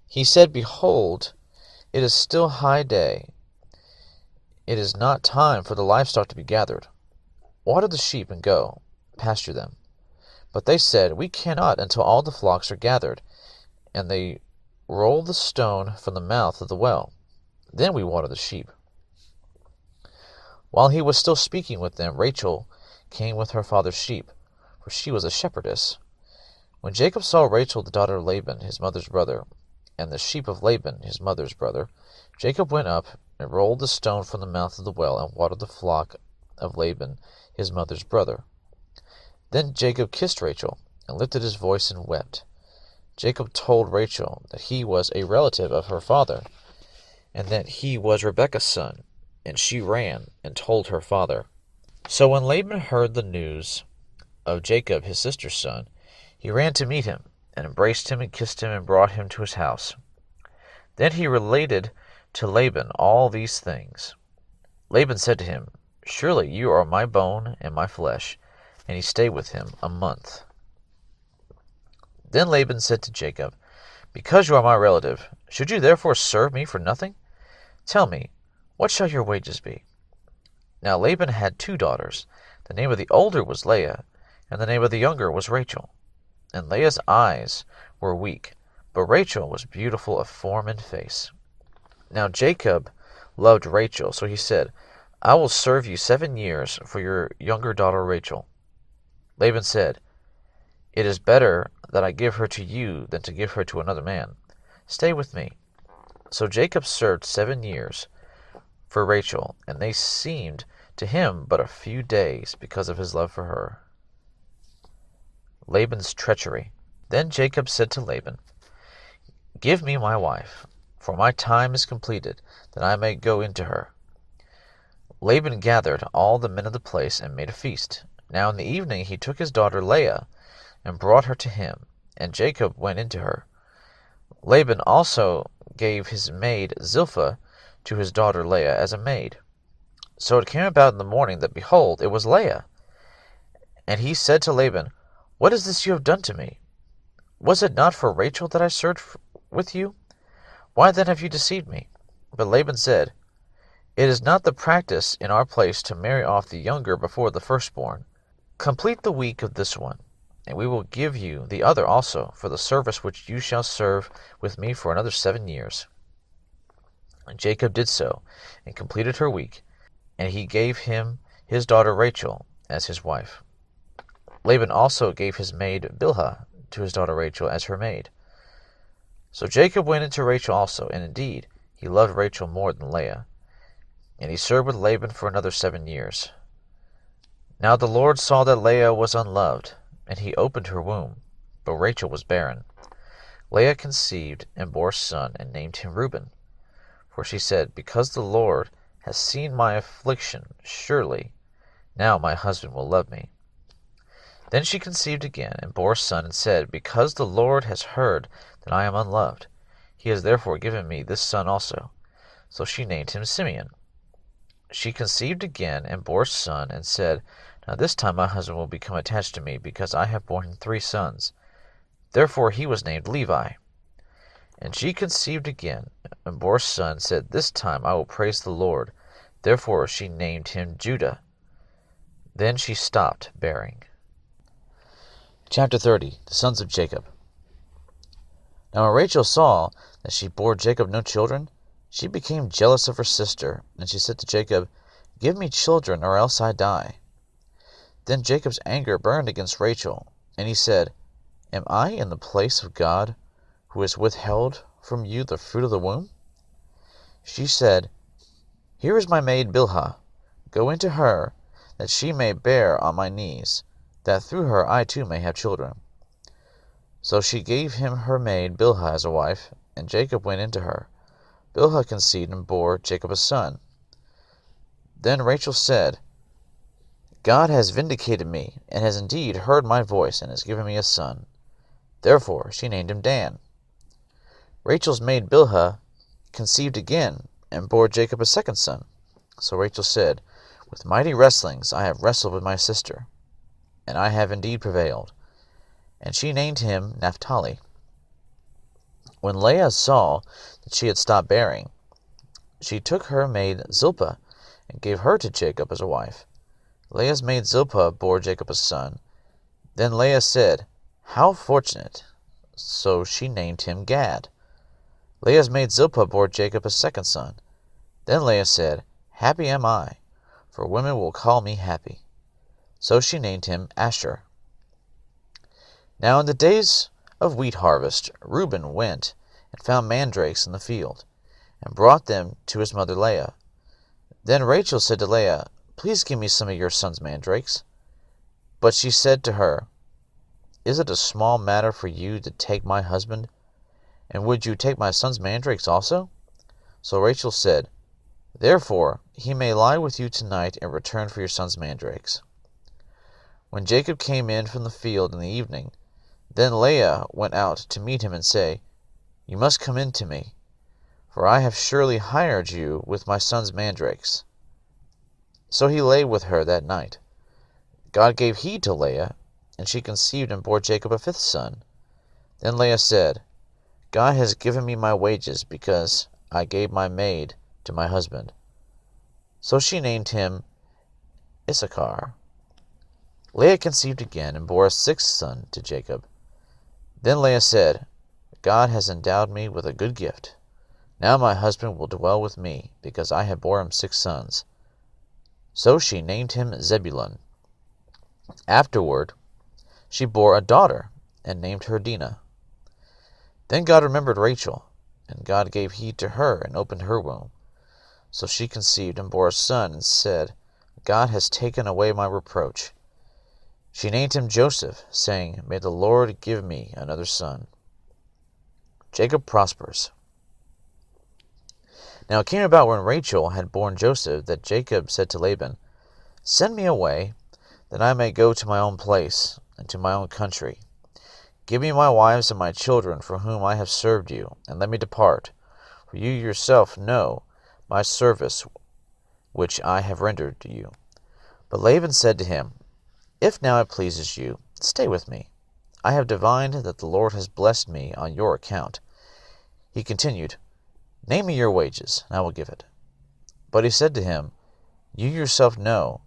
He said, "Behold, it is still high day. It is not time for the livestock to be gathered. Water the sheep and go, pasture them." But they said, "We cannot until all the flocks are gathered." And they rolled the stone from the mouth of the well. Then we water the sheep. While he was still speaking with them, Rachel came with her father's sheep, for she was a shepherdess. When Jacob saw Rachel the daughter of Laban, his mother's brother, and the sheep of Laban, his mother's brother, Jacob went up and rolled the stone from the mouth of the well and watered the flock of Laban, his mother's brother. Then Jacob kissed Rachel and lifted his voice and wept. Jacob told Rachel that he was a relative of her father, and that he was Rebekah's son, and she ran and told her father. So when Laban heard the news of Jacob his sister's son, he ran to meet him, and embraced him and kissed him and brought him to his house. Then he related to Laban all these things. Laban said to him, "Surely you are my bone and my flesh," and he stayed with him a month. Then Laban said to Jacob, "Because you are my relative, should you therefore serve me for nothing? Tell me, what shall your wages be?" Now Laban had 2 daughters. The name of the older was Leah, and the name of the younger was Rachel. And Leah's eyes were weak, but Rachel was beautiful of form and face. Now Jacob loved Rachel, so he said, "I will serve you 7 years for your younger daughter Rachel." Laban said, "It is better that I give her to you than to give her to another man. Stay with me." So Jacob served 7 years for Rachel, and they seemed to him but a few days because of his love for her. Laban's treachery. Then Jacob said to Laban, "Give me my wife, for my time is completed, that I may go into her." Laban gathered all the men of the place and made a feast. Now in the evening he took his daughter Leah and brought her to him, and Jacob went into her. Laban also gave his maid Zilpah to his daughter Leah as a maid. So it came about in the morning that, behold, it was Leah. And he said to Laban, "What is this you have done to me? Was it not for Rachel that I served with you? Why then have you deceived me?" But Laban said, "It is not the practice in our place to marry off the younger before the firstborn. Complete the week of this one, and we will give you the other also for the service which you shall serve with me for another 7 years." And Jacob did so, and completed her week, and he gave him his daughter Rachel as his wife. Laban also gave his maid Bilhah to his daughter Rachel as her maid. So Jacob went into Rachel also, and indeed he loved Rachel more than Leah. And he served with Laban for another 7 years. Now the Lord saw that Leah was unloved, and he opened her womb, but Rachel was barren. Leah conceived and bore a son, and named him Reuben. For she said, "Because the Lord has seen my affliction, surely now my husband will love me." Then she conceived again, and bore a son, and said, "Because the Lord has heard that I am unloved, he has therefore given me this son also." So she named him Simeon. She conceived again, and bore a son, and said, "Now this time my husband will become attached to me, because I have borne him 3 sons. Therefore he was named Levi. And she conceived again, and bore a son, and said, "This time I will praise the Lord." Therefore she named him Judah. Then she stopped bearing. Chapter 30. The sons of Jacob. Now when Rachel saw that she bore Jacob no children, she became jealous of her sister, and she said to Jacob, "Give me children, or else I die." Then Jacob's anger burned against Rachel, and he said, "Am I in the place of God, who has withheld from you the fruit of the womb?" She said, "Here is my maid Bilhah. Go into her, that she may bear on my knees, that through her I too may have children." So she gave him her maid Bilhah as a wife, and Jacob went into her. Bilhah conceived and bore Jacob a son. Then Rachel said, "God has vindicated me, and has indeed heard my voice, and has given me a son." Therefore she named him Dan. Rachel's maid Bilhah conceived again, and bore Jacob a second son. So Rachel said, With mighty wrestlings I have wrestled with my sister, and I have indeed prevailed. And she named him Naphtali. When Leah saw that she had stopped bearing, she took her maid Zilpah and gave her to Jacob as a wife. Leah's maid Zilpah bore Jacob a son. Then Leah said, "How fortunate!" So she named him Gad. Leah's maid Zilpah bore Jacob a second son. Then Leah said, "Happy am I, for women will call me happy." So she named him Asher. Now in the days of wheat harvest, Reuben went and found mandrakes in the field, and brought them to his mother Leah. Then Rachel said to Leah, "Please give me some of your son's mandrakes." But she said to her, "Is it a small matter for you to take my husband? And would you take my son's mandrakes also?" So Rachel said, "Therefore he may lie with you tonight in return for your son's mandrakes." When Jacob came in from the field in the evening, then Leah went out to meet him and say, "You must come in to me, for I have surely hired you with my son's mandrakes." So he lay with her that night. God gave heed to Leah, and she conceived and bore Jacob a fifth son. Then Leah said, "God has given me my wages, because I gave my maid to my husband." So she named him Issachar. Leah conceived again and bore a sixth son to Jacob. Then Leah said, "God has endowed me with a good gift. Now my husband will dwell with me, because I have bore him 6 sons. So she named him Zebulun. Afterward she bore a daughter, and named her Dinah. Then God remembered Rachel, and God gave heed to her, and opened her womb. So she conceived and bore a son, and said, "God has taken away my reproach." She named him Joseph, saying, "May the Lord give me another son." Jacob prospers. Now it came about when Rachel had borne Joseph, that Jacob said to Laban, "Send me away, that I may go to my own place, and to my own country. Give me my wives and my children, for whom I have served you, and let me depart, for you yourself know my service which I have rendered to you." But Laban said to him, "If now it pleases you, stay with me. I have divined that the Lord has blessed me on your account." He continued, "Name me your wages, and I will give it." But he said to him, "You yourself know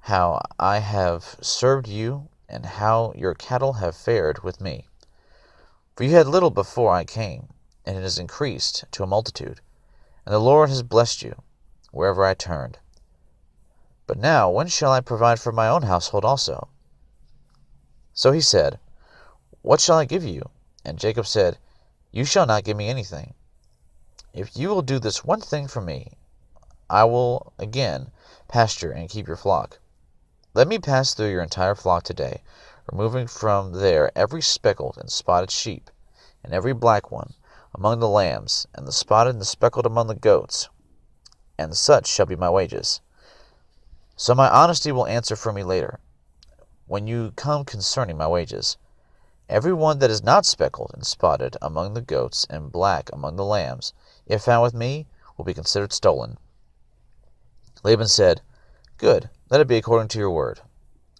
how I have served you, and how your cattle have fared with me. For you had little before I came, and it has increased to a multitude, and the Lord has blessed you wherever I turned. But now when shall I provide for my own household also?" So he said, "What shall I give you?" And Jacob said, "You shall not give me anything. If you will do this one thing for me, I will again pasture and keep your flock. Let me pass through your entire flock today, removing from there every speckled and spotted sheep, and every black one among the lambs, and the spotted and the speckled among the goats, and such shall be my wages. So my honesty will answer for me later, when you come concerning my wages. Every one that is not speckled and spotted among the goats, and black among the lambs, if found with me, will be considered stolen." Laban said, "Good, let it be according to your word."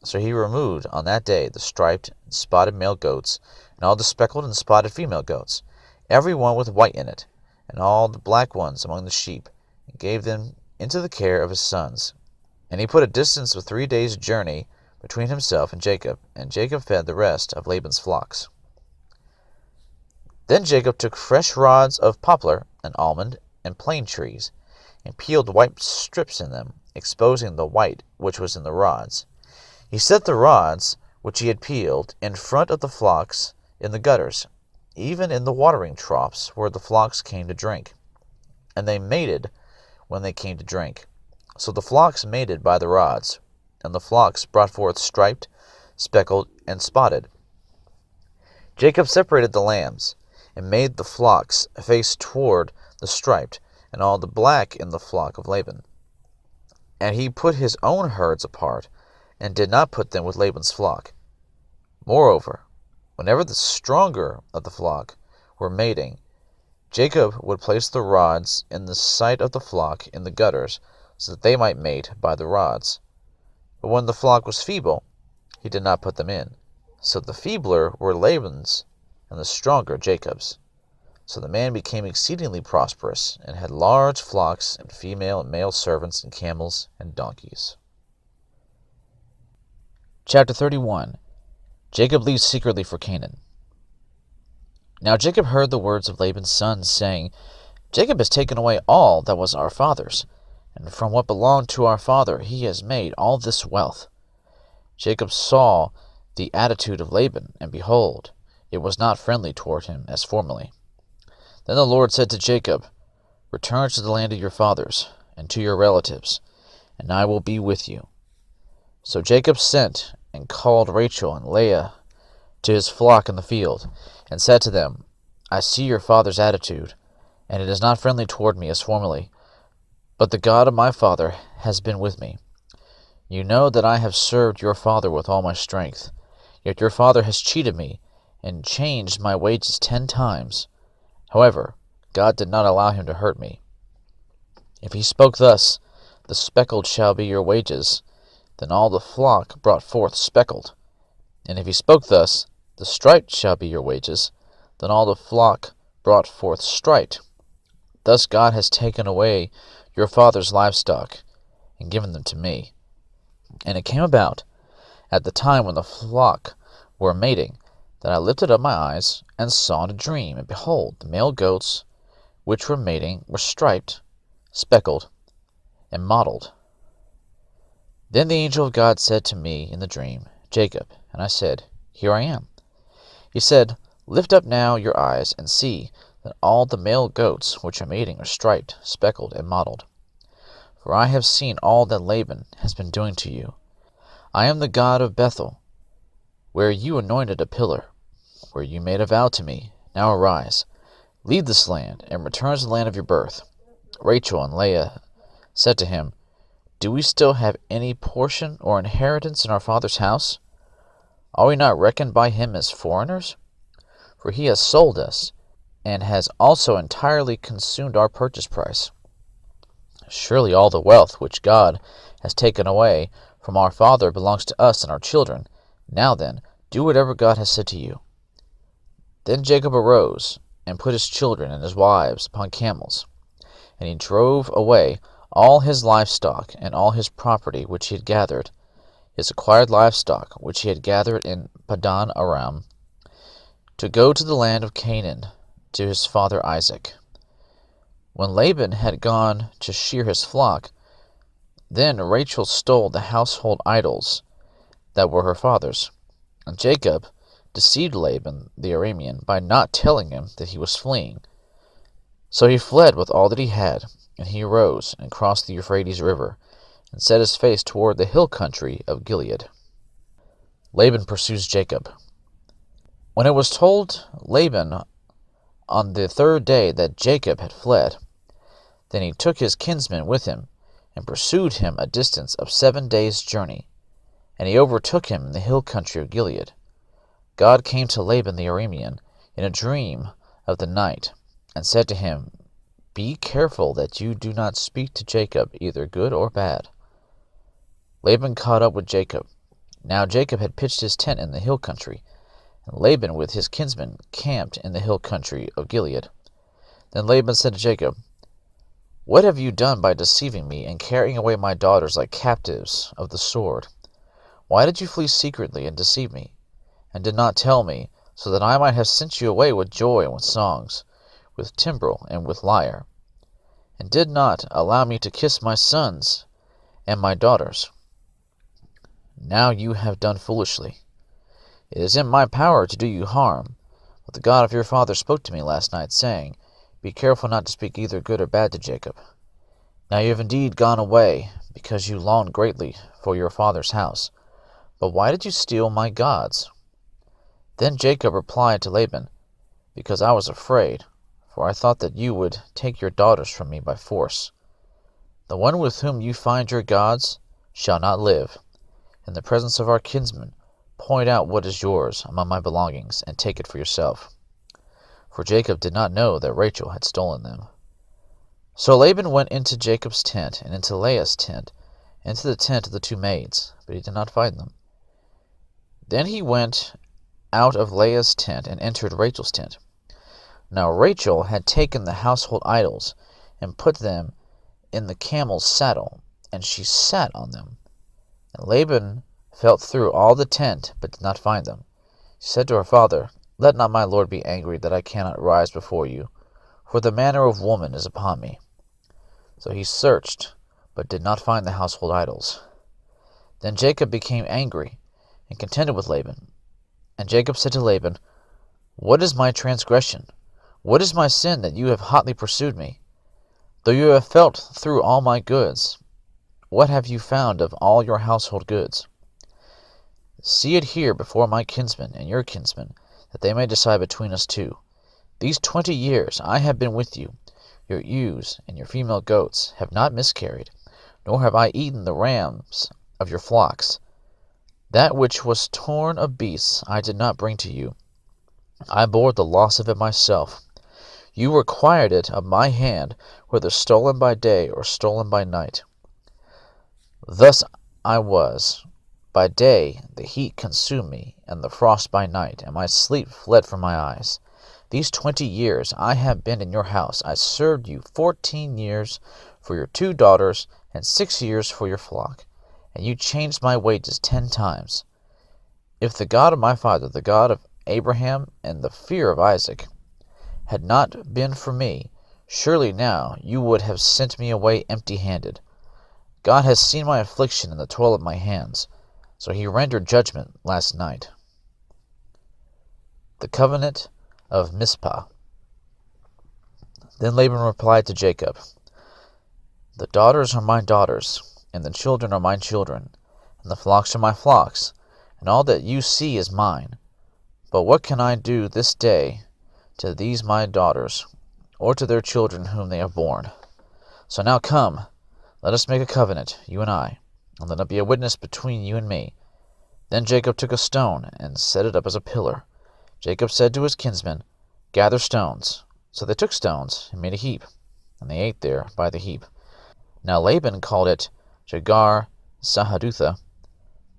So he removed on that day the striped and spotted male goats, and all the speckled and spotted female goats, every one with white in it, and all the black ones among the sheep, and gave them into the care of his sons. And he put a distance of 3 days' journey between himself and Jacob fed the rest of Laban's flocks. Then Jacob took fresh rods of poplar and almond and plane trees, and peeled white strips in them, exposing the white which was in the rods. He set the rods which he had peeled in front of the flocks in the gutters, even in the watering troughs where the flocks came to drink. And they mated when they came to drink. So the flocks mated by the rods, and the flocks brought forth striped, speckled, and spotted. Jacob separated the lambs, and made the flocks face toward the striped, and all the black in the flock of Laban. And he put his own herds apart, and did not put them with Laban's flock. Moreover, whenever the stronger of the flock were mating, Jacob would place the rods in the sight of the flock in the gutters, so that they might mate by the rods. But when the flock was feeble, he did not put them in. So the feebler were Laban's, and the stronger Jacob's. So the man became exceedingly prosperous, and had large flocks, and female and male servants, and camels, and donkeys. Chapter 31. Jacob leaves secretly for Canaan. Now Jacob heard the words of Laban's sons, saying, Jacob has taken away all that was our father's, and from what belonged to our father he has made all this wealth. Jacob saw the attitude of Laban, and behold, it was not friendly toward him as formerly. Then the Lord said to Jacob, Return to the land of your fathers, and to your relatives, and I will be with you. So Jacob sent and called Rachel and Leah to his flock in the field, and said to them, I see your father's attitude, and it is not friendly toward me as formerly, but the God of my father has been with me. You know that I have served your father with all my strength, yet your father has cheated me, and changed my wages 10 times. However, God did not allow him to hurt me. If he spoke thus, The speckled shall be your wages, then all the flock brought forth speckled. And if he spoke thus, The striped shall be your wages, then all the flock brought forth striped. Thus God has taken away your father's livestock, and given them to me. And it came about, at the time when the flock were mating, that I lifted up my eyes, and saw in a dream, and behold, the male goats which were mating were striped, speckled, and mottled. Then the angel of God said to me in the dream, Jacob. And I said, Here I am. He said, Lift up now your eyes, and see that all the male goats which are mating are striped, speckled, and mottled. For I have seen all that Laban has been doing to you. I am the God of Bethel, where you anointed a pillar, where you made a vow to me. Now arise, leave this land, and return to the land of your birth. Rachel and Leah said to him, Do we still have any portion or inheritance in our father's house? Are we not reckoned by him as foreigners? For he has sold us, and has also entirely consumed our purchase price. Surely all the wealth which God has taken away from our father belongs to us and our children. Now then, do whatever God has said to you. Then Jacob arose, and put his children and his wives upon camels, and he drove away all his livestock and all his property which he had gathered, his acquired livestock which he had gathered in Padan Aram, to go to the land of Canaan to his father Isaac. When Laban had gone to shear his flock, then Rachel stole the household idols that were her father's, and Jacob deceived Laban the Aramean by not telling him that he was fleeing. So he fled with all that he had, and he arose and crossed the Euphrates River, and set his face toward the hill country of Gilead. Laban pursues Jacob. When it was told Laban on the 3rd day that Jacob had fled, then he took his kinsman with him, and pursued him a distance of 7 days' journey, and he overtook him in the hill country of Gilead. God came to Laban the Aramean in a dream of the night, and said to him, Be careful that you do not speak to Jacob, either good or bad. Laban caught up with Jacob. Now Jacob had pitched his tent in the hill country, and Laban with his kinsmen camped in the hill country of Gilead. Then Laban said to Jacob, What have you done by deceiving me and carrying away my daughters like captives of the sword? Why did you flee secretly and deceive me, and did not tell me, so that I might have sent you away with joy and with songs, with timbrel and with lyre, and did not allow me to kiss my sons and my daughters? Now you have done foolishly. It is in my power to do you harm, but the God of your father spoke to me last night, saying, Be careful not to speak either good or bad to Jacob. Now you have indeed gone away, because you longed greatly for your father's house. But why did you steal my gods? Then Jacob replied to Laban, Because I was afraid, for I thought that you would take your daughters from me by force. The one with whom you find your gods shall not live. In the presence of our kinsmen, point out what is yours among my belongings, and take it for yourself. For Jacob did not know that Rachel had stolen them. So Laban went into Jacob's tent, and into Leah's tent, and into the tent of the two maids, but he did not find them. Then he went out of Leah's tent, and entered Rachel's tent. Now Rachel had taken the household idols, and put them in the camel's saddle, and she sat on them. And Laban felt through all the tent, but did not find them. She said to her father, Let not my lord be angry that I cannot rise before you, for the manner of woman is upon me. So he searched, but did not find the household idols. Then Jacob became angry, and contended with Laban. And Jacob said to Laban, What is my transgression? What is my sin that you have hotly pursued me? Though you have felt through all my goods, what have you found of all your household goods? See it here before my kinsmen and your kinsmen, that they may decide between us two. These 20 years I have been with you. Your ewes and your female goats have not miscarried, nor have I eaten the rams of your flocks. That which was torn of beasts I did not bring to you. I bore the loss of it myself. You required it of my hand, whether stolen by day or stolen by night. Thus I was. By day the heat consumed me, and the frost by night, and my sleep fled from my eyes. These 20 years I have been in your house. I served you 14 years for your 2 daughters, and 6 years for your flock, and you changed my wages 10 times. If the God of my father, the God of Abraham, and the fear of Isaac, had not been for me, surely now you would have sent me away empty-handed. God has seen my affliction and the toil of my hands, so he rendered judgment last night. The covenant of Mizpah. Then Laban replied to Jacob, The daughters are my daughters, and the children are my children, and the flocks are my flocks, and all that you see is mine. But what can I do this day to these my daughters, or to their children whom they have borne? So now come, let us make a covenant, you and I, and let it be a witness between you and me. Then Jacob took a stone, and set it up as a pillar. Jacob said to his kinsmen, Gather stones. So they took stones, and made a heap, and they ate there by the heap. Now Laban called it Jegar Sahadutha,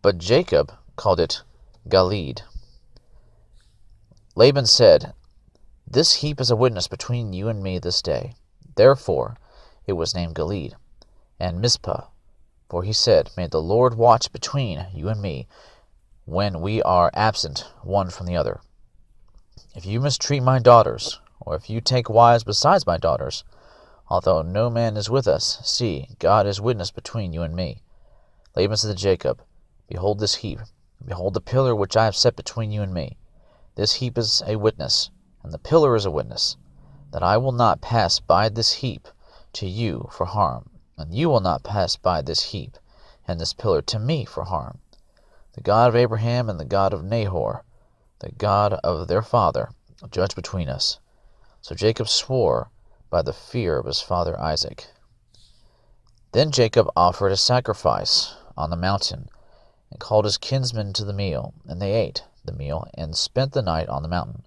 but Jacob called it Galeed. Laban said, This heap is a witness between you and me this day. Therefore it was named Galeed, and Mizpah, for he said, May the Lord watch between you and me, when we are absent one from the other. If you mistreat my daughters, or if you take wives besides my daughters, although no man is with us, see, God is witness between you and me. Laban said to Jacob, Behold this heap, behold the pillar which I have set between you and me. This heap is a witness, and the pillar is a witness, that I will not pass by this heap to you for harm, and you will not pass by this heap and this pillar to me for harm. The God of Abraham and the God of Nahor, the God of their father, judge between us. So Jacob swore by the fear of his father Isaac. Then Jacob offered a sacrifice on the mountain, and called his kinsmen to the meal, and they ate the meal, and spent the night on the mountain.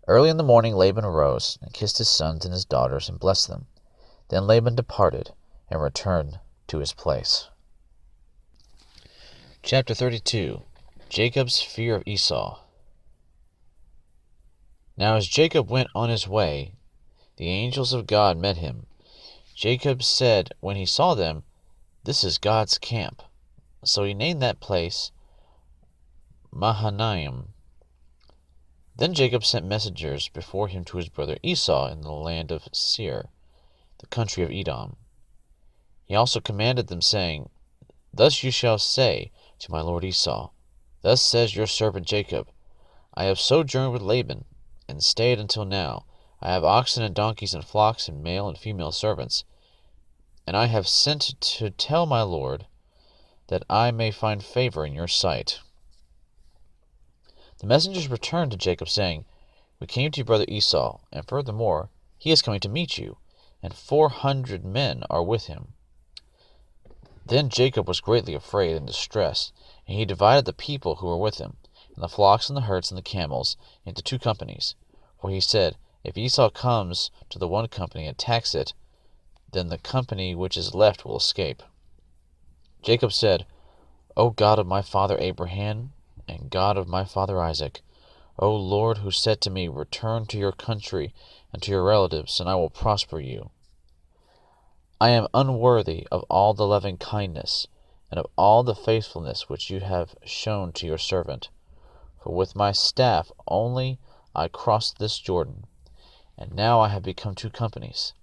Early in the morning Laban arose, and kissed his sons and his daughters, and blessed them. Then Laban departed, and returned to his place. Chapter 32. Jacob's fear of Esau. Now as Jacob went on his way, the angels of God met him. Jacob said when he saw them, This is God's camp. So he named that place Mahanaim. Then Jacob sent messengers before him to his brother Esau in the land of Seir, the country of Edom. He also commanded them, saying, Thus you shall say to my lord Esau, Thus says your servant Jacob, I have sojourned with Laban, and stayed until now. I have oxen and donkeys and flocks and male and female servants. And I have sent to tell my lord, that I may find favor in your sight. The messengers returned to Jacob, saying, We came to your brother Esau, and furthermore, he is coming to meet you, and 400 men are with him. Then Jacob was greatly afraid and distressed, and he divided the people who were with him, and the flocks and the herds and the camels, into 2 companies. For he said, If Esau comes to the one company and attacks it, then the company which is left will escape." Jacob said, "O God of my father Abraham, and God of my father Isaac, O Lord, who said to me, 'Return to your country and to your relatives, and I will prosper you,' I am unworthy of all the loving kindness and of all the faithfulness which you have shown to your servant. For with my staff only I crossed this Jordan, and now I have become two companies.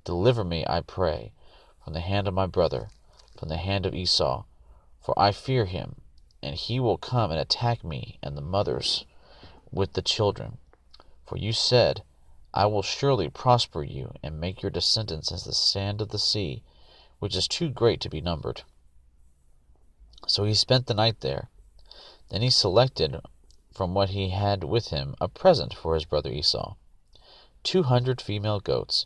Deliver me, I pray, from the hand of my brother, from the hand of Esau, for I fear him, and he will come and attack me and the mothers with the children. For you said, 'I will surely prosper you and make your descendants as the sand of the sea, which is too great to be numbered.'" So he spent the night there. Then he selected from what he had with him a present for his brother Esau: 200 female goats,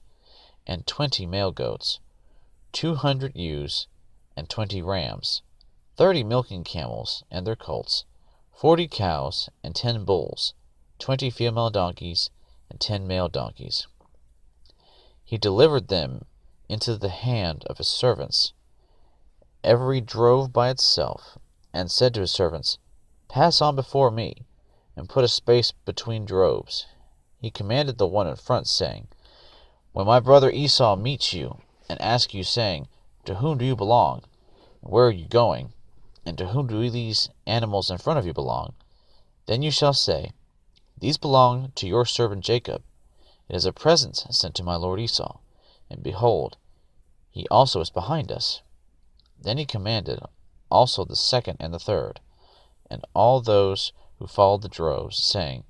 and 20 male goats, 200 ewes, and 20 rams, 30 milking camels and their colts, 40 cows, and 10 bulls, 20 female donkeys, and 10 male donkeys. He delivered them into the hand of his servants, every drove by itself, and said to his servants, "Pass on before me, and put a space between droves." He commanded the one in front, saying, "When my brother Esau meets you, and asks you, saying, 'To whom do you belong? And where are you going? And to whom do these animals in front of you belong?' then you shall say, 'These belong to your servant Jacob. It is a present sent to my lord Esau, and behold, he also is behind us.'" Then he commanded also the second and the third, and all those who followed the droves, saying,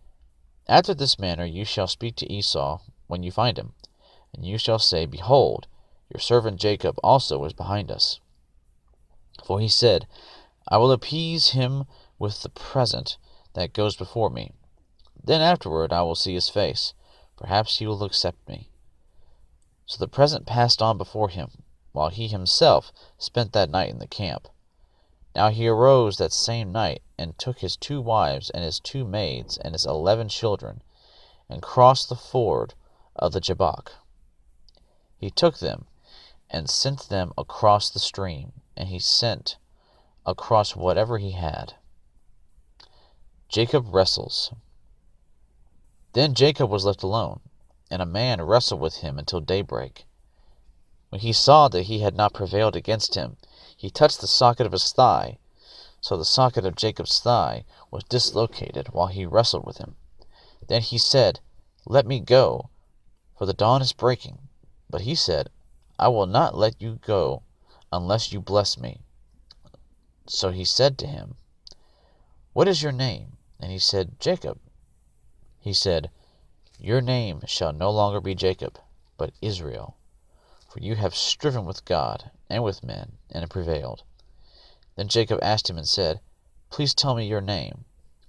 "After this manner you shall speak to Esau when you find him, and you shall say, 'Behold, your servant Jacob also is behind us.' For he said, 'I will appease him with the present that goes before me. Then afterward I will see his face. Perhaps he will accept me.' So the present passed on before him, while he himself spent that night in the camp. Now he arose that same night, and took his 2 wives, and his 2 maids, and his 11 children, and crossed the ford of the Jabbok. He took them, and sent them across the stream, and he sent across whatever he had. Jacob wrestles. Then Jacob was left alone, and a man wrestled with him until daybreak. When he saw that he had not prevailed against him, he touched the socket of his thigh. So the socket of Jacob's thigh was dislocated while he wrestled with him. Then he said, "Let me go, for the dawn is breaking." But he said, "I will not let you go unless you bless me." So he said to him, "What is your name?" And he said, "Jacob." He said, "Your name shall no longer be Jacob, but Israel, for you have striven with God and with men, and have prevailed." Then Jacob asked him and said, "Please tell me your name."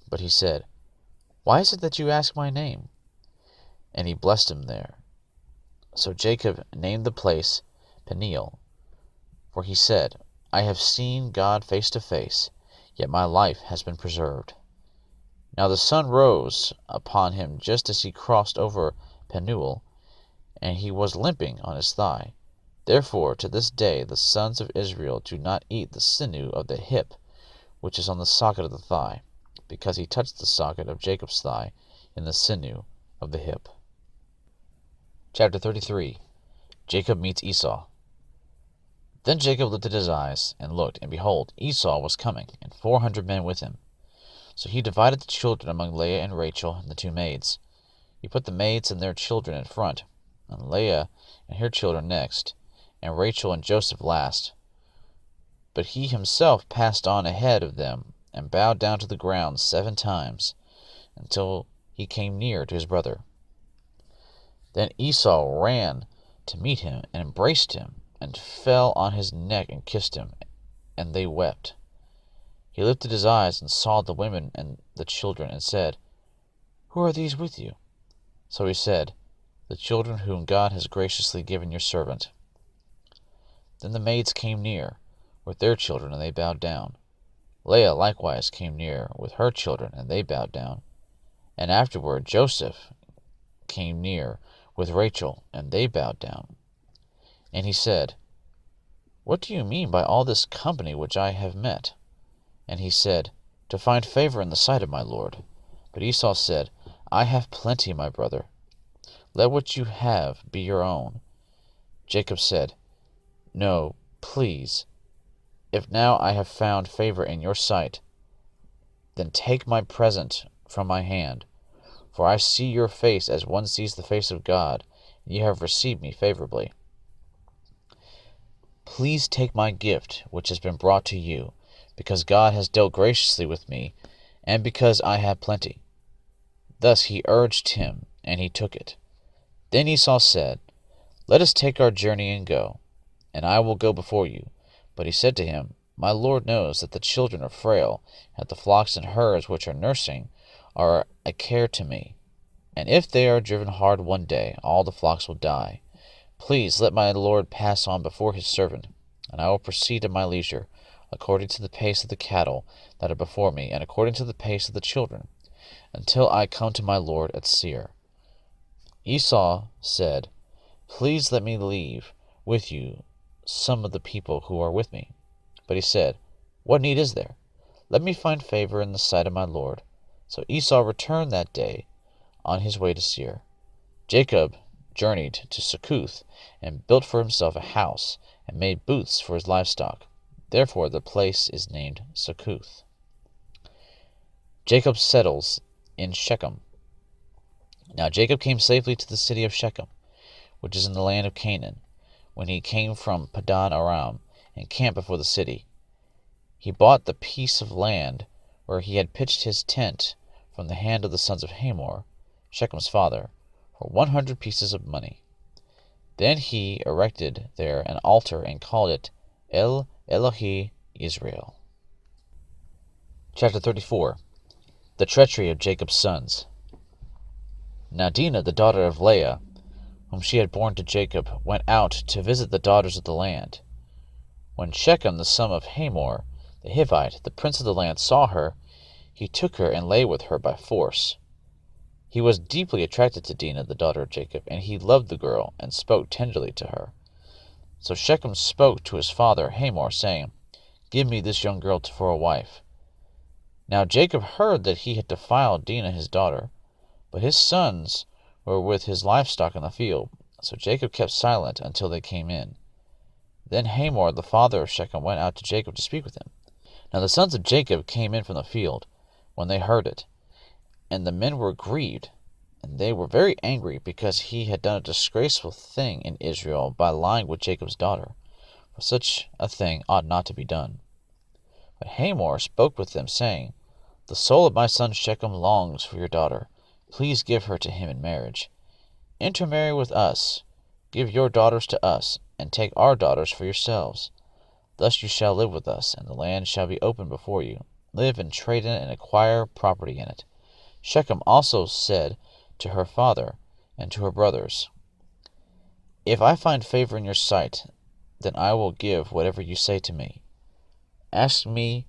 But he said, "Why is it that you ask my name?" And he blessed him there. So Jacob named the place Peniel, for he said, "I have seen God face to face, yet my life has been preserved." Now the sun rose upon him just as he crossed over Penuel, and he was limping on his thigh. Therefore to this day the sons of Israel do not eat the sinew of the hip, which is on the socket of the thigh, because he touched the socket of Jacob's thigh in the sinew of the hip. Chapter 33. Jacob meets Esau. Then Jacob lifted his eyes, and looked, and behold, Esau was coming, and 400 men with him. So he divided the children among Leah and Rachel and the 2 maids. He put the maids and their children in front, and Leah and her children next, and Rachel and Joseph last. But he himself passed on ahead of them, and bowed down to the ground 7 times, until he came near to his brother. Then Esau ran to meet him, and embraced him, and fell on his neck and kissed him, and they wept. He lifted his eyes and saw the women and the children, and said, "Who are these with you?" So he said, "The children whom God has graciously given your servant." Then the maids came near with their children, and they bowed down. Leah likewise came near with her children, and they bowed down. And afterward Joseph came near with Rachel, and they bowed down. And he said, What do you mean by all this company which I have met? And he said, To find favor in the sight of my lord. But Esau said, I have plenty, my brother. Let what you have be your own. Jacob said, No, please. If now I have found favor in your sight, then take my present from my hand. For I see your face as one sees the face of God, and you have received me favorably. Please take my gift which has been brought to you, because God has dealt graciously with me, and because I have plenty. Thus he urged him, and he took it. Then Esau said, Let us take our journey and go, and I will go before you. But he said to him, My lord knows that the children are frail, and that the flocks and herds which are nursing are a care to me. And if they are driven hard one day, all the flocks will die. Please let my lord pass on before his servant, and I will proceed at my leisure, according to the pace of the cattle that are before me, and according to the pace of the children, until I come to my lord at Seir. Esau said, Please let me leave with you some of the people who are with me. But he said, What need is there? Let me find favor in the sight of my lord. So Esau returned that day on his way to Seir. Jacob journeyed to Succoth, and built for himself a house, and made booths for his livestock. Therefore the place is named Succoth. Jacob settles in Shechem. Now Jacob came safely to the city of Shechem, which is in the land of Canaan, when he came from Padan Aram, and camped before the city. He bought the piece of land where he had pitched his tent from the hand of the sons of Hamor, Shechem's father, for 100 pieces of money. Then he erected there an altar and called it El Elohi Israel. Chapter 34. The treachery of Jacob's sons. Now Dinah, the daughter of Leah, whom she had borne to Jacob, went out to visit the daughters of the land. When Shechem, the son of Hamor, the Hivite, the prince of the land, saw her, he took her and lay with her by force. He was deeply attracted to Dinah, the daughter of Jacob, and he loved the girl, and spoke tenderly to her. So Shechem spoke to his father Hamor, saying, Give me this young girl for a wife. Now Jacob heard that he had defiled Dinah his daughter, but his sons were with his livestock in the field. So Jacob kept silent until they came in. Then Hamor, the father of Shechem, went out to Jacob to speak with him. Now the sons of Jacob came in from the field when they heard it, and the men were grieved, and they were very angry, because he had done a disgraceful thing in Israel by lying with Jacob's daughter, for such a thing ought not to be done. But Hamor spoke with them, saying, The soul of my son Shechem longs for your daughter. Please give her to him in marriage. Intermarry with us, give your daughters to us, and take our daughters for yourselves. Thus you shall live with us, and the land shall be open before you. Live and trade in it, and acquire property in it. Shechem also said to her father and to her brothers, If I find favor in your sight, then I will give whatever you say to me. Ask me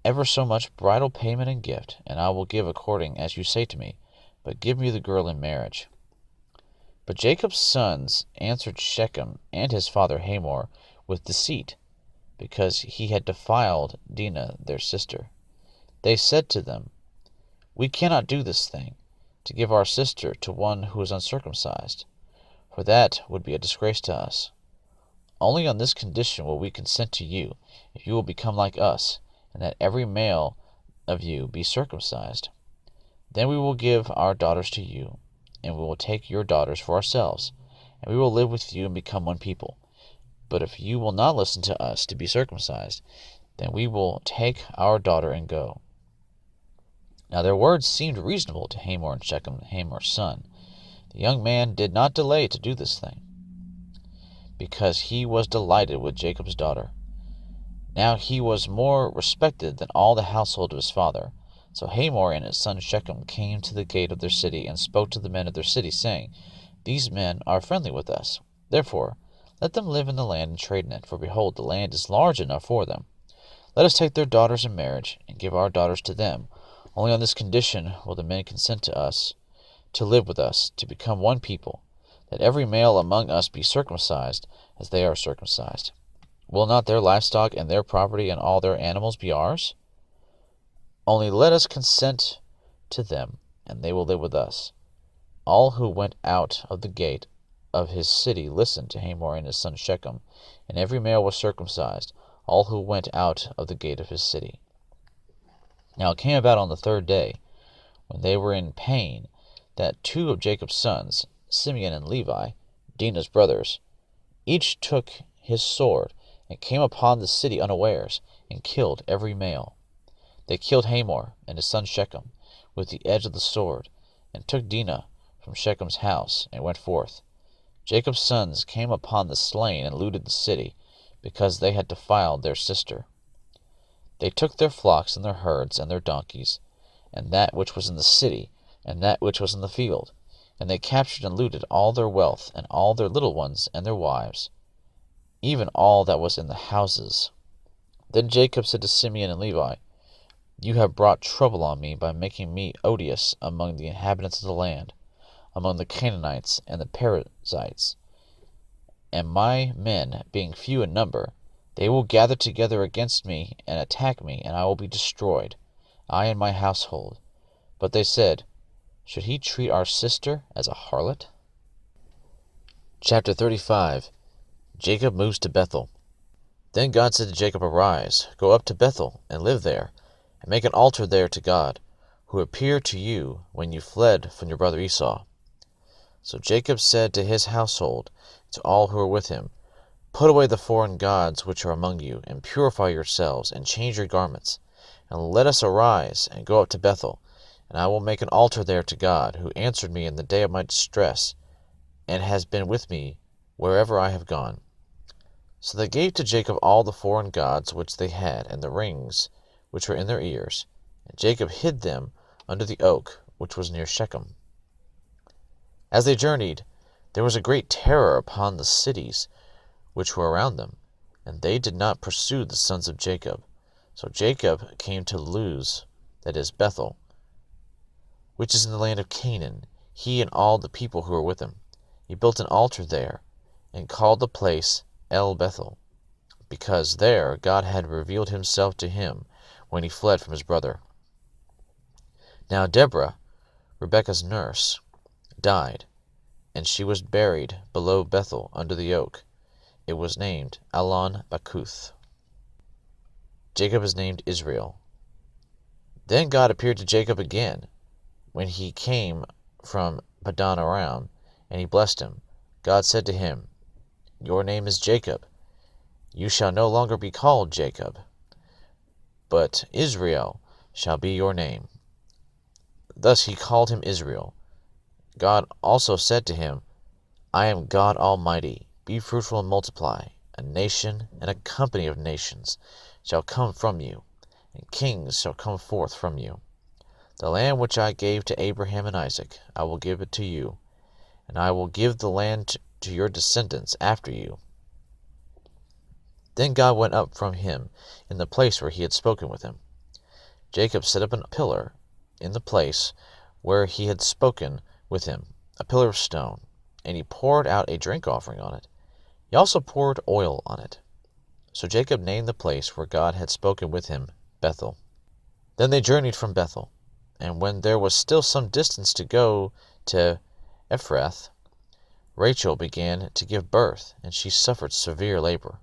ever so much bridal payment and gift, and I will give according as you say to me, but give me the girl in marriage. But Jacob's sons answered Shechem and his father Hamor with deceit, because he had defiled Dinah their sister. They said to them, We cannot do this thing, to give our sister to one who is uncircumcised, for that would be a disgrace to us. Only on this condition will we consent to you, if you will become like us, and that every male of you be circumcised. Then we will give our daughters to you, and we will take your daughters for ourselves, and we will live with you and become one people. But if you will not listen to us to be circumcised, then we will take our daughter and go. Now their words seemed reasonable to Hamor and Shechem, Hamor's son. The young man did not delay to do this thing, because he was delighted with Jacob's daughter. Now he was more respected than all the household of his father. So Hamor and his son Shechem came to the gate of their city, and spoke to the men of their city, saying, These men are friendly with us. Therefore let them live in the land and trade in it, for behold, the land is large enough for them. Let us take their daughters in marriage, and give our daughters to them. Only on this condition will the men consent to us, to live with us, to become one people. that every male among us be circumcised, as they are circumcised. Will not their livestock and their property and all their animals be ours? Only let us consent to them, and they will live with us. All who went out of the gate of his city listened to Hamor and his son Shechem, and every male was circumcised, all who went out of the gate of his city. Now it came about on the third day, when they were in pain, that two of Jacob's sons, Simeon and Levi, Dinah's brothers, each took his sword, and came upon the city unawares, and killed every male. They killed Hamor and his son Shechem with the edge of the sword, and took Dinah from Shechem's house, and went forth. Jacob's sons came upon the slain and looted the city, because they had defiled their sister. They took their flocks and their herds and their donkeys, and that which was in the city, and that which was in the field, and they captured and looted all their wealth, and all their little ones and their wives, even all that was in the houses. Then Jacob said to Simeon and Levi, You have brought trouble on me by making me odious among the inhabitants of the land, among the Canaanites and the Perizzites. And my men, being few in number, they will gather together against me and attack me, and I will be destroyed, I and my household. But they said, Should he treat our sister as a harlot? Chapter 35. Jacob moves to Bethel. Then God said to Jacob, Arise, go up to Bethel, and live there, and make an altar there to God, who appeared to you when you fled from your brother Esau. So Jacob said to his household, to all who were with him, Put away the foreign gods which are among you, and purify yourselves, and change your garments, and let us arise, and go up to Bethel, and I will make an altar there to God, who answered me in the day of my distress, and has been with me wherever I have gone. So they gave to Jacob all the foreign gods which they had, and the rings which were in their ears, and Jacob hid them under the oak which was near Shechem. As they journeyed, there was a great terror upon the cities which were around them, and they did not pursue the sons of Jacob. So Jacob came to Luz, that is, Bethel, which is in the land of Canaan, he and all the people who were with him. He built an altar there, and called the place El Bethel, because there God had revealed himself to him when he fled from his brother. Now Deborah, Rebekah's nurse, died, and she was buried below Bethel under the oak. It was named Allon Bakuth. Jacob is named Israel. Then God appeared to Jacob again, when he came from Padan Aram, and he blessed him. God said to him, Your name is Jacob. You shall no longer be called Jacob, but Israel shall be your name. Thus he called him Israel. God also said to him, I am God Almighty. Be fruitful and multiply. A nation and a company of nations shall come from you, and kings shall come forth from you. The land which I gave to Abraham and Isaac, I will give it to you, and I will give the land to your descendants after you. Then God went up from him in the place where he had spoken with him. Jacob set up a pillar in the place where he had spoken with him, a pillar of stone, and he poured out a drink offering on it. He also poured oil on it. So Jacob named the place where God had spoken with him Bethel. Then they journeyed from Bethel, and when there was still some distance to go to Ephrath, Rachel began to give birth, and she suffered severe labor.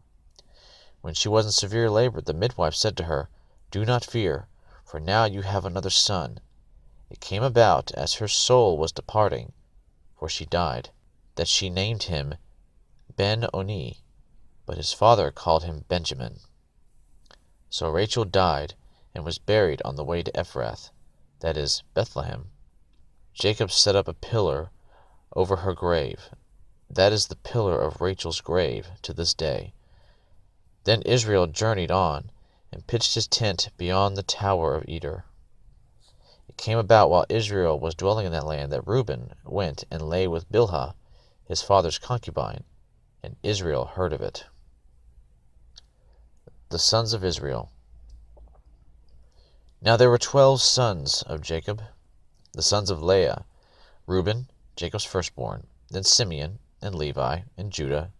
When she was in severe labor, the midwife said to her, Do not fear, for now you have another son. It came about, as her soul was departing, for she died, that she named him Ben-Oni, but his father called him Benjamin. So Rachel died, and was buried on the way to Ephrath, that is, Bethlehem. Jacob set up a pillar over her grave. That is the pillar of Rachel's grave to this day. Then Israel journeyed on, and pitched his tent beyond the tower of Eder. It came about while Israel was dwelling in that land that Reuben went and lay with Bilhah, his father's concubine, and Israel heard of it. The sons of Israel. Now there were 12 sons of Jacob, the sons of Leah, Reuben, Jacob's firstborn, then Simeon, and Levi, and Judah,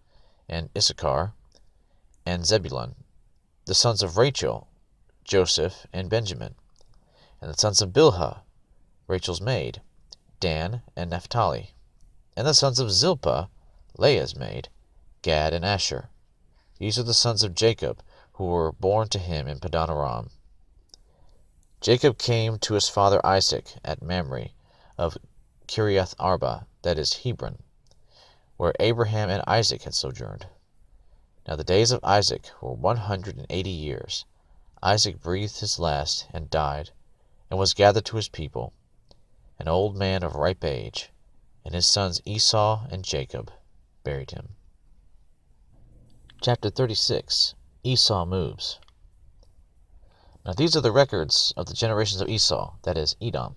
and Issachar, and Zebulun. The sons of Rachel, Joseph, and Benjamin. And the sons of Bilhah, Rachel's maid, Dan, and Naphtali. And the sons of Zilpah, Leah's maid, Gad, and Asher. These are the sons of Jacob, who were born to him in Paddan Aram. Jacob came to his father Isaac at Mamre of Kiriath Arba, that is Hebron, where Abraham and Isaac had sojourned. Now the days of Isaac were 180 years. Isaac breathed his last and died, and was gathered to his people, an old man of ripe age, and his sons Esau and Jacob buried him. Chapter 36. Esau moves. Now these are the records of the generations of Esau, that is, Edom.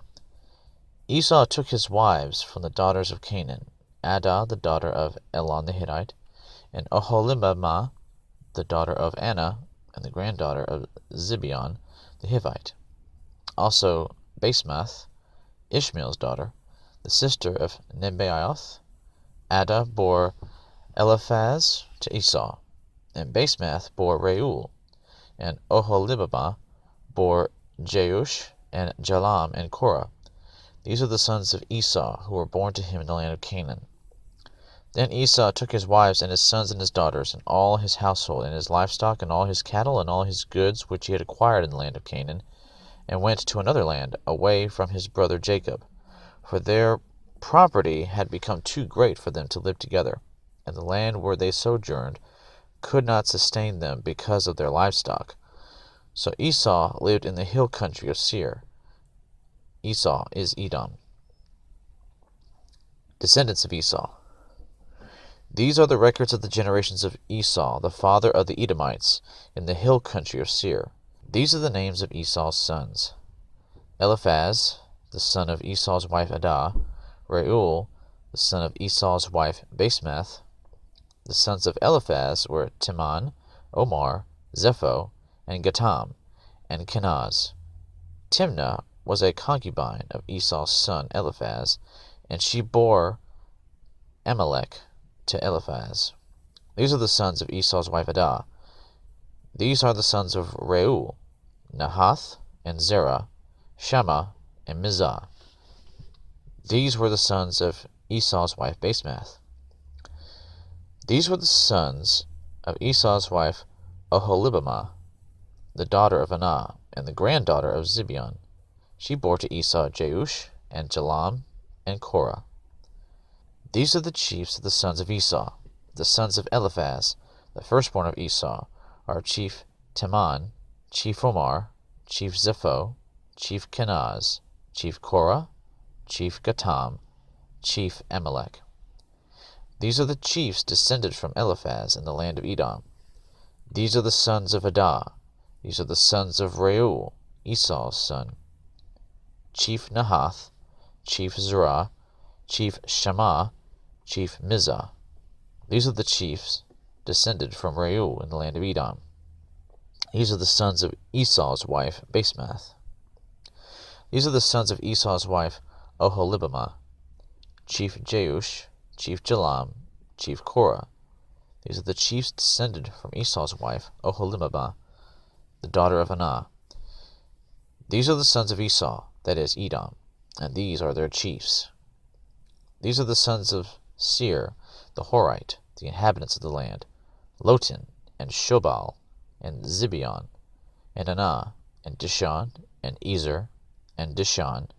Esau took his wives from the daughters of Canaan, Adah the daughter of Elon the Hittite, and Oholibamah the daughter of Anna, and the granddaughter of Zibeon the Hivite. Also Basemath, Ishmael's daughter, the sister of Nebaioth. Adah bore Eliphaz to Esau, and Basemath bore Reuel, and Oholibamah bore Jeush, and Jalam, and Korah. These are the sons of Esau, who were born to him in the land of Canaan. Then Esau took his wives, and his sons, and his daughters, and all his household, and his livestock, and all his cattle, and all his goods which he had acquired in the land of Canaan, and went to another land, away from his brother Jacob, for their property had become too great for them to live together, and the land where they sojourned could not sustain them because of their livestock. So Esau lived in the hill country of Seir. Esau is Edom. Descendants of Esau. These are the records of the generations of Esau, the father of the Edomites, in the hill country of Seir. These are the names of Esau's sons: Eliphaz, the son of Esau's wife Adah; Reuel, the son of Esau's wife Basemath. The sons of Eliphaz were Teman, Omar, Zepho, and Gatam, and Kenaz. Timnah was a concubine of Esau's son Eliphaz, and she bore Amalek to Eliphaz. These are the sons of Esau's wife Adah. These are the sons of Reuel: Nahath, and Zerah, Shammah, and Mizah. These were the sons of Esau's wife Basemath. These were the sons of Esau's wife Oholibamah, the daughter of Anah, and the granddaughter of Zibeon. She bore to Esau Jeush, and Jalam, and Korah. These are the chiefs of the sons of Esau. The sons of Eliphaz, the firstborn of Esau, are chief Teman, chief Omar, chief Zepho, chief Kenaz, chief Korah, chief Gatam, chief Amalek. These are the chiefs descended from Eliphaz in the land of Edom. These are the sons of Adah. These are the sons of Reuel, Esau's son: chief Nahath, chief Zerah, chief Shammah, chief Mizah. These are the chiefs descended from Reuel in the land of Edom. These are the sons of Esau's wife Basemath. These are the sons of Esau's wife Oholibamah: chief Jeush, chief Jalam, chief Korah. These are the chiefs descended from Esau's wife Oholibamah, the daughter of Anah. These are the sons of Esau, that is, Edom, and these are their chiefs. These are the sons of Seir, the Horite, the inhabitants of the land: Lotan, and Shobal, and Zibeon, and Anah, and Dishon, and Ezer, and Dishon.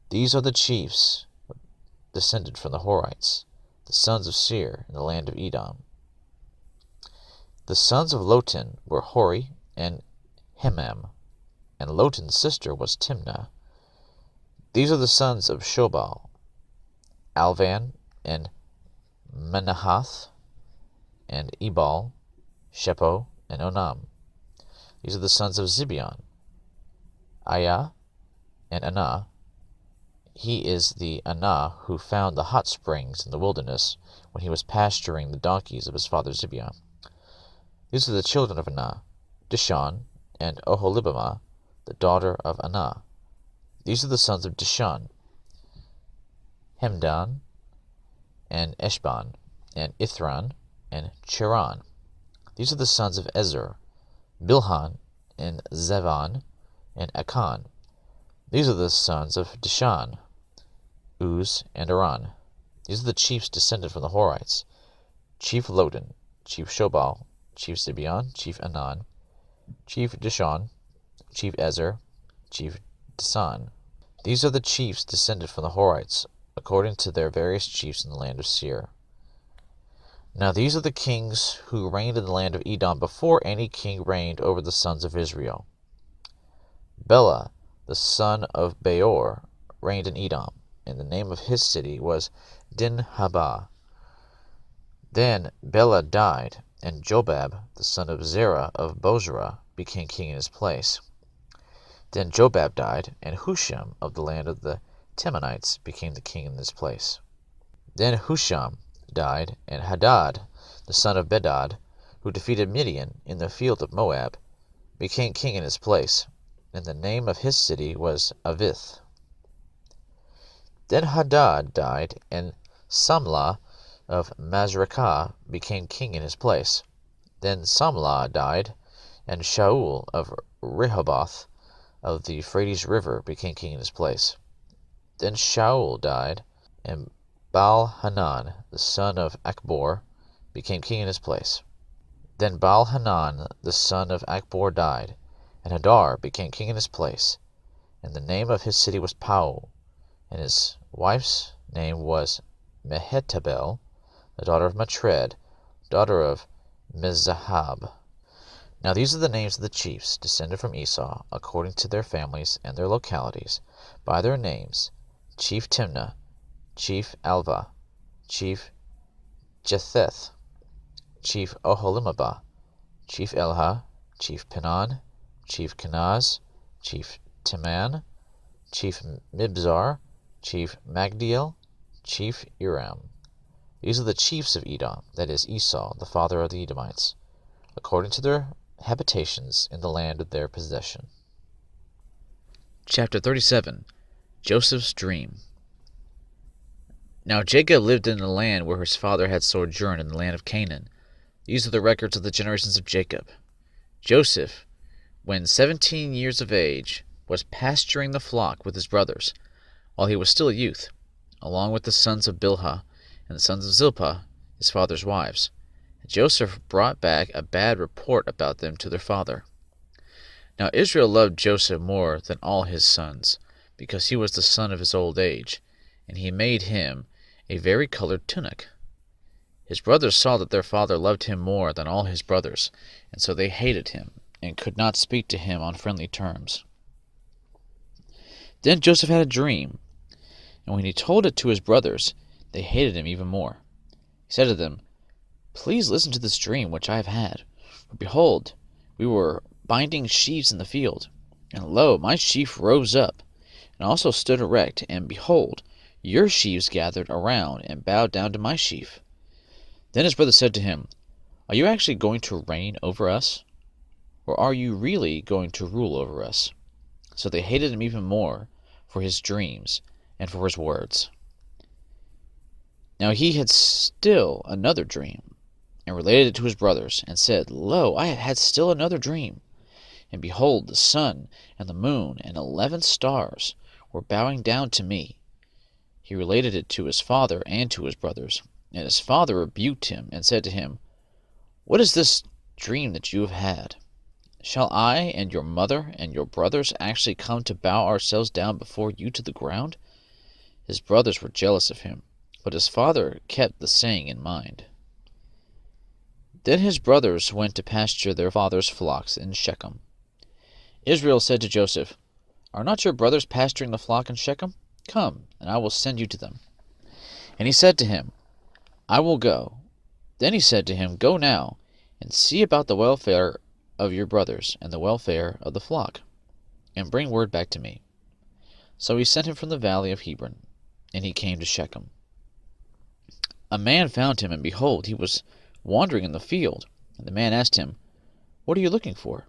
These are the chiefs descended from the Horites, the sons of Seir in the land of Edom. The sons of Lotan were Hori and Hemam, and Lotan's sister was Timnah. These are the sons of Shobal: Alvan, and Menahath, and Ebal, Shepo, and Onam. These are the sons of Zibeon: Ayah, and Anah. He is the Anah who found the hot springs in the wilderness when he was pasturing the donkeys of his father Zibeon. These are the children of Anah: Dishon, and Oholibamah, the daughter of Anah. These are the sons of Dishon: Hemdan, and Eshban, and Ithran, and Cheran. These are the sons of Ezer, Bilhan, and Zevan, and Akan. These are the sons of Dishan, Uz, and Aran. These are the chiefs descended from the Horites: Chief Lodan, Chief Shobal, Chief Zibeon, Chief Anan, Chief Dishon, Chief Ezer, Chief Disan. These are the chiefs descended from the Horites, according to their various chiefs in the land of Seir. Now these are the kings who reigned in the land of Edom before any king reigned over the sons of Israel. Bela, the son of Beor, reigned in Edom, and the name of his city was Dinhabah. Then Bela died, and Jobab, the son of Zerah of Bozrah, became king in his place. Then Jobab died, and Husham of the land of the Temanites became the king in his place. Then Husham died, and Hadad, the son of Bedad, who defeated Midian in the field of Moab, became king in his place, and the name of his city was Avith. Then Hadad died, and Samlah of Masrekah became king in his place. Then Samlah died, and Shaul of Rehoboth of the Euphrates River became king in his place. Then Shaul died, and Baal-Hanan, the son of Achbor, became king in his place. Then Baal-Hanan, the son of Achbor, died, and Hadar became king in his place, and the name of his city was Pau, and his wife's name was Mehetabel, the daughter of Matred, daughter of Mezahab. Now these are the names of the chiefs descended from Esau, according to their families and their localities, by their names: Chief Timnah, Chief Alva, Chief Jetheth, Chief Oholimabah, Chief Elha, Chief Penan, Chief Kenaz, Chief Teman, Chief Mibzar, Chief Magdiel, Chief Iram. These are the chiefs of Edom, that is, Esau, the father of the Edomites, according to their habitations in the land of their possession. Chapter 37. Joseph's Dream. Now Jacob lived in the land where his father had sojourned, in the land of Canaan. These are the records of the generations of Jacob. Joseph, when 17 years of age, was pasturing the flock with his brothers, while he was still a youth, along with the sons of Bilhah and the sons of Zilpah, his father's wives. Joseph brought back a bad report about them to their father. Now Israel loved Joseph more than all his sons, because he was the son of his old age, and he made him a vari-colored tunic. His brothers saw that their father loved him more than all his brothers, and so they hated him, and could not speak to him on friendly terms. Then Joseph had a dream, and when he told it to his brothers, they hated him even more. He said to them, "Please listen to this dream which I have had. For behold, we were binding sheaves in the field, and lo, my sheaf rose up, and also stood erect, and behold, your sheaves gathered around and bowed down to my sheaf." Then his brother said to him, "Are you actually going to reign over us? Or are you really going to rule over us?" So they hated him even more for his dreams and for his words. Now he had still another dream, and related it to his brothers, and said, "Lo, I have had still another dream. And behold, the sun and the moon and 11 stars were bowing down to me." He related it to his father and to his brothers, and his father rebuked him, and said to him, "What is this dream that you have had? Shall I and your mother and your brothers actually come to bow ourselves down before you to the ground?" His brothers were jealous of him, but his father kept the saying in mind. Then his brothers went to pasture their father's flocks in Shechem. Israel said to Joseph, "Are not your brothers pasturing the flock in Shechem? Come, and I will send you to them." And he said to him, "I will go." Then he said to him, "Go now, and see about the welfare of your brothers, and the welfare of the flock, and bring word back to me." So he sent him from the valley of Hebron, and he came to Shechem. A man found him, and behold, he was wandering in the field. And the man asked him, "What are you looking for?"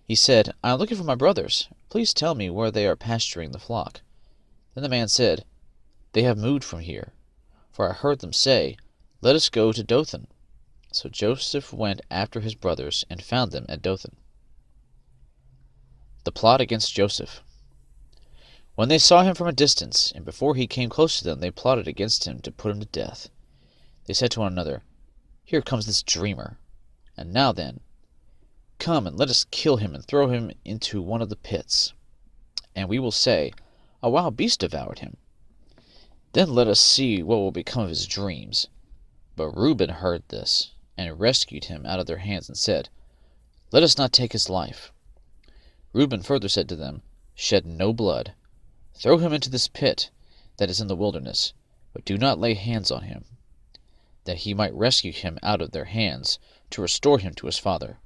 He said, "I am looking for my brothers. Please tell me where they are pasturing the flock." Then the man said, "They have moved from here, for I heard them say, Let us go to Dothan. So Joseph went after his brothers, and found them at Dothan. The plot against Joseph. When they saw him from a distance, and before he came close to them, they plotted against him to put him to death. They said to one another, Here comes this dreamer. And now then, come and let us kill him and throw him into one of the pits. And we will say, A wild beast devoured him. Then let us see what will become of his dreams. But Reuben heard this, and rescued him out of their hands, and said, Let us not take his life. Reuben further said to them, Shed no blood. Throw him into this pit that is in the wilderness, but do not lay hands on him, that he might rescue him out of their hands, to restore him to his father.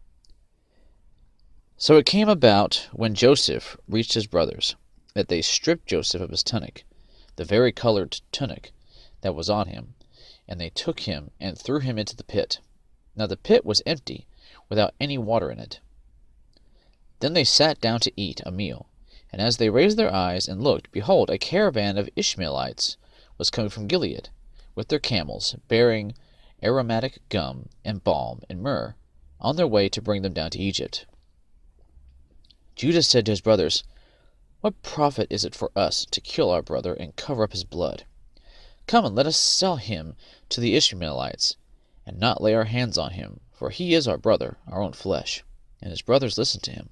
So it came about, when Joseph reached his brothers, that they stripped Joseph of his tunic, the vari-colored tunic that was on him, and they took him and threw him into the pit. Now the pit was empty, without any water in it. Then they sat down to eat a meal, and as they raised their eyes and looked, behold, a caravan of Ishmaelites was coming from Gilead, with their camels, bearing aromatic gum and balm and myrrh, on their way to bring them down to Egypt. Judah said to his brothers, What profit is it for us to kill our brother and cover up his blood? Come and let us sell him to the Ishmaelites, and not lay our hands on him, for he is our brother, our own flesh. And his brothers listened to him.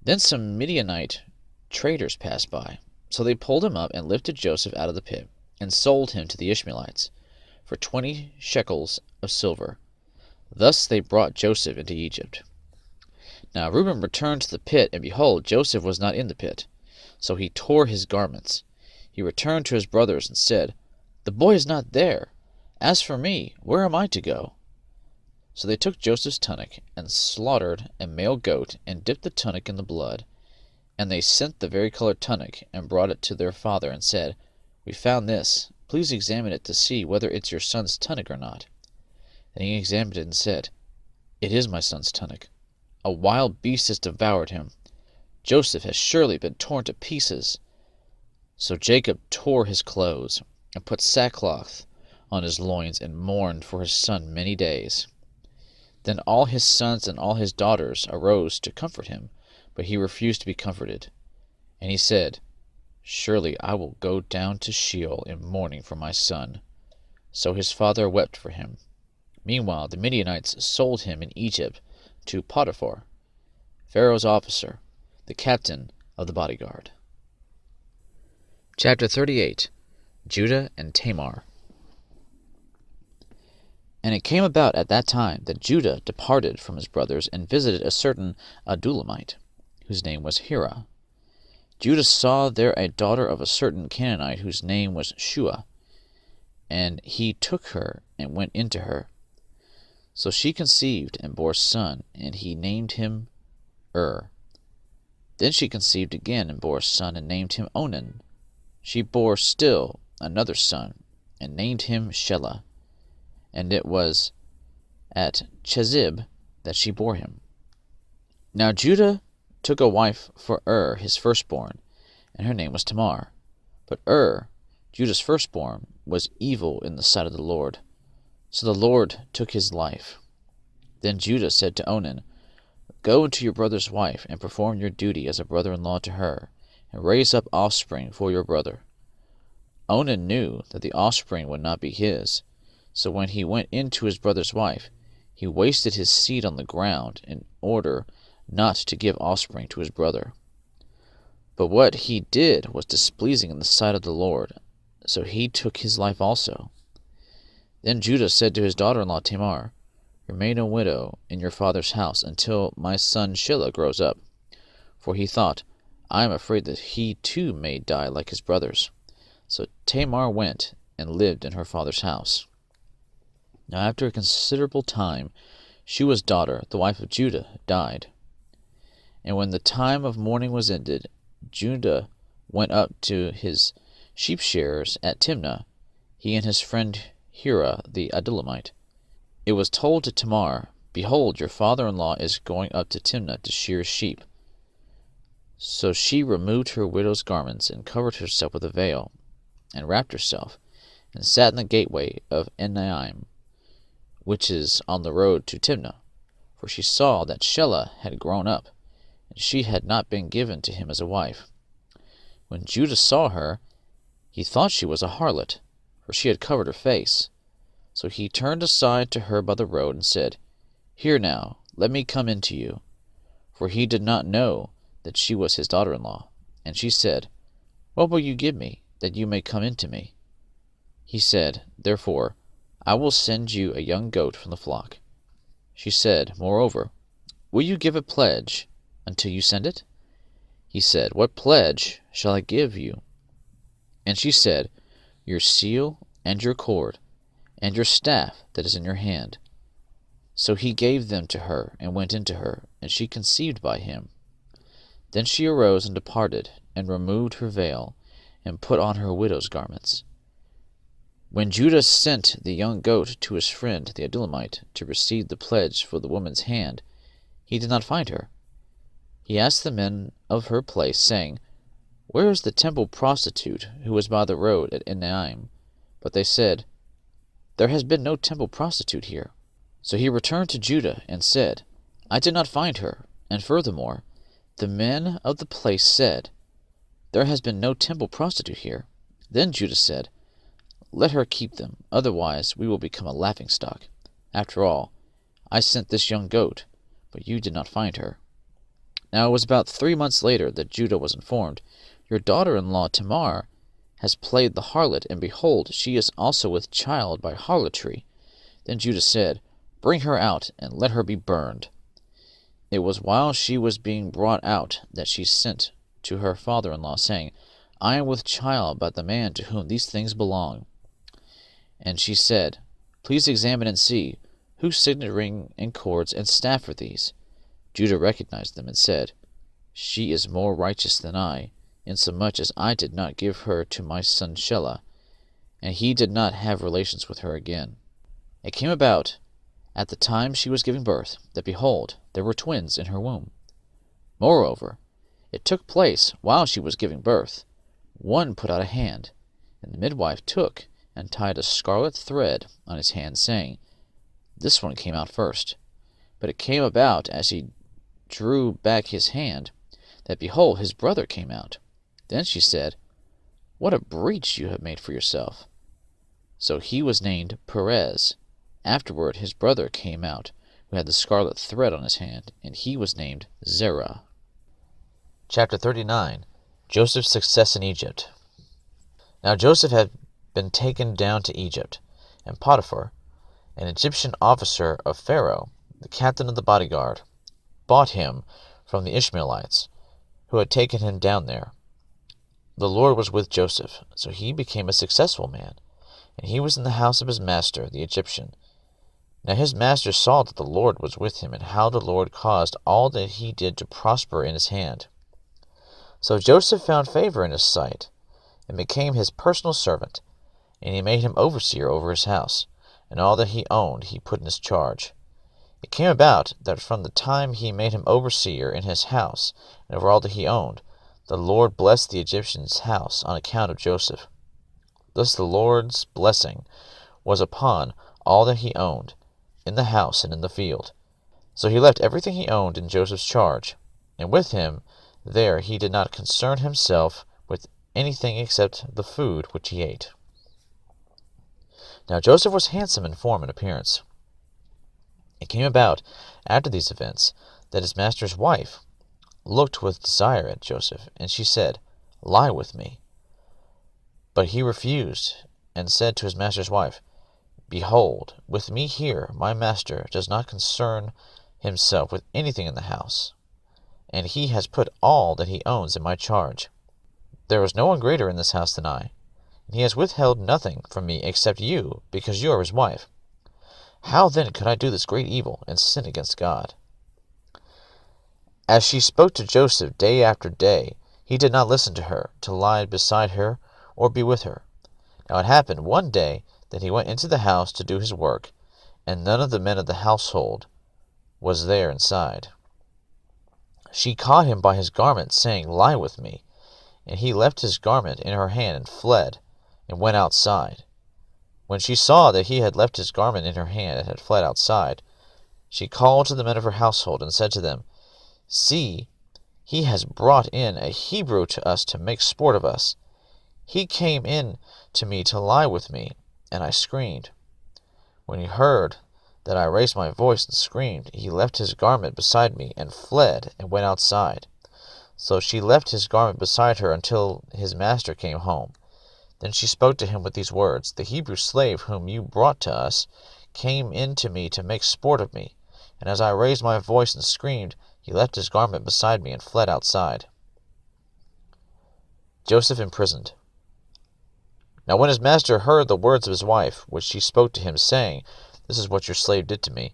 Then some Midianite traders passed by. So they pulled him up and lifted Joseph out of the pit, and sold him to the Ishmaelites for 20 shekels of silver. Thus they brought Joseph into Egypt. Now Reuben returned to the pit, and behold, Joseph was not in the pit. So he tore his garments. He returned to his brothers and said, The boy is not there. As for me, where am I to go? So they took Joseph's tunic, and slaughtered a male goat, and dipped the tunic in the blood. And they sent the vari-colored tunic, and brought it to their father, and said, We found this. Please examine it to see whether it's your son's tunic or not. Then he examined it and said, It is my son's tunic. A wild beast has devoured him. Joseph has surely been torn to pieces. So Jacob tore his clothes, and put sackcloth on his loins, and mourned for his son many days. Then all his sons and all his daughters arose to comfort him, but he refused to be comforted. And he said, Surely I will go down to Sheol in mourning for my son. So his father wept for him. Meanwhile the Midianites sold him in Egypt to Potiphar, Pharaoh's officer, the captain of the bodyguard. Chapter 38. Judah and Tamar. And it came about at that time that Judah departed from his brothers, and visited a certain Adullamite, whose name was Hira. Judah saw there a daughter of a certain Canaanite, whose name was Shua, and he took her and went into her. So she conceived and bore a son, and he named him Then she conceived again and bore a son, and named him Onan. She bore still another son, and named him Shelah. And it was at Chezib that she bore him. Now Judah took a wife for his firstborn, and her name was Tamar. But Judah's firstborn, was evil in the sight of the Lord. So the Lord took his life. Then Judah said to Onan, Go into your brother's wife, and perform your duty as a brother-in-law to her, and raise up offspring for your brother. Onan knew that the offspring would not be his. So when he went in to his brother's wife, he wasted his seed on the ground, in order not to give offspring to his brother. But what he did was displeasing in the sight of the Lord, so he took his life also. Then Judah said to his daughter-in-law Tamar, Remain a widow in your father's house until my son Shelah grows up. For he thought, I am afraid that he too may die like his brothers. So Tamar went and lived in her father's house. Now after a considerable time, Shua's daughter, the wife of Judah, died. And when the time of mourning was ended, Judah went up to his sheep-shearers at Timnah, he and his friend Hira the Adullamite. It was told to Tamar, Behold, your father-in-law is going up to Timnah to shear sheep. So she removed her widow's garments, and covered herself with a veil, and wrapped herself, and sat in the gateway of Enaim, which is on the road to Timnah, for she saw that Shelah had grown up, and she had not been given to him as a wife. When Judah saw her, he thought she was a harlot, for she had covered her face. So he turned aside to her by the road, and said, Here now, let me come in to you. For he did not know that she was his daughter-in-law. And she said, What will you give me, that you may come in to me? He said, Therefore, I will send you a young goat from the flock. She said, Moreover, will you give a pledge until you send it? He said, What pledge shall I give you? And she said, Your seal and your cord, and your staff that is in your hand. So he gave them to her, and went into her, and she conceived by him. Then she arose and departed, and removed her veil, and put on her widow's garments. When Judah sent the young goat to his friend the Adullamite to receive the pledge for the woman's hand, he did not find her. He asked the men of her place, saying, Where is the temple prostitute who was by the road at Enaim? But they said, There has been no temple prostitute here. So he returned to Judah and said, I did not find her, and furthermore, the men of the place said, There has been no temple prostitute here. Then Judah said, Let her keep them, otherwise we will become a laughingstock. After all, I sent this young goat, but you did not find her. Now it was about 3 months later that Judah was informed, Your daughter-in-law Tamar has played the harlot, and behold, she is also with child by harlotry. Then Judah said, Bring her out, and let her be burned. It was while she was being brought out that she sent to her father-in-law, saying, I am with child by the man to whom these things belong. And she said, Please examine and see, whose signet ring and cords and staff are these? Judah recognized them and said, She is more righteous than I, insomuch as I did not give her to my son Shelah, and he did not have relations with her again. It came about, at the time she was giving birth, that behold, there were twins in her womb. Moreover, it took place while she was giving birth. One put out a hand, and the midwife took and tied a scarlet thread on his hand, saying, This one came out first. But it came about, as he drew back his hand, that behold, his brother came out. Then she said, What a breach you have made for yourself. So he was named Perez. Afterward his brother came out, who had the scarlet thread on his hand, and he was named Zerah. Chapter 39. Joseph's success in Egypt. Now Joseph had been taken down to Egypt, and Potiphar, an Egyptian officer of Pharaoh, the captain of the bodyguard, bought him from the Ishmaelites, who had taken him down there. The Lord was with Joseph, so he became a successful man, and he was in the house of his master, the Egyptian. Now his master saw that the Lord was with him, and how the Lord caused all that he did to prosper in his hand. So Joseph found favor in his sight, and became his personal servant, and he made him overseer over his house, and all that he owned he put in his charge. It came about that from the time he made him overseer in his house, and over all that he owned, the Lord blessed the Egyptian's house on account of Joseph. Thus the Lord's blessing was upon all that he owned, in the house and in the field. So he left everything he owned in Joseph's charge, and with him there he did not concern himself with anything except the food which he ate. Now Joseph was handsome in form and appearance. It came about, after these events, that his master's wife looked with desire at Joseph, and she said, Lie with me. But he refused, and said to his master's wife, Behold, with me here my master does not concern himself with anything in the house, and he has put all that he owns in my charge. There is no one greater in this house than I, and he has withheld nothing from me except you, because you are his wife. How then could I do this great evil and sin against God? As she spoke to Joseph day after day, he did not listen to her, to lie beside her or be with her. Now it happened one day that he went into the house to do his work, and none of the men of the household was there inside. She caught him by his garment, saying, Lie with me. And he left his garment in her hand and fled, and went outside. When she saw that he had left his garment in her hand and had fled outside, she called to the men of her household and said to them, See, he has brought in a Hebrew to us to make sport of us. He came in to me to lie with me, and I screamed. When he heard that I raised my voice and screamed, he left his garment beside me and fled and went outside. So she left his garment beside her until his master came home. Then she spoke to him with these words, The Hebrew slave whom you brought to us came in to me to make sport of me, and as I raised my voice and screamed, he left his garment beside me and fled outside. Joseph imprisoned. Now when his master heard the words of his wife, which she spoke to him, saying, This is what your slave did to me,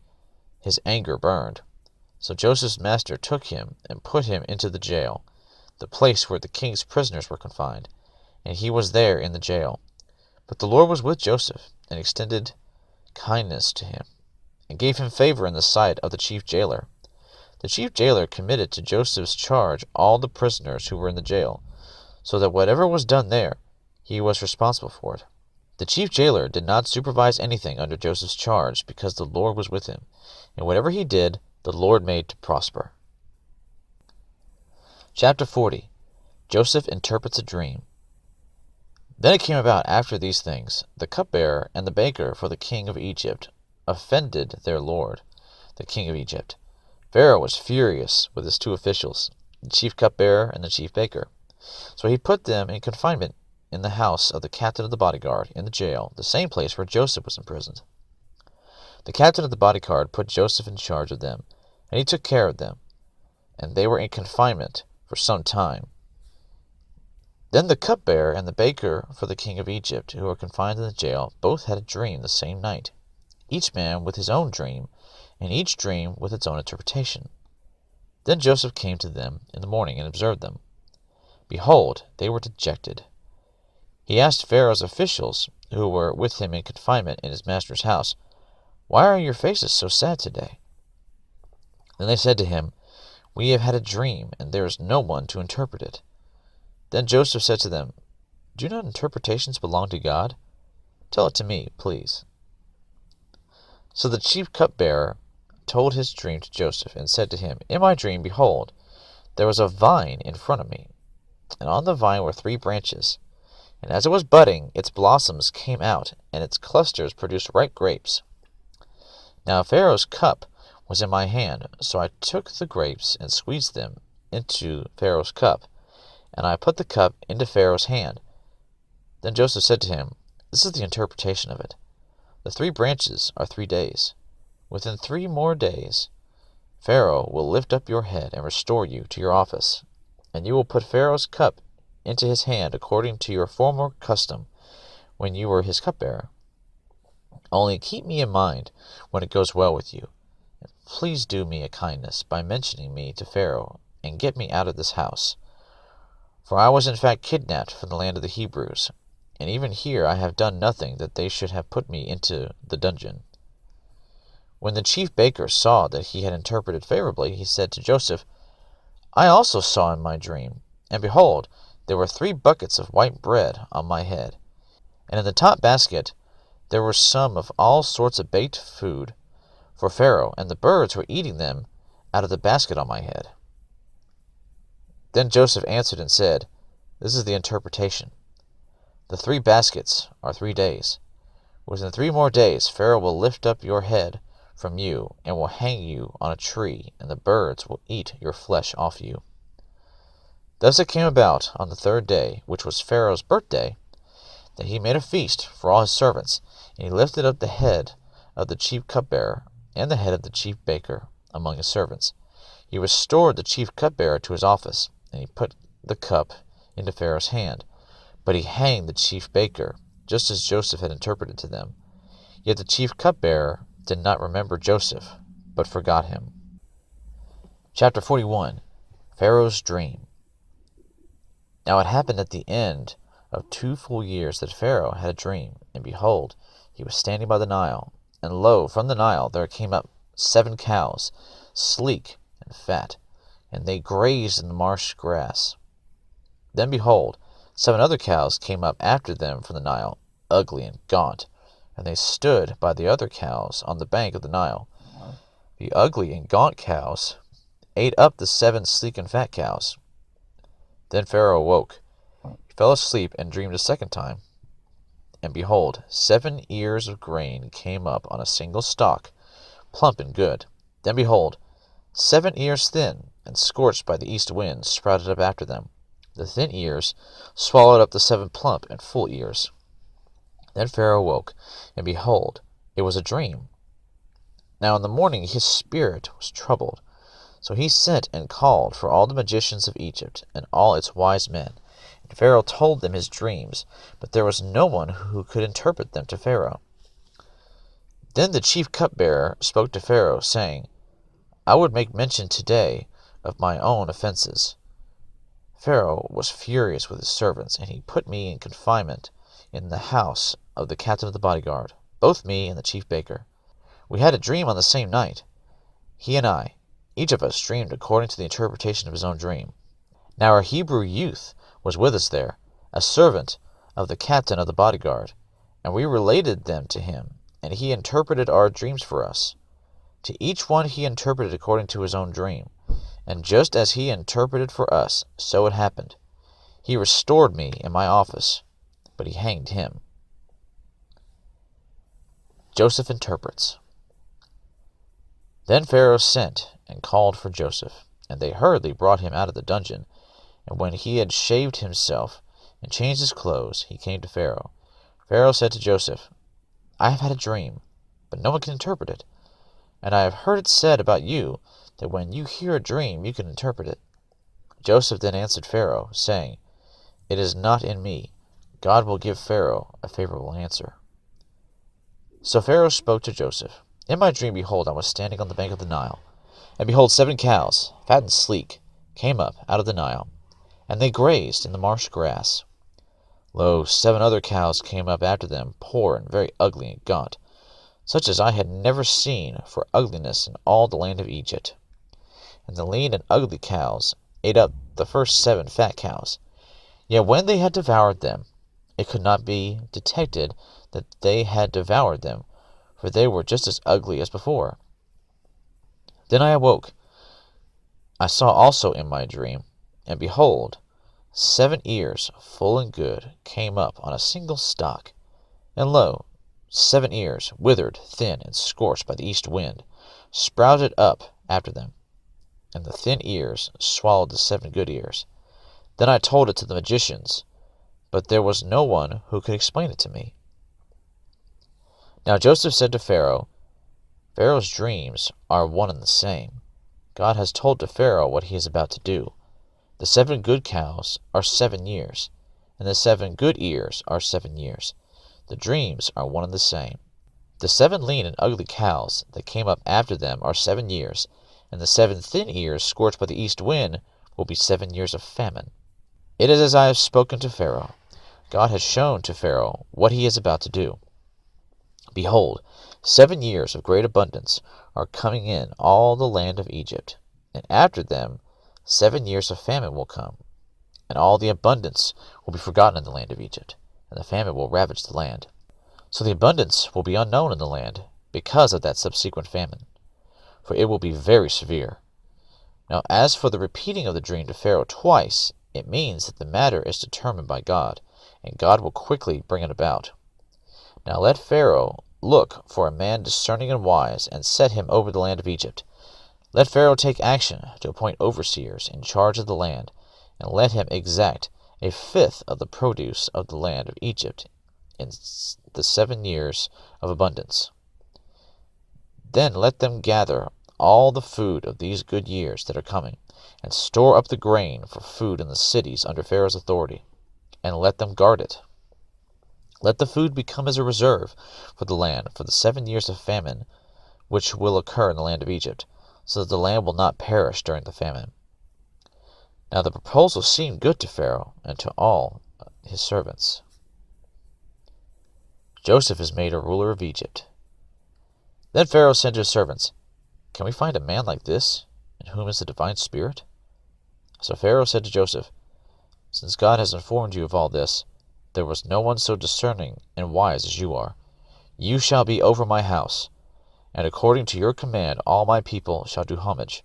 his anger burned. So Joseph's master took him and put him into the jail, the place where the king's prisoners were confined, and he was there in the jail. But the Lord was with Joseph, and extended kindness to him, and gave him favor in the sight of the chief jailer. The chief jailer committed to Joseph's charge all the prisoners who were in the jail, so that whatever was done there, he was responsible for it. The chief jailer did not supervise anything under Joseph's charge, because the Lord was with him, and whatever he did, the Lord made to prosper. Chapter 40. Joseph interprets a dream. Then it came about after these things, the cupbearer and the baker for the king of Egypt offended their lord, the king of Egypt. Pharaoh was furious with his two officials, the chief cupbearer and the chief baker. So he put them in confinement in the house of the captain of the bodyguard, in the jail, the same place where Joseph was imprisoned. The captain of the bodyguard put Joseph in charge of them, and he took care of them, and they were in confinement for some time. Then the cupbearer and the baker for the king of Egypt, who were confined in the jail, both had a dream the same night, each man with his own dream, and each dream with its own interpretation. Then Joseph came to them in the morning and observed them. Behold, they were dejected. He asked Pharaoh's officials, who were with him in confinement in his master's house, Why are your faces so sad today? Then they said to him, We have had a dream, and there is no one to interpret it. Then Joseph said to them, Do not interpretations belong to God? Tell it to me, please. So the chief cupbearer told his dream to Joseph, and said to him, In my dream, behold, there was a vine in front of me, and on the vine were 3 branches. And as it was budding, its blossoms came out, and its clusters produced ripe grapes. Now Pharaoh's cup was in my hand, so I took the grapes and squeezed them into Pharaoh's cup, and I put the cup into Pharaoh's hand. Then Joseph said to him, This is the interpretation of it. The 3 branches are 3 days. Within 3 more days, Pharaoh will lift up your head and restore you to your office, and you will put Pharaoh's cup into his hand according to your former custom when you were his cupbearer. Only keep me in mind when it goes well with you, and please do me a kindness by mentioning me to Pharaoh, and get me out of this house. For I was in fact kidnapped from the land of the Hebrews, and even here I have done nothing that they should have put me into the dungeon. When the chief baker saw that he had interpreted favorably, he said to Joseph, I also saw in my dream, and behold, there were 3 buckets of white bread on my head, and in the top basket there were some of all sorts of baked food for Pharaoh, and the birds were eating them out of the basket on my head. Then Joseph answered and said, This is the interpretation. The 3 baskets are 3 days. Within 3 more days Pharaoh will lift up your head from you, and will hang you on a tree, and the birds will eat your flesh off you. Thus it came about on the 3rd day, which was Pharaoh's birthday, that he made a feast for all his servants, and he lifted up the head of the chief cupbearer and the head of the chief baker among his servants. He restored the chief cupbearer to his office, and he put the cup into Pharaoh's hand. But he hanged the chief baker, just as Joseph had interpreted to them. Yet the chief cupbearer did not remember Joseph, but forgot him. Chapter 41. Pharaoh's Dream. Now it happened at the end of 2 full years that Pharaoh had a dream, and behold, he was standing by the Nile, and lo, from the Nile there came up 7 cows, sleek and fat, and they grazed in the marsh grass. Then behold, 7 other cows came up after them from the Nile, ugly and gaunt, and they stood by the other cows on the bank of the Nile. The ugly and gaunt cows ate up the 7 sleek and fat cows. Then Pharaoh awoke. He fell asleep and dreamed a second time. And behold, 7 ears of grain came up on a single stalk, plump and good. Then behold, 7 ears thin and scorched by the east wind sprouted up after them. The thin ears swallowed up the 7 plump and full ears. Then Pharaoh awoke, and behold, it was a dream. Now in the morning his spirit was troubled. So he sent and called for all the magicians of Egypt and all its wise men. And Pharaoh told them his dreams, but there was no one who could interpret them to Pharaoh. Then the chief cupbearer spoke to Pharaoh, saying, I would make mention today of my own offenses. Pharaoh was furious with his servants, and he put me in confinement in the house of the captain of the bodyguard, both me and the chief baker. We had a dream on the same night. He and I, each of us dreamed according to the interpretation of his own dream. Now our Hebrew youth was with us there, a servant of the captain of the bodyguard, and we related them to him, and he interpreted our dreams for us. To each one he interpreted according to his own dream, and just as he interpreted for us, so it happened. He restored me in my office, but he hanged him. Joseph interprets. Then Pharaoh sent and called for Joseph, and they hurriedly brought him out of the dungeon. And when he had shaved himself and changed his clothes, he came to Pharaoh. Pharaoh said to Joseph, I have had a dream, but no one can interpret it. And I have heard it said about you that when you hear a dream you can interpret it. Joseph then answered Pharaoh, saying, It is not in me. God will give Pharaoh a favorable answer. So Pharaoh spoke to Joseph. In my dream, behold, I was standing on the bank of the Nile. And behold, 7 cows, fat and sleek, came up out of the Nile, and they grazed in the marsh grass. Lo, 7 other cows came up after them, poor and very ugly and gaunt, such as I had never seen for ugliness in all the land of Egypt. And the lean and ugly cows ate up the first 7 fat cows. Yet when they had devoured them, it could not be detected that they had devoured them, for they were just as ugly as before. Then I awoke. I saw also in my dream, and behold, 7 ears, full and good, came up on a single stalk. And lo, 7 ears, withered, thin, and scorched by the east wind, sprouted up after them. And the thin ears swallowed the 7 good ears. Then I told it to the magicians, but there was no one who could explain it to me. Now Joseph said to Pharaoh, Pharaoh's dreams are one and the same. God has told to Pharaoh what he is about to do. The 7 good cows are 7 years, and the 7 good ears are 7 years. The dreams are one and the same. The 7 lean and ugly cows that came up after them are 7 years, and the 7 thin ears scorched by the east wind will be 7 years of famine. It is as I have spoken to Pharaoh. God has shown to Pharaoh what he is about to do. Behold, 7 years of great abundance are coming in all the land of Egypt, and after them 7 years of famine will come, and all the abundance will be forgotten in the land of Egypt, and the famine will ravage the land. So the abundance will be unknown in the land because of that subsequent famine, for it will be very severe. Now as for the repeating of the dream to Pharaoh twice, it means that the matter is determined by God, and God will quickly bring it about. Now let Pharaoh look for a man discerning and wise, and set him over the land of Egypt. Let Pharaoh take action to appoint overseers in charge of the land, and let him exact 1/5 of the produce of the land of Egypt in the 7 years of abundance. Then let them gather all the food of these good years that are coming, and store up the grain for food in the cities under Pharaoh's authority, and let them guard it. Let the food become as a reserve for the land for the 7 years of famine which will occur in the land of Egypt, so that the land will not perish during the famine. Now the proposal seemed good to Pharaoh and to all his servants. Joseph is made a ruler of Egypt. Then Pharaoh said to his servants, Can we find a man like this, in whom is the divine spirit? So Pharaoh said to Joseph, Since God has informed you of all this, there was no one so discerning and wise as you are. You shall be over my house, and according to your command all my people shall do homage.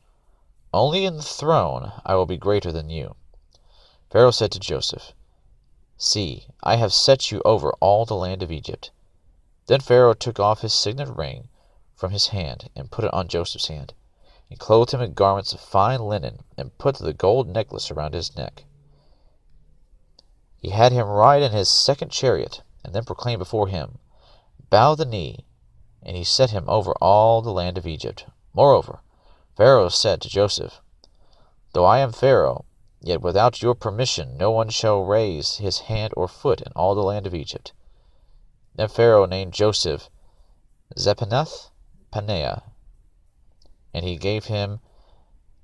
Only in the throne I will be greater than you." Pharaoh said to Joseph, "See, I have set you over all the land of Egypt." Then Pharaoh took off his signet ring from his hand and put it on Joseph's hand, and clothed him in garments of fine linen, and put the gold necklace around his neck. He had him ride in his second chariot, and then proclaimed before him, "Bow the knee," and he set him over all the land of Egypt. Moreover, Pharaoh said to Joseph, "Though I am Pharaoh, yet without your permission no one shall raise his hand or foot in all the land of Egypt." Then Pharaoh named Joseph Zaphenath-Paneah, and he gave him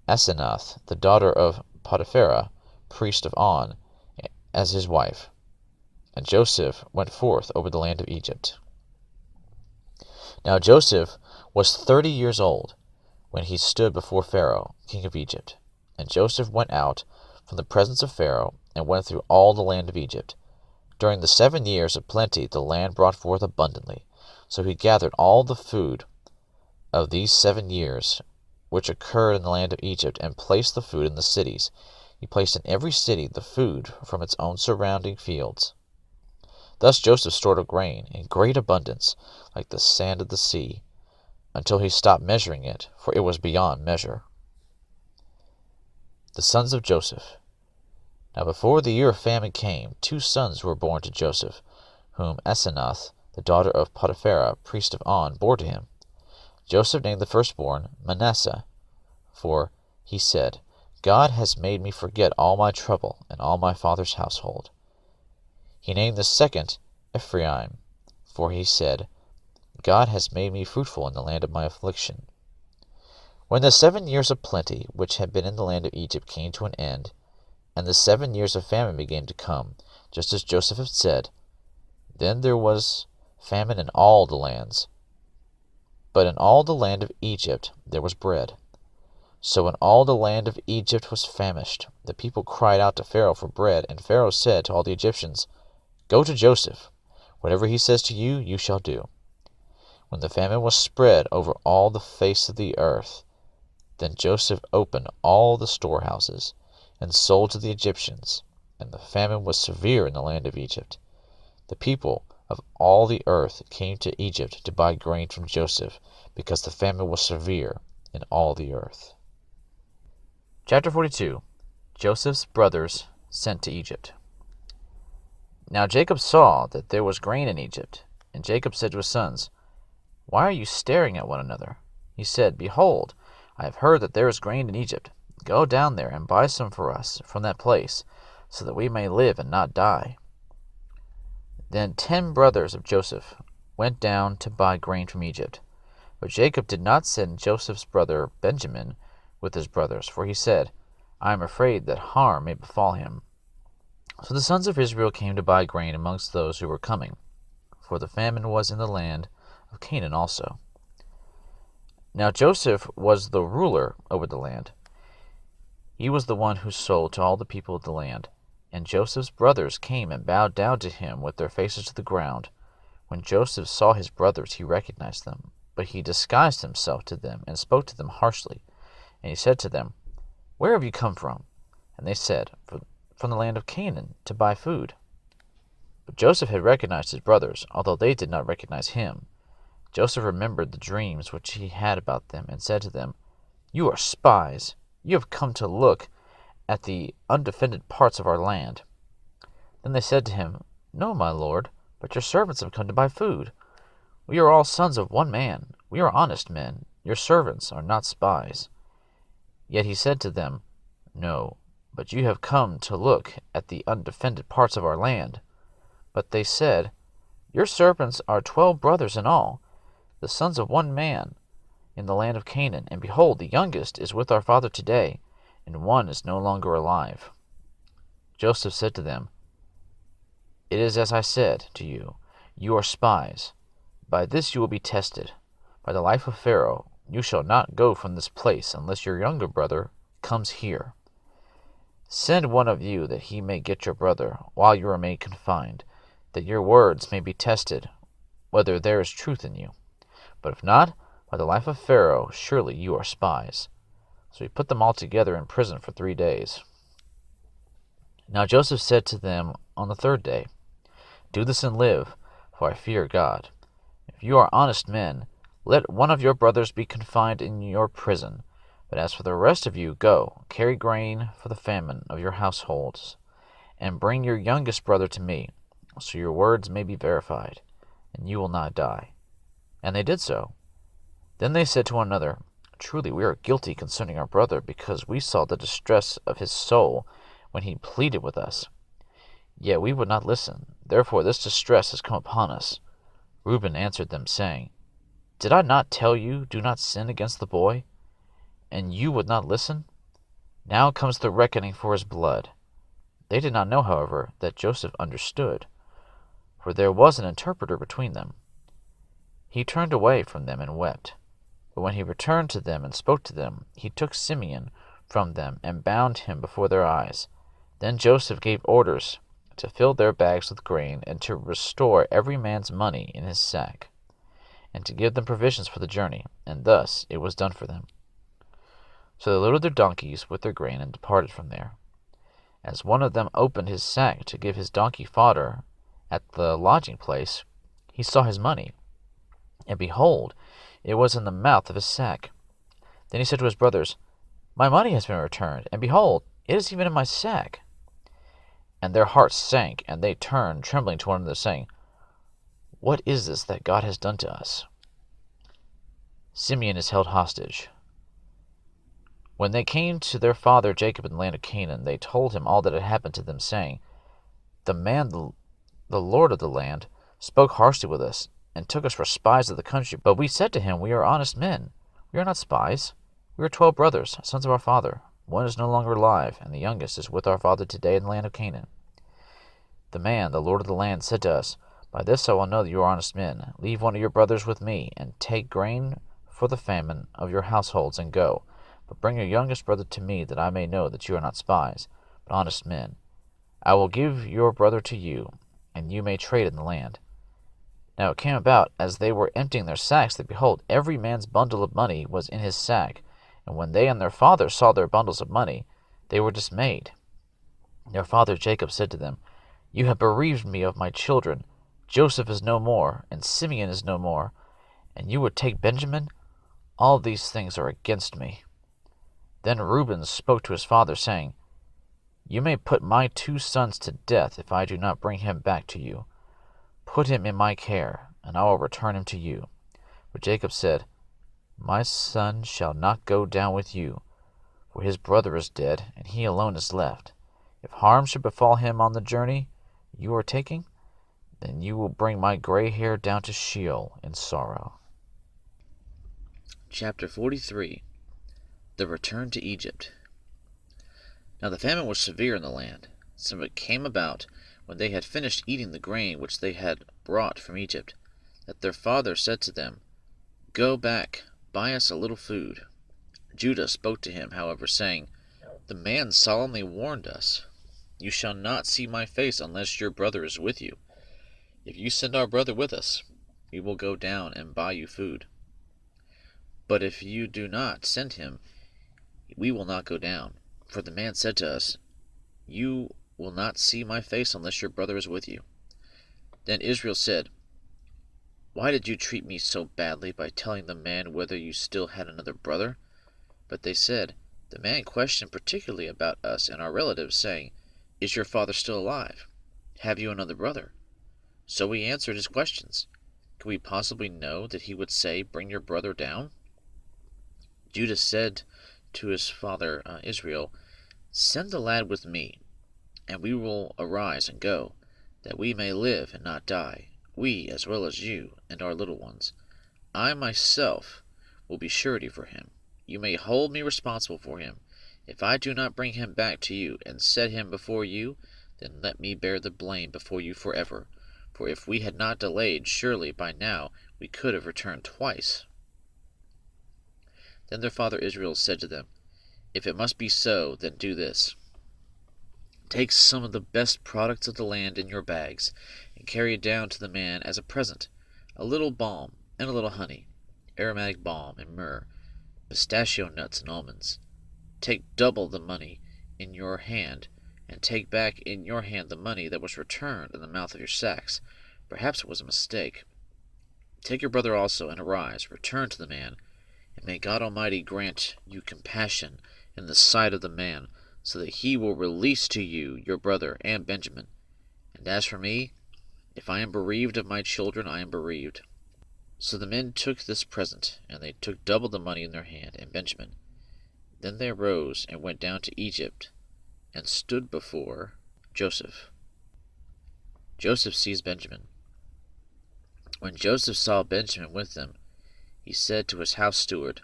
Asenath, the daughter of Potiphera, priest of On, as his wife. And Joseph went forth over the land of Egypt. Now Joseph was 30 years old when he stood before Pharaoh, king of Egypt. And Joseph went out from the presence of Pharaoh, and went through all the land of Egypt. During the 7 years of plenty the land brought forth abundantly. So he gathered all the food of these 7 years which occurred in the land of Egypt, and placed the food in the cities. He placed in every city the food from its own surrounding fields. Thus Joseph stored up grain in great abundance, like the sand of the sea, until he stopped measuring it, for it was beyond measure. The sons of Joseph. Now before the year of famine came, 2 sons were born to Joseph, whom Asenath, the daughter of Potiphera, priest of On, bore to him. Joseph named the firstborn Manasseh, for he said, "God has made me forget all my trouble and all my father's household." He named the second Ephraim, for he said, "God has made me fruitful in the land of my affliction." When the 7 years of plenty which had been in the land of Egypt came to an end, and the 7 years of famine began to come, just as Joseph had said, then there was famine in all the lands. But in all the land of Egypt there was bread. So when all the land of Egypt was famished, the people cried out to Pharaoh for bread, and Pharaoh said to all the Egyptians, "Go to Joseph. Whatever he says to you, you shall do." When the famine was spread over all the face of the earth, then Joseph opened all the storehouses, and sold to the Egyptians, and the famine was severe in the land of Egypt. The people of all the earth came to Egypt to buy grain from Joseph, because the famine was severe in all the earth. Chapter 42. Joseph's brothers sent to Egypt. Now Jacob saw that there was grain in Egypt, and Jacob said to his sons, "Why are you staring at one another?" He said, "Behold, I have heard that there is grain in Egypt. Go down there and buy some for us from that place, so that we may live and not die." Then 10 brothers of Joseph went down to buy grain from Egypt. But Jacob did not send Joseph's brother Benjamin with his brothers, for he said, "I am afraid that harm may befall him." So the sons of Israel came to buy grain amongst those who were coming, for the famine was in the land of Canaan also. Now Joseph was the ruler over the land. He was the one who sold to all the people of the land. And Joseph's brothers came and bowed down to him with their faces to the ground. When Joseph saw his brothers, he recognized them, but he disguised himself to them and spoke to them harshly. And he said to them, "Where have you come from?" And they said, "From the land of Canaan, to buy food." But Joseph had recognized his brothers, although they did not recognize him. Joseph remembered the dreams which he had about them, and said to them, "You are spies. You have come to look at the undefended parts of our land." Then they said to him, "No, my lord, but your servants have come to buy food. We are all sons of one man. We are honest men. Your servants are not spies." Yet he said to them, "No, but you have come to look at the undefended parts of our land." But they said, "Your servants are 12 brothers in all, the sons of one man, in the land of Canaan, and behold, the youngest is with our father today, and one is no longer alive." Joseph said to them, "It is as I said to you, you are spies. By this you will be tested. By the life of Pharaoh, you shall not go from this place unless your younger brother comes here. Send one of you that he may get your brother while you remain confined, that your words may be tested whether there is truth in you. But if not, by the life of Pharaoh, surely you are spies." So he put them all together in prison for 3 days. Now Joseph said to them on the 3rd day, "Do this and live, for I fear God. If you are honest men, let one of your brothers be confined in your prison. But as for the rest of you, go, carry grain for the famine of your households, and bring your youngest brother to me, so your words may be verified, and you will not die." And they did so. Then they said to one another, "Truly we are guilty concerning our brother, because we saw the distress of his soul when he pleaded with us. Yet we would not listen. Therefore this distress has come upon us." Reuben answered them, saying, "Did I not tell you, do not sin against the boy? And you would not listen? Now comes the reckoning for his blood." They did not know, however, that Joseph understood, for there was an interpreter between them. He turned away from them and wept. But when he returned to them and spoke to them, he took Simeon from them and bound him before their eyes. Then Joseph gave orders to fill their bags with grain, and to restore every man's money in his sack, and to give them provisions for the journey, and thus it was done for them. So they loaded their donkeys with their grain and departed from there. As one of them opened his sack to give his donkey fodder at the lodging place, he saw his money, and behold, it was in the mouth of his sack. Then he said to his brothers, "My money has been returned, and behold, it is even in my sack." And their hearts sank, and they turned trembling to one another, saying, "What is this that God has done to us?" Simeon is held hostage. When they came to their father Jacob in the land of Canaan, they told him all that had happened to them, saying, "The Lord of the land, spoke harshly with us, and took us for spies of the country. But we said to him, We are honest men. We are not spies. We are 12 brothers, sons of our father. One is no longer alive, and the youngest is with our father today in the land of Canaan. The Lord of the land, said to us, By this I will know that you are honest men. Leave one of your brothers with me, and take grain for the famine of your households, and go. But bring your youngest brother to me, that I may know that you are not spies, but honest men. I will give your brother to you, and you may trade in the land." Now it came about, as they were emptying their sacks, that, behold, every man's bundle of money was in his sack. And when they and their father saw their bundles of money, they were dismayed. Their father Jacob said to them, "You have bereaved me of my children. Joseph is no more, and Simeon is no more, and you would take Benjamin? All these things are against me." Then Reuben spoke to his father, saying, "You may put my 2 sons to death if I do not bring him back to you. Put him in my care, and I will return him to you." But Jacob said, "My son shall not go down with you, for his brother is dead, and he alone is left. If harm should befall him on the journey you are taking, then you will bring my gray hair down to Sheol in sorrow." Chapter 43. The Return to Egypt. Now the famine was severe in the land. So it came about, when they had finished eating the grain which they had brought from Egypt, that their father said to them, "Go back, buy us a little food." Judah spoke to him, however, saying, "The man solemnly warned us, You shall not see my face unless your brother is with you. If you send our brother with us, we will go down and buy you food. But if you do not send him, we will not go down. For the man said to us, You will not see my face unless your brother is with you." Then Israel said, "Why did you treat me so badly by telling the man whether you still had another brother?" But they said, "The man questioned particularly about us and our relatives, saying, Is your father still alive? Have you another brother?" So we answered his questions. Could we possibly know that he would say, Bring your brother down? Judah said to his father Israel, "Send the lad with me, and we will arise and go, that we may live and not die, we as well as you and our little ones. I myself will be surety for him. You may hold me responsible for him. If I do not bring him back to you and set him before you, then let me bear the blame before you forever. For if we had not delayed, surely by now we could have returned twice." Then their father Israel said to them, "If it must be so, then do this. Take some of the best products of the land in your bags, and carry it down to the man as a present, a little balm, and a little honey, aromatic balm and myrrh, pistachio nuts and almonds. Take double the money in your hand, and take back in your hand the money that was returned in the mouth of your sacks. Perhaps it was a mistake. Take your brother also, and arise, return to the man, and may God Almighty grant you compassion in the sight of the man, so that he will release to you your brother and Benjamin. And as for me, if I am bereaved of my children, I am bereaved. So the men took this present, and they took double the money in their hand, and Benjamin. Then they arose and went down to Egypt, and stood before Joseph. Joseph sees Benjamin. When Joseph saw Benjamin with them, he said to his house steward,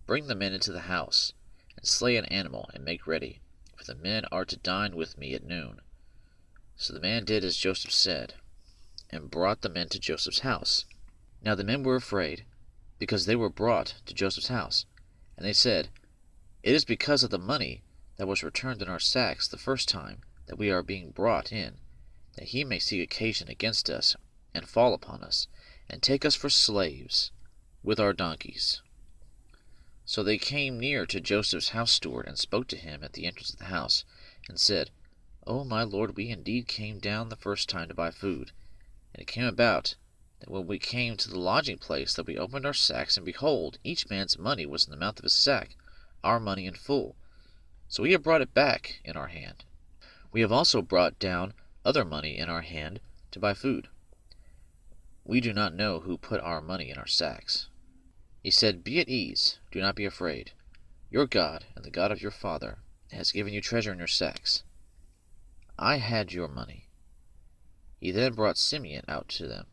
Bring the men into the house, and slay an animal, and make ready, for the men are to dine with me at noon. So the man did as Joseph said, and brought the men to Joseph's house. Now the men were afraid, because they were brought to Joseph's house. And they said, It is because of the money that was returned in our sacks the first time that we are being brought in, that he may see occasion against us, and fall upon us, and take us for slaves, with our donkeys. So they came near to Joseph's house steward, and spoke to him at the entrance of the house, and said, O my lord, we indeed came down the first time to buy food. And it came about that when we came to the lodging place, that we opened our sacks, and behold, each man's money was in the mouth of his sack, our money in full. So we have brought it back in our hand. We have also brought down other money in our hand to buy food. We do not know who put our money in our sacks. He said, Be at ease, do not be afraid. Your God, and the God of your father, has given you treasure in your sacks. I had your money. He then brought Simeon out to them.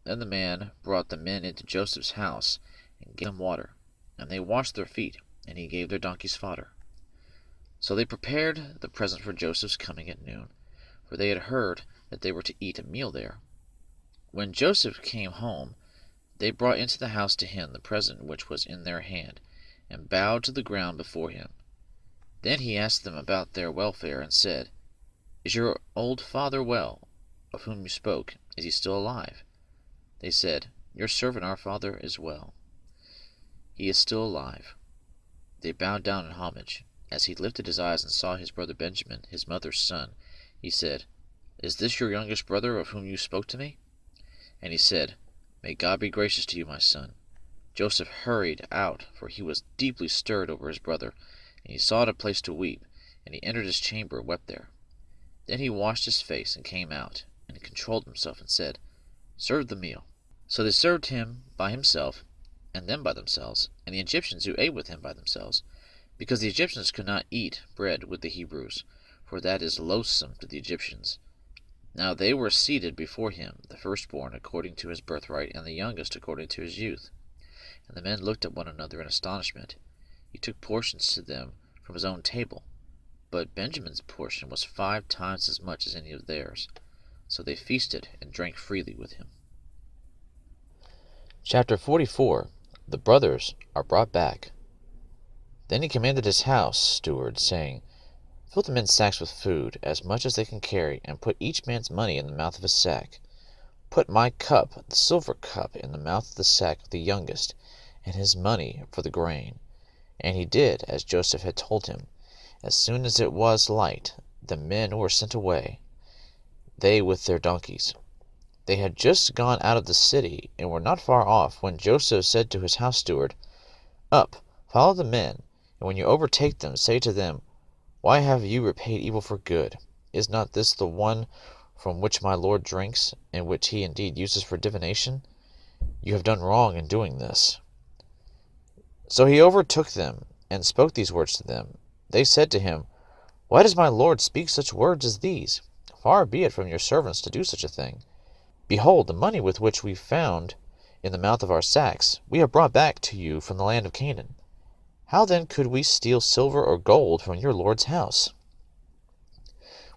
Then the man brought the men into Joseph's house, and gave them water, and they washed their feet, and he gave their donkeys fodder. So they prepared the present for Joseph's coming at noon, for they had heard that they were to eat a meal there. When Joseph came home, they brought into the house to him the present which was in their hand, and bowed to the ground before him. Then he asked them about their welfare, and said, Is your old father well, of whom you spoke? Is he still alive? They said, Your servant our father is well. He is still alive. They bowed down in homage. As he lifted his eyes and saw his brother Benjamin, his mother's son, he said, Is this your youngest brother of whom you spoke to me? And he said, May God be gracious to you, my son. Joseph hurried out, for he was deeply stirred over his brother, and he sought a place to weep, and he entered his chamber and wept there. Then he washed his face and came out, and controlled himself, and said, Serve the meal. So they served him by himself, and them by themselves, and the Egyptians who ate with him by themselves, because the Egyptians could not eat bread with the Hebrews, for that is loathsome to the Egyptians. Now they were seated before him, the firstborn according to his birthright, and the youngest according to his youth. And the men looked at one another in astonishment. He took portions to them from his own table, but Benjamin's portion was 5 times as much as any of theirs. So they feasted and drank freely with him. Chapter 44. The brothers are brought back. Then he commanded his house steward, saying, Fill the men's sacks with food, as much as they can carry, and put each man's money in the mouth of his sack. Put my cup, the silver cup, in the mouth of the sack of the youngest, and his money for the grain. And he did as Joseph had told him. As soon as it was light, the men were sent away, they with their donkeys. They had just gone out of the city, and were not far off, when Joseph said to his house steward, Up, follow the men, and when you overtake them, say to them, Why have you repaid evil for good? Is not this the one from which my Lord drinks, and which he indeed uses for divination? You have done wrong in doing this. So he overtook them, and spoke these words to them. They said to him, Why does my Lord speak such words as these? Far be it from your servants to do such a thing. Behold, the money with which we found in the mouth of our sacks, we have brought back to you from the land of Canaan. How then could we steal silver or gold from your Lord's house?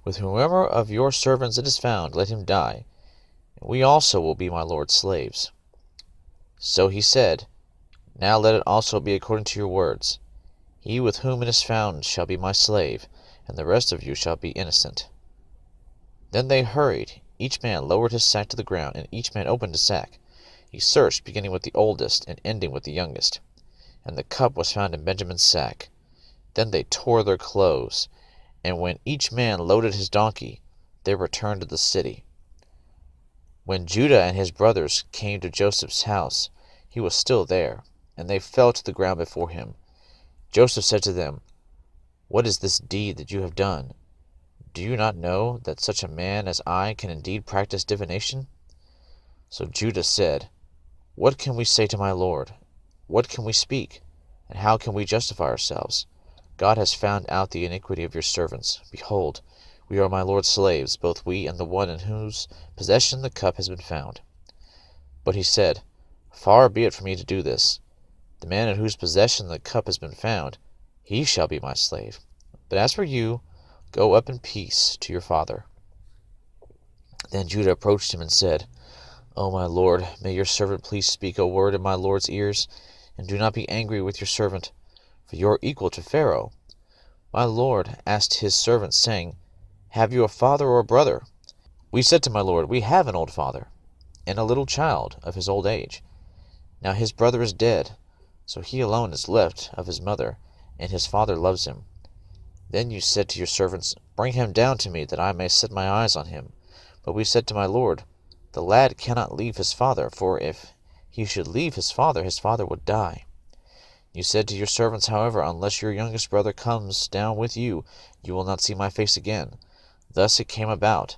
With whomever of your servants it is found, let him die, and we also will be my Lord's slaves. So he said, Now let it also be according to your words. He with whom it is found shall be my slave, and the rest of you shall be innocent. Then they hurried. Each man lowered his sack to the ground, and each man opened his sack. He searched, beginning with the oldest and ending with the youngest. And the cup was found in Benjamin's sack. Then they tore their clothes, and when each man loaded his donkey, they returned to the city. When Judah and his brothers came to Joseph's house, he was still there, and they fell to the ground before him. Joseph said to them, "What is this deed that you have done? Do you not know that such a man as I can indeed practice divination?" So Judah said, "What can we say to my lord? What can we speak? And how can we justify ourselves? God has found out the iniquity of your servants. Behold, we are my lord's slaves, both we and the one in whose possession the cup has been found." But he said, "Far be it from me to do this. The man in whose possession the cup has been found, he shall be my slave. But as for you, go up in peace to your father." Then Judah approached him and said, "O my lord, may your servant please speak a word in my lord's ears, and do not be angry with your servant, for you are equal to Pharaoh. My lord asked his servants, saying, 'Have you a father or a brother?' We said to my lord, 'We have an old father, and a little child of his old age. Now his brother is dead, so he alone is left of his mother, and his father loves him. Then you said to your servants, Bring him down to me, that I may set my eyes on him. But we said to my lord, The lad cannot leave his father, for if he should leave his father would die. You said to your servants, however, Unless your youngest brother comes down with you, you will not see my face again. Thus it came about,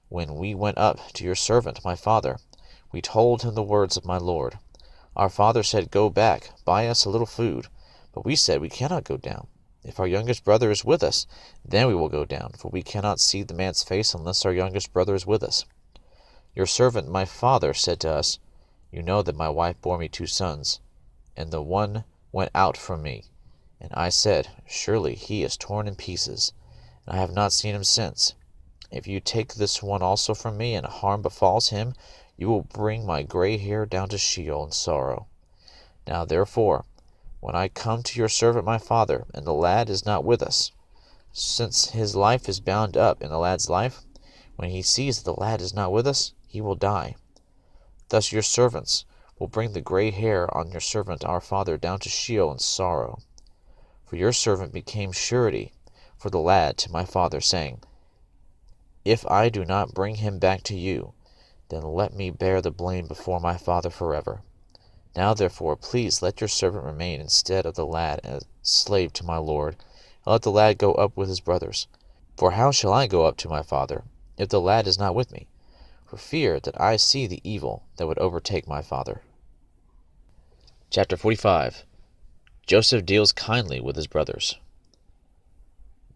when we went up to your servant, my father, we told him the words of my lord. Our father said, Go back, buy us a little food. But we said, We cannot go down. If our youngest brother is with us, then we will go down, for we cannot see the man's face unless our youngest brother is with us. Your servant, my father, said to us, You know that my wife bore me 2 sons, and the one went out from me. And I said, Surely he is torn in pieces, and I have not seen him since. If you take this one also from me, and harm befalls him, you will bring my gray hair down to Sheol in sorrow. Now therefore, when I come to your servant my father, and the lad is not with us, since his life is bound up in the lad's life, when he sees that the lad is not with us, he will die. Thus your servants will bring the gray hair on your servant our father down to Sheol in sorrow. For your servant became surety for the lad to my father, saying, If I do not bring him back to you, then let me bear the blame before my father forever. Now therefore, please let your servant remain instead of the lad as slave to my lord, and let the lad go up with his brothers. For how shall I go up to my father, if the lad is not with me, for fear that I see the evil that would overtake my father?" Chapter 45. Joseph deals kindly with his brothers.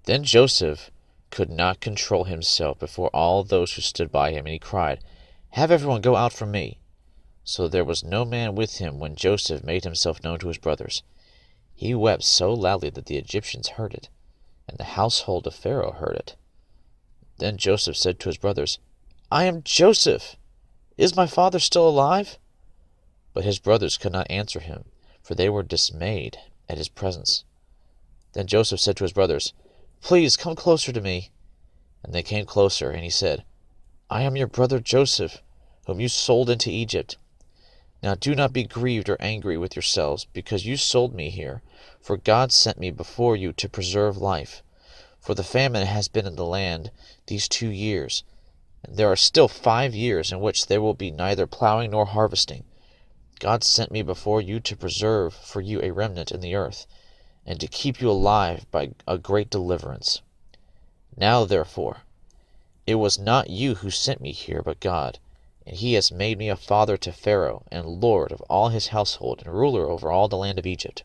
Then Joseph could not control himself before all those who stood by him, and he cried, Have everyone go out from me. So there was no man with him when Joseph made himself known to his brothers. He wept so loudly that the Egyptians heard it, and the household of Pharaoh heard it. Then Joseph said to his brothers, I am Joseph. Is my father still alive? But his brothers could not answer him, for they were dismayed at his presence. Then Joseph said to his brothers, Please come closer to me. And they came closer, and he said, I am your brother Joseph, whom you sold into Egypt. Now do not be grieved or angry with yourselves, because you sold me here, for God sent me before you to preserve life. For the famine has been in the land these 2 years, and there are still 5 years in which there will be neither plowing nor harvesting. God sent me before you to preserve for you a remnant in the earth, and to keep you alive by a great deliverance. Now therefore, it was not you who sent me here, but God, and he has made me a father to Pharaoh, and lord of all his household, and ruler over all the land of Egypt.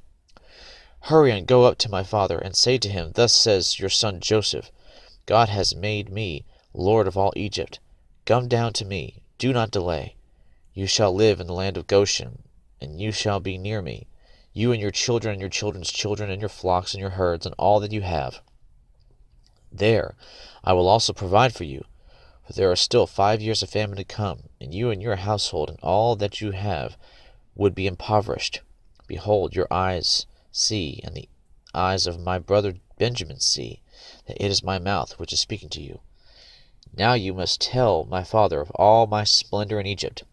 Hurry and go up to my father, and say to him, Thus says your son Joseph, God has made me lord of all Egypt. Come down to me, do not delay. You shall live in the land of Goshen, and you shall be near me, you and your children and your children's children, and your flocks and your herds, and all that you have. There I will also provide for you, for there are still 5 years of famine to come, and you and your household and all that you have would be impoverished. Behold, your eyes see, and the eyes of my brother Benjamin see, that it is my mouth which is speaking to you. Now you must tell my father of all my splendor in Egypt,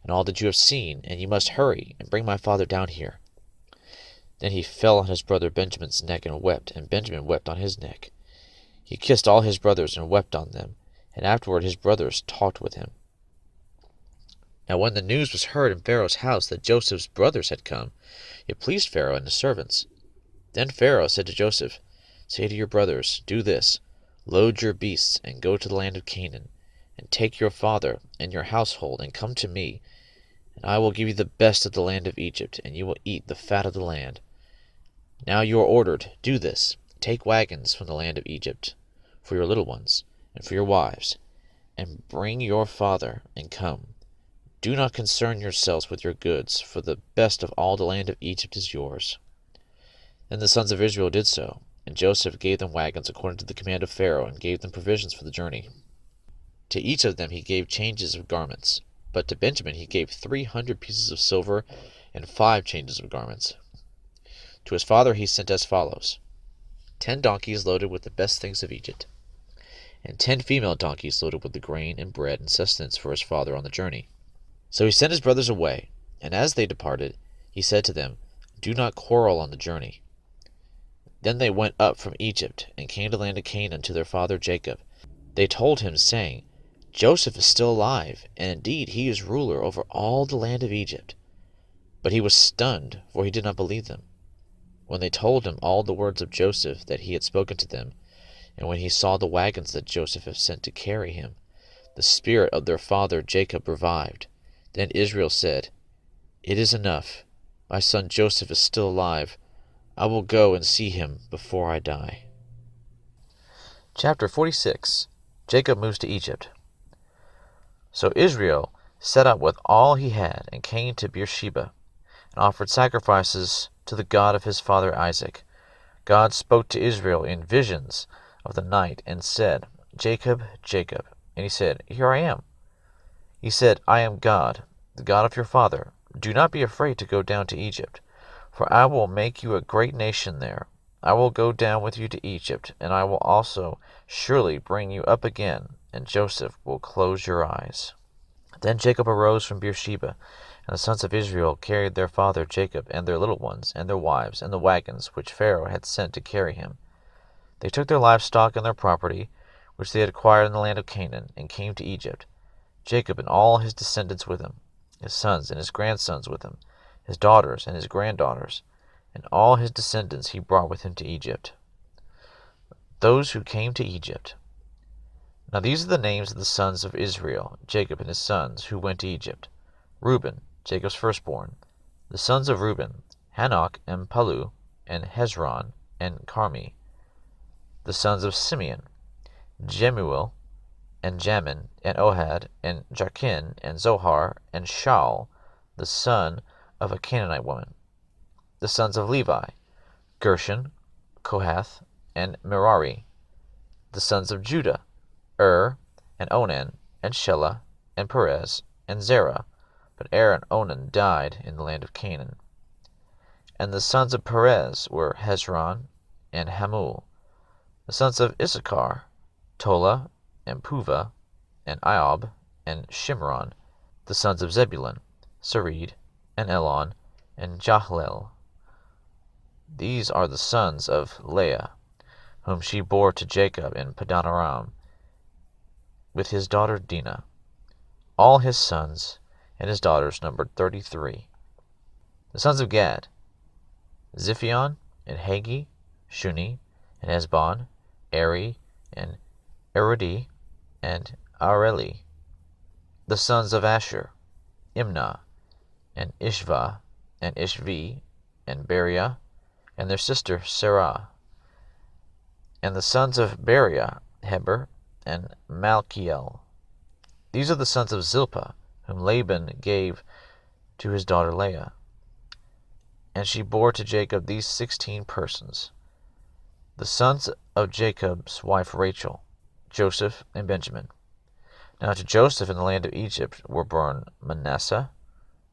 and all that you have seen, and you must hurry and bring my father down here." Then he fell on his brother Benjamin's neck and wept, and Benjamin wept on his neck. He kissed all his brothers and wept on them, and afterward his brothers talked with him. Now when the news was heard in Pharaoh's house that Joseph's brothers had come, it pleased Pharaoh and his servants. Then Pharaoh said to Joseph, "Say to your brothers, do this, load your beasts and go to the land of Canaan, and take your father and your household and come to me, and I will give you the best of the land of Egypt, and you will eat the fat of the land. Now you are ordered, do this, take wagons from the land of Egypt for your little ones and for your wives, and bring your father and come. Do not concern yourselves with your goods, for the best of all the land of Egypt is yours." Then the sons of Israel did so, and Joseph gave them wagons according to the command of Pharaoh, and gave them provisions for the journey. To each of them he gave changes of garments, but to Benjamin he gave 300 pieces of silver and 5 changes of garments. To his father he sent as follows: 10 donkeys loaded with the best things of Egypt, and 10 female donkeys loaded with the grain and bread and sustenance for his father on the journey. So he sent his brothers away, and as they departed, he said to them, "Do not quarrel on the journey." Then they went up from Egypt, and came to the land of Canaan to their father Jacob. They told him, saying, "Joseph is still alive, and indeed he is ruler over all the land of Egypt." But he was stunned, for he did not believe them. When they told him all the words of Joseph that he had spoken to them, and when he saw the wagons that Joseph had sent to carry him, the spirit of their father Jacob revived. Then Israel said, "It is enough. My son Joseph is still alive. I will go and see him before I die." Chapter 46. Jacob moves to Egypt. So Israel set out with all he had, and came to Beersheba, and offered sacrifices to the God of his father Isaac. God spoke to Israel in visions of the night, and said, "Jacob, Jacob." And he said, "Here I am." He said, "I am God, the God of your father. Do not be afraid to go down to Egypt, for I will make you a great nation there. I will go down with you to Egypt, and I will also surely bring you up again, and Joseph will close your eyes." Then Jacob arose from Beersheba, and the sons of Israel carried their father Jacob and their little ones, and their wives, and the wagons which Pharaoh had sent to carry him. They took their livestock and their property, which they had acquired in the land of Canaan, and came to Egypt, Jacob and all his descendants with him, his sons and his grandsons with him, his daughters and his granddaughters, and all his descendants he brought with him to Egypt. Those who came to Egypt. Now these are the names of the sons of Israel, Jacob and his sons, who went to Egypt. Reuben, Jacob's firstborn. The sons of Reuben, Hanok and Palu, and Hezron and Carmi. The sons of Simeon, Jemuel, and Jamin, and Ohad, and Jachin, and Zohar, and Shaul, the son of a Canaanite woman. The sons of Levi, Gershon, Kohath, and Merari. The sons of Judah, and Onan, and Shelah, and Perez, and Zerah. But and Onan died in the land of Canaan. And the sons of Perez were Hezron and Hamul. The sons of Issachar, Tola, and Puvah, and Iob, and Shimron. The sons of Zebulun, Sarid, and Elon, and Jahleel. These are the sons of Leah, whom she bore to Jacob in Paddan Aram, with his daughter Dinah. All his sons and his daughters numbered 33. The sons of Gad, Ziphion, and Hagi, Shuni, and Esbon, Eri, and Erodi, and Areli. The sons of Asher, Imnah, and Ishva, and Ishvi, and Beriah, and their sister Sarah. And the sons of Beriah, Heber, and Malchiel. These are the sons of Zilpah, whom Laban gave to his daughter Leah. And she bore to Jacob these 16 persons. The sons of Jacob's wife Rachel, Joseph, and Benjamin. Now to Joseph in the land of Egypt were born Manasseh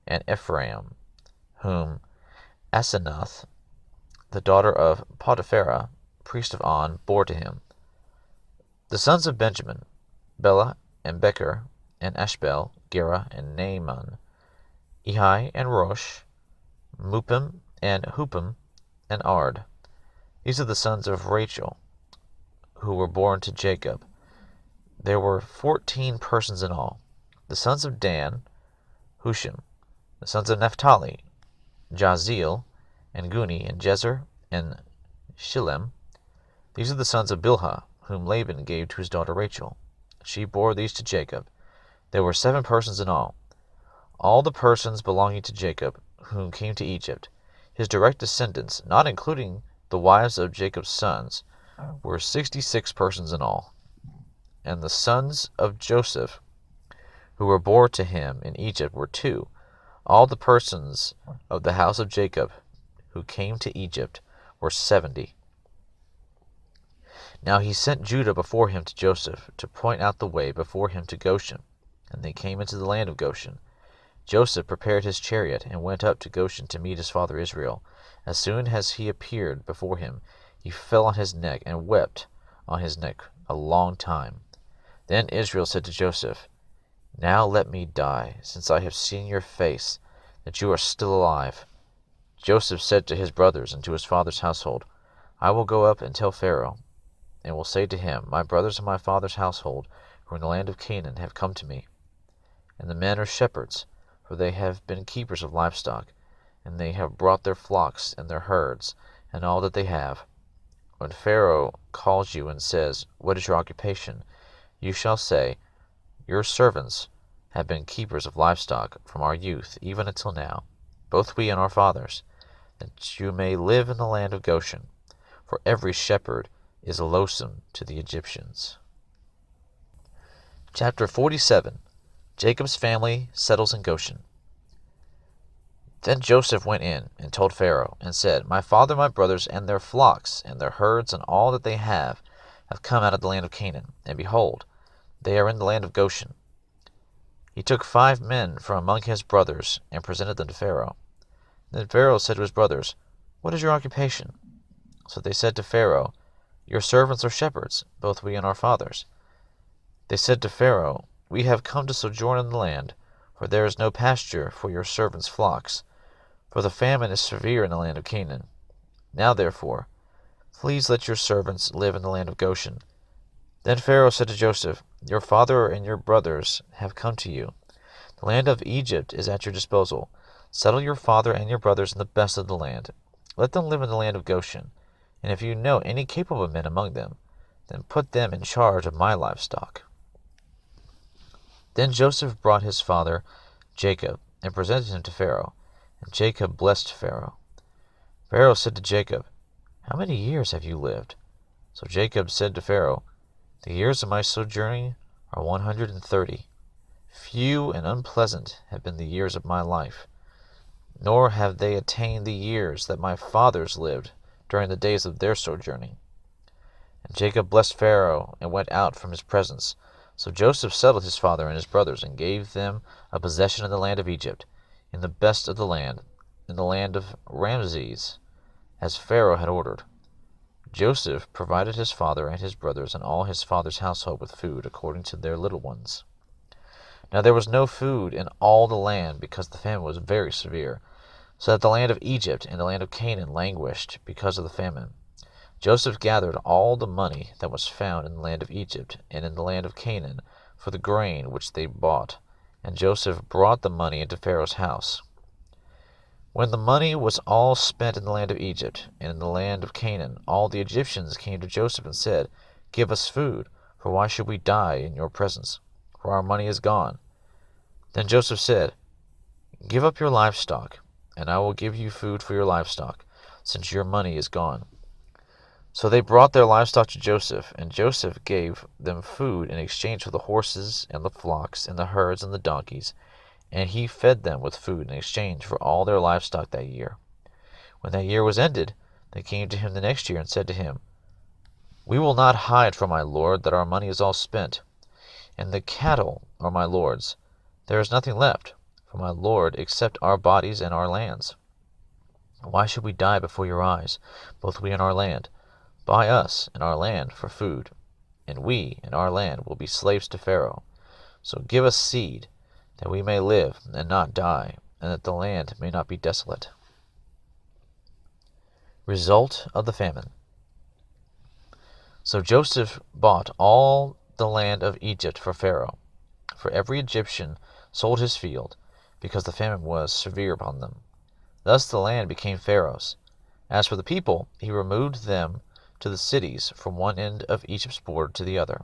and Ephraim, whom Asenath, the daughter of Potiphera, priest of On, bore to him. The sons of Benjamin, Bela, and Becher, and Ashbel, Gera, and Naaman. Ehi and Rosh, Mupim and Hupim and Ard. These are the sons of Rachel, who were born to Jacob. There were 14 persons in all. The sons of Dan, Hushim. The sons of Naphtali, Jahzeel, and Guni, and Jezer, and Shillem. These are the sons of Bilhah, whom Laban gave to his daughter Rachel. She bore these to Jacob. There were 7 persons in all. All the persons belonging to Jacob, whom came to Egypt, his direct descendants, not including the wives of Jacob's sons, were 66 persons in all. And the sons of Joseph, who were born to him in Egypt, were 2. All the persons of the house of Jacob, who came to Egypt, were 70. Now he sent Judah before him to Joseph, to point out the way before him to Goshen. And they came into the land of Goshen. Joseph prepared his chariot, and went up to Goshen to meet his father Israel. As soon as he appeared before him, he fell on his neck, and wept on his neck a long time. Then Israel said to Joseph, Now let me die, since I have seen your face, that you are still alive. Joseph said to his brothers and to his father's household, I will go up and tell Pharaoh, and will say to him, My brothers and my father's household, who are in the land of Canaan, have come to me. And the men are shepherds, for they have been keepers of livestock, and they have brought their flocks and their herds, and all that they have. When Pharaoh calls you and says, What is your occupation? You shall say, Your servants have been keepers of livestock from our youth even until now, both we and our fathers, that you may live in the land of Goshen, for every shepherd is loathsome to the Egyptians. Chapter 47. Jacob's family settles in Goshen. Then Joseph went in and told Pharaoh, and said, My father and my brothers and their flocks and their herds and all that they have come out of the land of Canaan, and behold, they are in the land of Goshen. He took 5 men from among his brothers, and presented them to Pharaoh. Then Pharaoh said to his brothers, What is your occupation? So they said to Pharaoh, Your servants are shepherds, both we and our fathers. They said to Pharaoh, We have come to sojourn in the land, for there is no pasture for your servants' flocks, for the famine is severe in the land of Canaan. Now therefore, please let your servants live in the land of Goshen. Then Pharaoh said to Joseph, Your father and your brothers have come to you. The land of Egypt is at your disposal. Settle your father and your brothers in the best of the land. Let them live in the land of Goshen. And if you know any capable men among them, then put them in charge of my livestock. Then Joseph brought his father Jacob, and presented him to Pharaoh. And Jacob blessed Pharaoh. Pharaoh said to Jacob, How many years have you lived? So Jacob said to Pharaoh, The years of my sojourning are 130. Few and unpleasant have been the years of my life, nor have they attained the years that my fathers lived during the days of their sojourning. And Jacob blessed Pharaoh, and went out from his presence. So Joseph settled his father and his brothers, and gave them a possession in the land of Egypt, in the best of the land, in the land of Ramses, as Pharaoh had ordered. Joseph provided his father and his brothers and all his father's household with food according to their little ones. Now there was no food in all the land, because the famine was very severe, so that the land of Egypt and the land of Canaan languished because of the famine. Joseph gathered all the money that was found in the land of Egypt and in the land of Canaan for the grain which they bought, and Joseph brought the money into Pharaoh's house. When the money was all spent in the land of Egypt and in the land of Canaan, all the Egyptians came to Joseph and said, Give us food, for why should we die in your presence? For our money is gone. Then Joseph said, Give up your livestock, and I will give you food for your livestock, since your money is gone. So they brought their livestock to Joseph, and Joseph gave them food in exchange for the horses and the flocks and the herds and the donkeys, and he fed them with food in exchange for all their livestock that year. When that year was ended, they came to him the next year and said to him, We will not hide from my lord that our money is all spent, and the cattle are my lord's. There is nothing left for my lord except our bodies and our lands. Why should we die before your eyes, both we and our land? Buy us and our land for food, and we and our land will be slaves to Pharaoh. So give us seed, that we may live and not die, and that the land may not be desolate. Result of the famine. So Joseph bought all the land of Egypt for Pharaoh, for every Egyptian sold his field, because the famine was severe upon them. Thus the land became Pharaoh's. As for the people, he removed them to the cities from one end of Egypt's border to the other.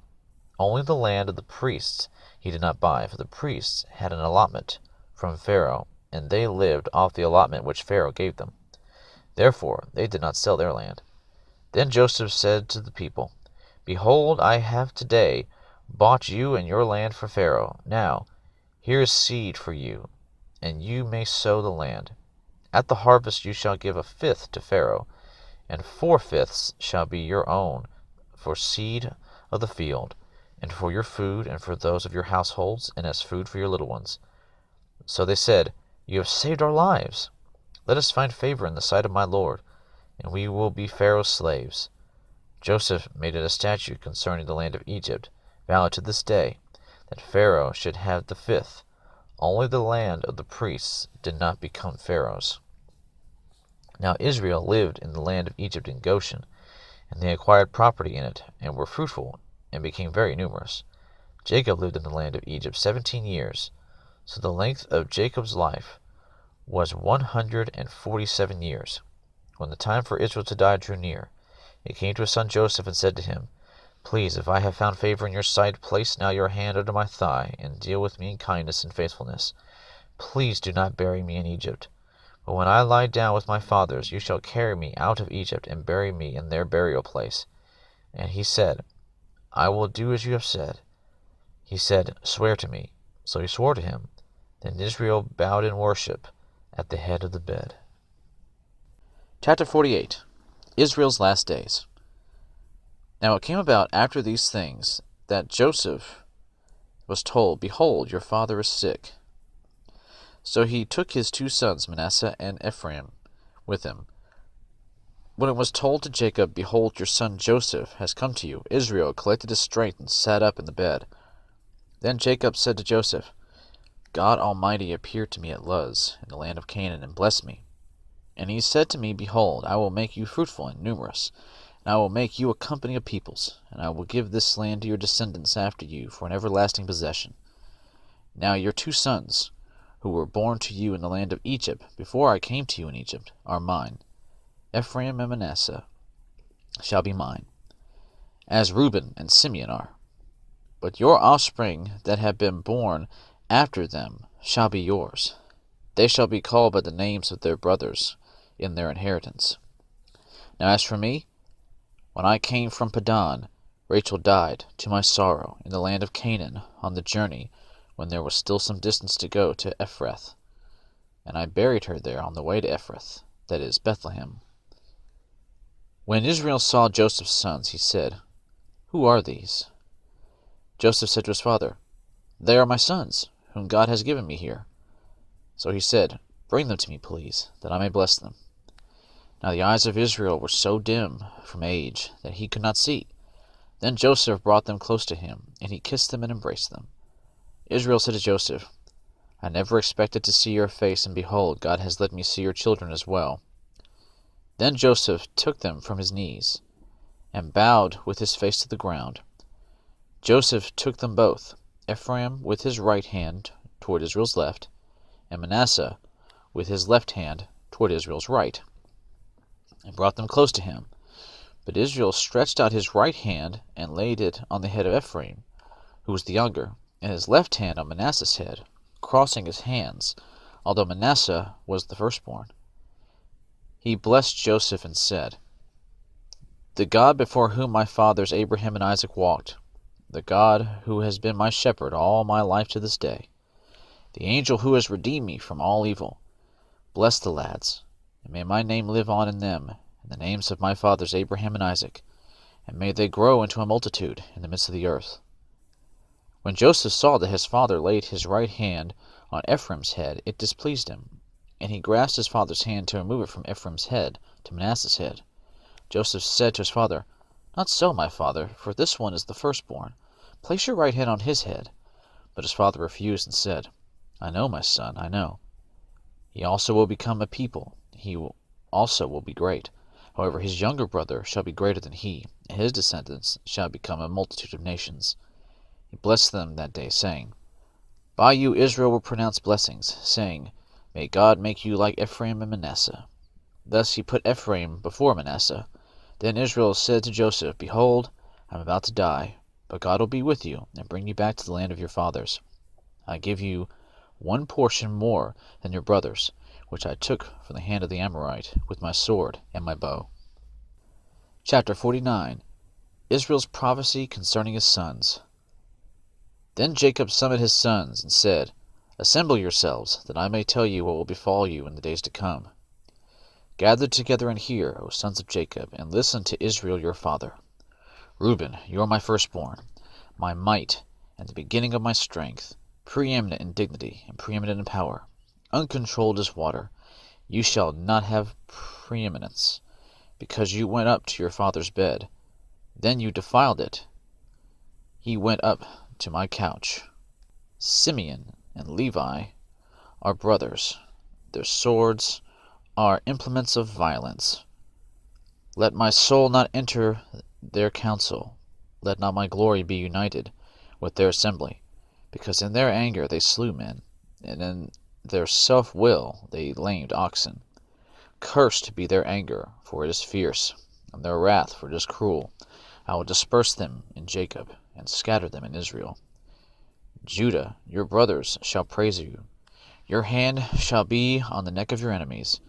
Only the land of the priests he did not buy, for the priests had an allotment from Pharaoh, and they lived off the allotment which Pharaoh gave them. Therefore they did not sell their land. Then Joseph said to the people, Behold, I have today bought you and your land for Pharaoh. Now here is seed for you, and you may sow the land. At the harvest you shall give a fifth to Pharaoh, and 4/5 shall be your own for seed of the field, and for your food, and for those of your households, and as food for your little ones. So they said, You have saved our lives. Let us find favor in the sight of my Lord, and we will be Pharaoh's slaves. Joseph made it a statute concerning the land of Egypt, valid to this day, that Pharaoh should have the fifth. Only the land of the priests did not become Pharaoh's. Now Israel lived in the land of Egypt in Goshen, and they acquired property in it, and were fruitful, and became very numerous. Jacob lived in the land of Egypt 17 years, so the length of Jacob's life was 147 years. When the time for Israel to die drew near, he came to his son Joseph and said to him, Please, if I have found favor in your sight, place now your hand under my thigh, and deal with me in kindness and faithfulness. Please do not bury me in Egypt. But when I lie down with my fathers, you shall carry me out of Egypt, and bury me in their burial place. And he said, I will do as you have said. He said, Swear to me. So he swore to him. Then Israel bowed in worship at the head of the bed. Chapter 48. Israel's last days. Now it came about after these things that Joseph was told, Behold, your father is sick. So he took his 2 sons, Manasseh and Ephraim, with him. When it was told to Jacob, Behold, your son Joseph has come to you, Israel collected his strength and sat up in the bed. Then Jacob said to Joseph, God Almighty appeared to me at Luz, in the land of Canaan, and blessed me. And he said to me, Behold, I will make you fruitful and numerous, and I will make you a company of peoples, and I will give this land to your descendants after you for an everlasting possession. Now your 2 sons, who were born to you in the land of Egypt, before I came to you in Egypt, are mine. Ephraim and Manasseh shall be mine, as Reuben and Simeon are. But your offspring that have been born after them shall be yours. They shall be called by the names of their brothers in their inheritance. Now as for me, when I came from Padan, Rachel died, to my sorrow, in the land of Canaan, on the journey, when there was still some distance to go to Ephrath. And I buried her there on the way to Ephrath, that is, Bethlehem. When Israel saw Joseph's sons, he said, Who are these? Joseph said to his father, They are my sons, whom God has given me here. So he said, Bring them to me, please, that I may bless them. Now the eyes of Israel were so dim from age that he could not see. Then Joseph brought them close to him, and he kissed them and embraced them. Israel said to Joseph, I never expected to see your face, and behold, God has let me see your children as well. Then Joseph took them from his knees, and bowed with his face to the ground. Joseph took them both, Ephraim with his right hand toward Israel's left, and Manasseh with his left hand toward Israel's right, and brought them close to him. But Israel stretched out his right hand and laid it on the head of Ephraim, who was the younger, and his left hand on Manasseh's head, crossing his hands, although Manasseh was the firstborn. He blessed Joseph and said, The God before whom my fathers Abraham and Isaac walked, the God who has been my shepherd all my life to this day, the angel who has redeemed me from all evil, bless the lads, and may my name live on in them, and the names of my fathers Abraham and Isaac, and may they grow into a multitude in the midst of the earth. When Joseph saw that his father laid his right hand on Ephraim's head, it displeased him, and he grasped his father's hand to remove it from Ephraim's head to Manasseh's head. Joseph said to his father, Not so, my father, for this one is the firstborn. Place your right hand on his head. But his father refused and said, I know, my son, I know. He also will become a people. Also will be great. However, his younger brother shall be greater than he, and his descendants shall become a multitude of nations. He blessed them that day, saying, By you Israel will pronounce blessings, saying, May God make you like Ephraim and Manasseh. Thus he put Ephraim before Manasseh. Then Israel said to Joseph, Behold, I am about to die, but God will be with you, and bring you back to the land of your fathers. I give you one portion more than your brothers, which I took from the hand of the Amorite, with my sword and my bow. Chapter 49. Israel's prophecy concerning his sons. Then Jacob summoned his sons, and said, Assemble yourselves, that I may tell you what will befall you in the days to come. Gather together and hear, O sons of Jacob, and listen to Israel your father. Reuben, you are my firstborn, my might, and the beginning of my strength, preeminent in dignity, and preeminent in power, uncontrolled as water. You shall not have preeminence, because you went up to your father's bed. Then you defiled it. He went up to my couch. Simeon and Levi are brothers. Their swords are implements of violence. Let my soul not enter their council. Let not my glory be united with their assembly, because in their anger they slew men, and in their self-will they lamed oxen. Cursed be their anger, for it is fierce, and their wrath, for it is cruel. I will disperse them in Jacob, and scatter them in Israel. Judah, your brothers shall praise you. Your hand shall be on the neck of your enemies.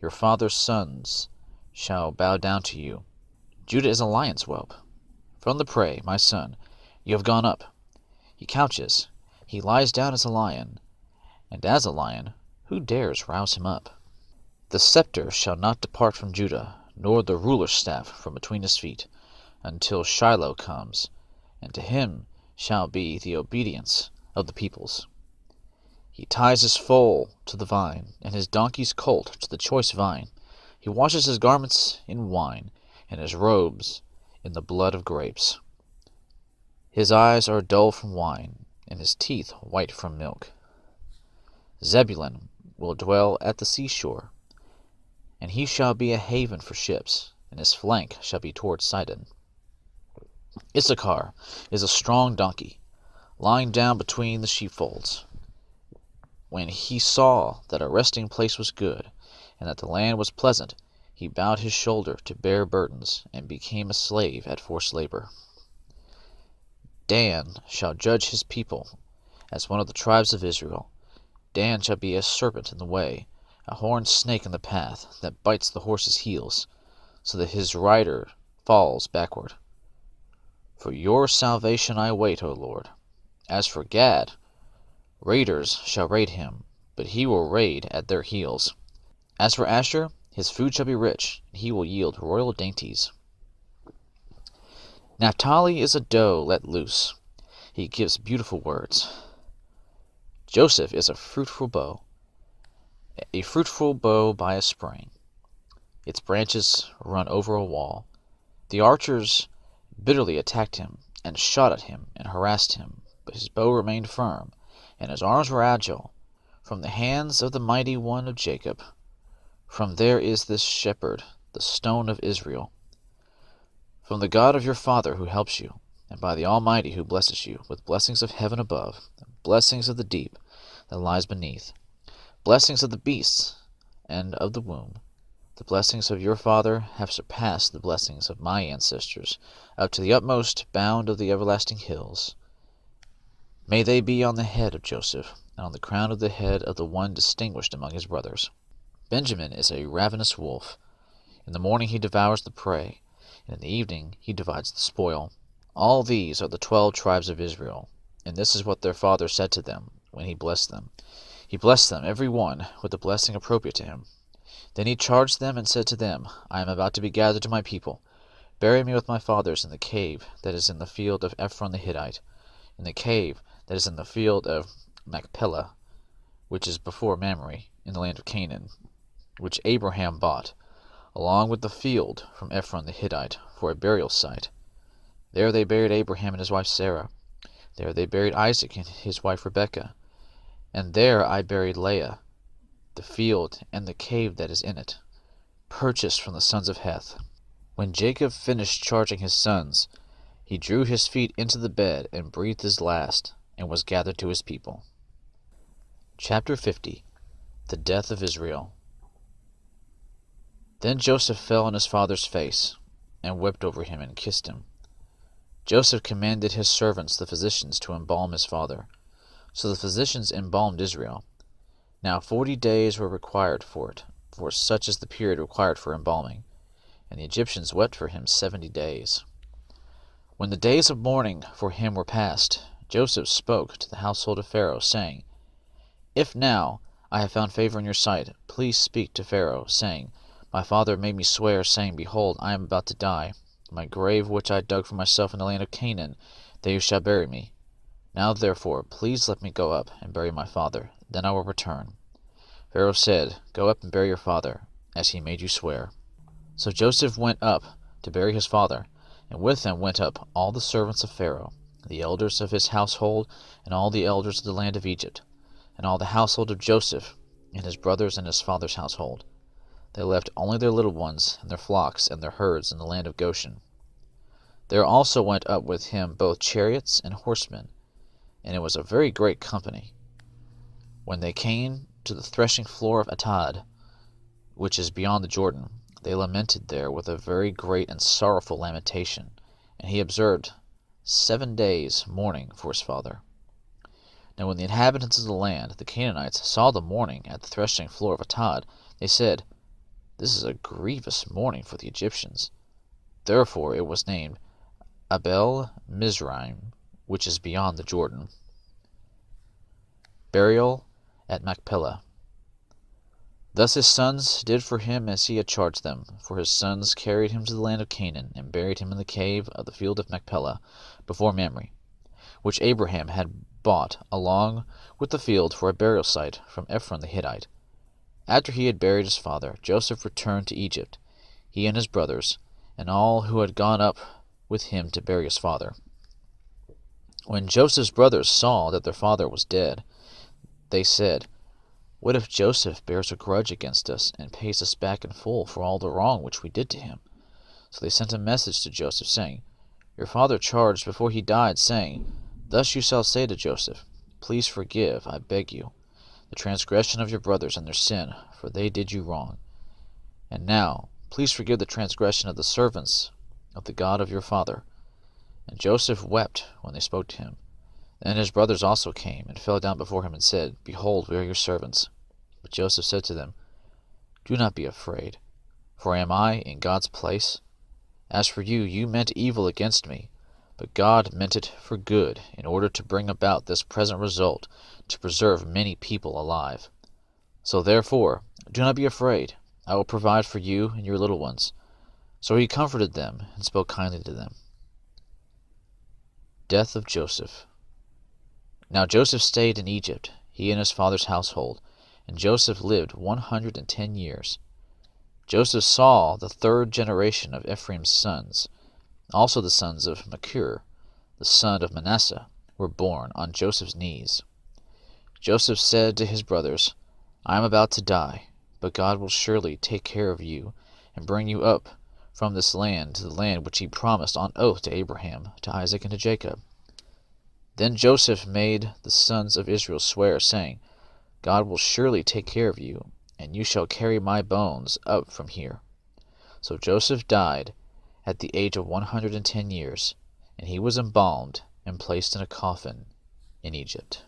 Your father's sons shall bow down to you. Judah is a lion's whelp. From the prey, my son, you have gone up. He couches, he lies down as a lion, and as a lion, who dares rouse him up? The scepter shall not depart from Judah, nor the ruler's staff from between his feet, until Shiloh comes, and to him shall be the obedience of the peoples. He ties his foal to the vine, and his donkey's colt to the choice vine. He washes his garments in wine, and his robes in the blood of grapes. His eyes are dull from wine, and his teeth white from milk. Zebulun will dwell at the seashore, and he shall be a haven for ships, and his flank shall be toward Sidon. Issachar is a strong donkey, lying down between the sheepfolds. When he saw that a resting place was good, and that the land was pleasant, he bowed his shoulder to bear burdens, and became a slave at forced labor. Dan shall judge his people as one of the tribes of Israel. Dan shall be a serpent in the way, a horned snake in the path, that bites the horse's heels, so that his rider falls backward. For your salvation I wait, O Lord. As for Gad, raiders shall raid him, but he will raid at their heels. As for Asher, his food shall be rich, and he will yield royal dainties. Naphtali is a doe let loose. He gives beautiful words. Joseph is a fruitful bow by a spring. Its branches run over a wall. The archers bitterly attacked him, and shot at him, and harassed him, but his bow remained firm, and his arms were agile. From the hands of the mighty one of Jacob, from there is this shepherd, the stone of Israel. From the God of your father who helps you, and by the Almighty who blesses you, with blessings of heaven above, and blessings of the deep that lies beneath, blessings of the beasts and of the womb. The blessings of your father have surpassed the blessings of my ancestors, up to the utmost bound of the everlasting hills. May they be on the head of Joseph, and on the crown of the head of the one distinguished among his brothers. Benjamin is a ravenous wolf. In the morning he devours the prey, and in the evening he divides the spoil. All these are the 12 tribes of Israel, and this is what their father said to them when he blessed them. He blessed them, every one, with the blessing appropriate to him. Then he charged them and said to them, I am about to be gathered to my people. Bury me with my fathers in the cave that is in the field of Ephron the Hittite, in the cave that is in the field of Machpelah, which is before Mamre, in the land of Canaan, which Abraham bought, along with the field from Ephron the Hittite, for a burial site. There they buried Abraham and his wife Sarah. There they buried Isaac and his wife Rebekah. And there I buried Leah. the field and the cave that is in it, purchased from the sons of Heth. When Jacob finished charging his sons, he drew his feet into the bed and breathed his last, and was gathered to his people. Chapter 50. The Death of Israel. Then Joseph fell on his father's face, and wept over him, and kissed him. Joseph commanded his servants the physicians to embalm his father. So the physicians embalmed Israel. Now 40 days were required for it, for such is the period required for embalming. And the Egyptians wept for him 70 days. When the days of mourning for him were past, Joseph spoke to the household of Pharaoh, saying, If now I have found favor in your sight, please speak to Pharaoh, saying, My father made me swear, saying, Behold, I am about to die. My grave which I dug for myself in the land of Canaan, there you shall bury me. Now therefore, please let me go up and bury my father, then I will return. Pharaoh said, Go up and bury your father, as he made you swear. So Joseph went up to bury his father, and with him went up all the servants of Pharaoh, the elders of his household, and all the elders of the land of Egypt, and all the household of Joseph, and his brothers and his father's household. They left only their little ones, and their flocks, and their herds in the land of Goshen. There also went up with him both chariots and horsemen, and it was a very great company. When they came to the threshing floor of Atad, which is beyond the Jordan, they lamented there with a very great and sorrowful lamentation, and he observed 7 days mourning for his father. Now when the inhabitants of the land, the Canaanites, saw the mourning at the threshing floor of Atad, they said, This is a grievous mourning for the Egyptians. Therefore it was named Abel Mizraim, which is beyond the Jordan. Burial at Machpelah. Thus his sons did for him as he had charged them, for his sons carried him to the land of Canaan, and buried him in the cave of the field of Machpelah, before Mamre, which Abraham had bought along with the field for a burial site from Ephron the Hittite. After he had buried his father, Joseph returned to Egypt, he and his brothers, and all who had gone up with him to bury his father. When Joseph's brothers saw that their father was dead, they said, What if Joseph bears a grudge against us, and pays us back in full for all the wrong which we did to him? So they sent a message to Joseph, saying, Your father charged before he died, saying, Thus you shall say to Joseph, Please forgive, I beg you, the transgression of your brothers and their sin, for they did you wrong. And now, please forgive the transgression of the servants of the God of your father. And Joseph wept when they spoke to him. Then his brothers also came, and fell down before him, and said, Behold, we are your servants. But Joseph said to them, Do not be afraid, for am I in God's place? As for you, you meant evil against me, but God meant it for good, in order to bring about this present result, to preserve many people alive. So therefore, do not be afraid. I will provide for you and your little ones. So he comforted them, and spoke kindly to them. Death of Joseph. Now Joseph stayed in Egypt, he and his father's household, and Joseph lived 110 years. Joseph saw the third generation of Ephraim's sons. Also the sons of Machir, the son of Manasseh, were born on Joseph's knees. Joseph said to his brothers, I am about to die, but God will surely take care of you, and bring you up from this land to the land which he promised on oath to Abraham, to Isaac, and to Jacob. Then Joseph made the sons of Israel swear, saying, God will surely take care of you, and you shall carry my bones up from here. So Joseph died at the age of 110 years, and he was embalmed and placed in a coffin in Egypt.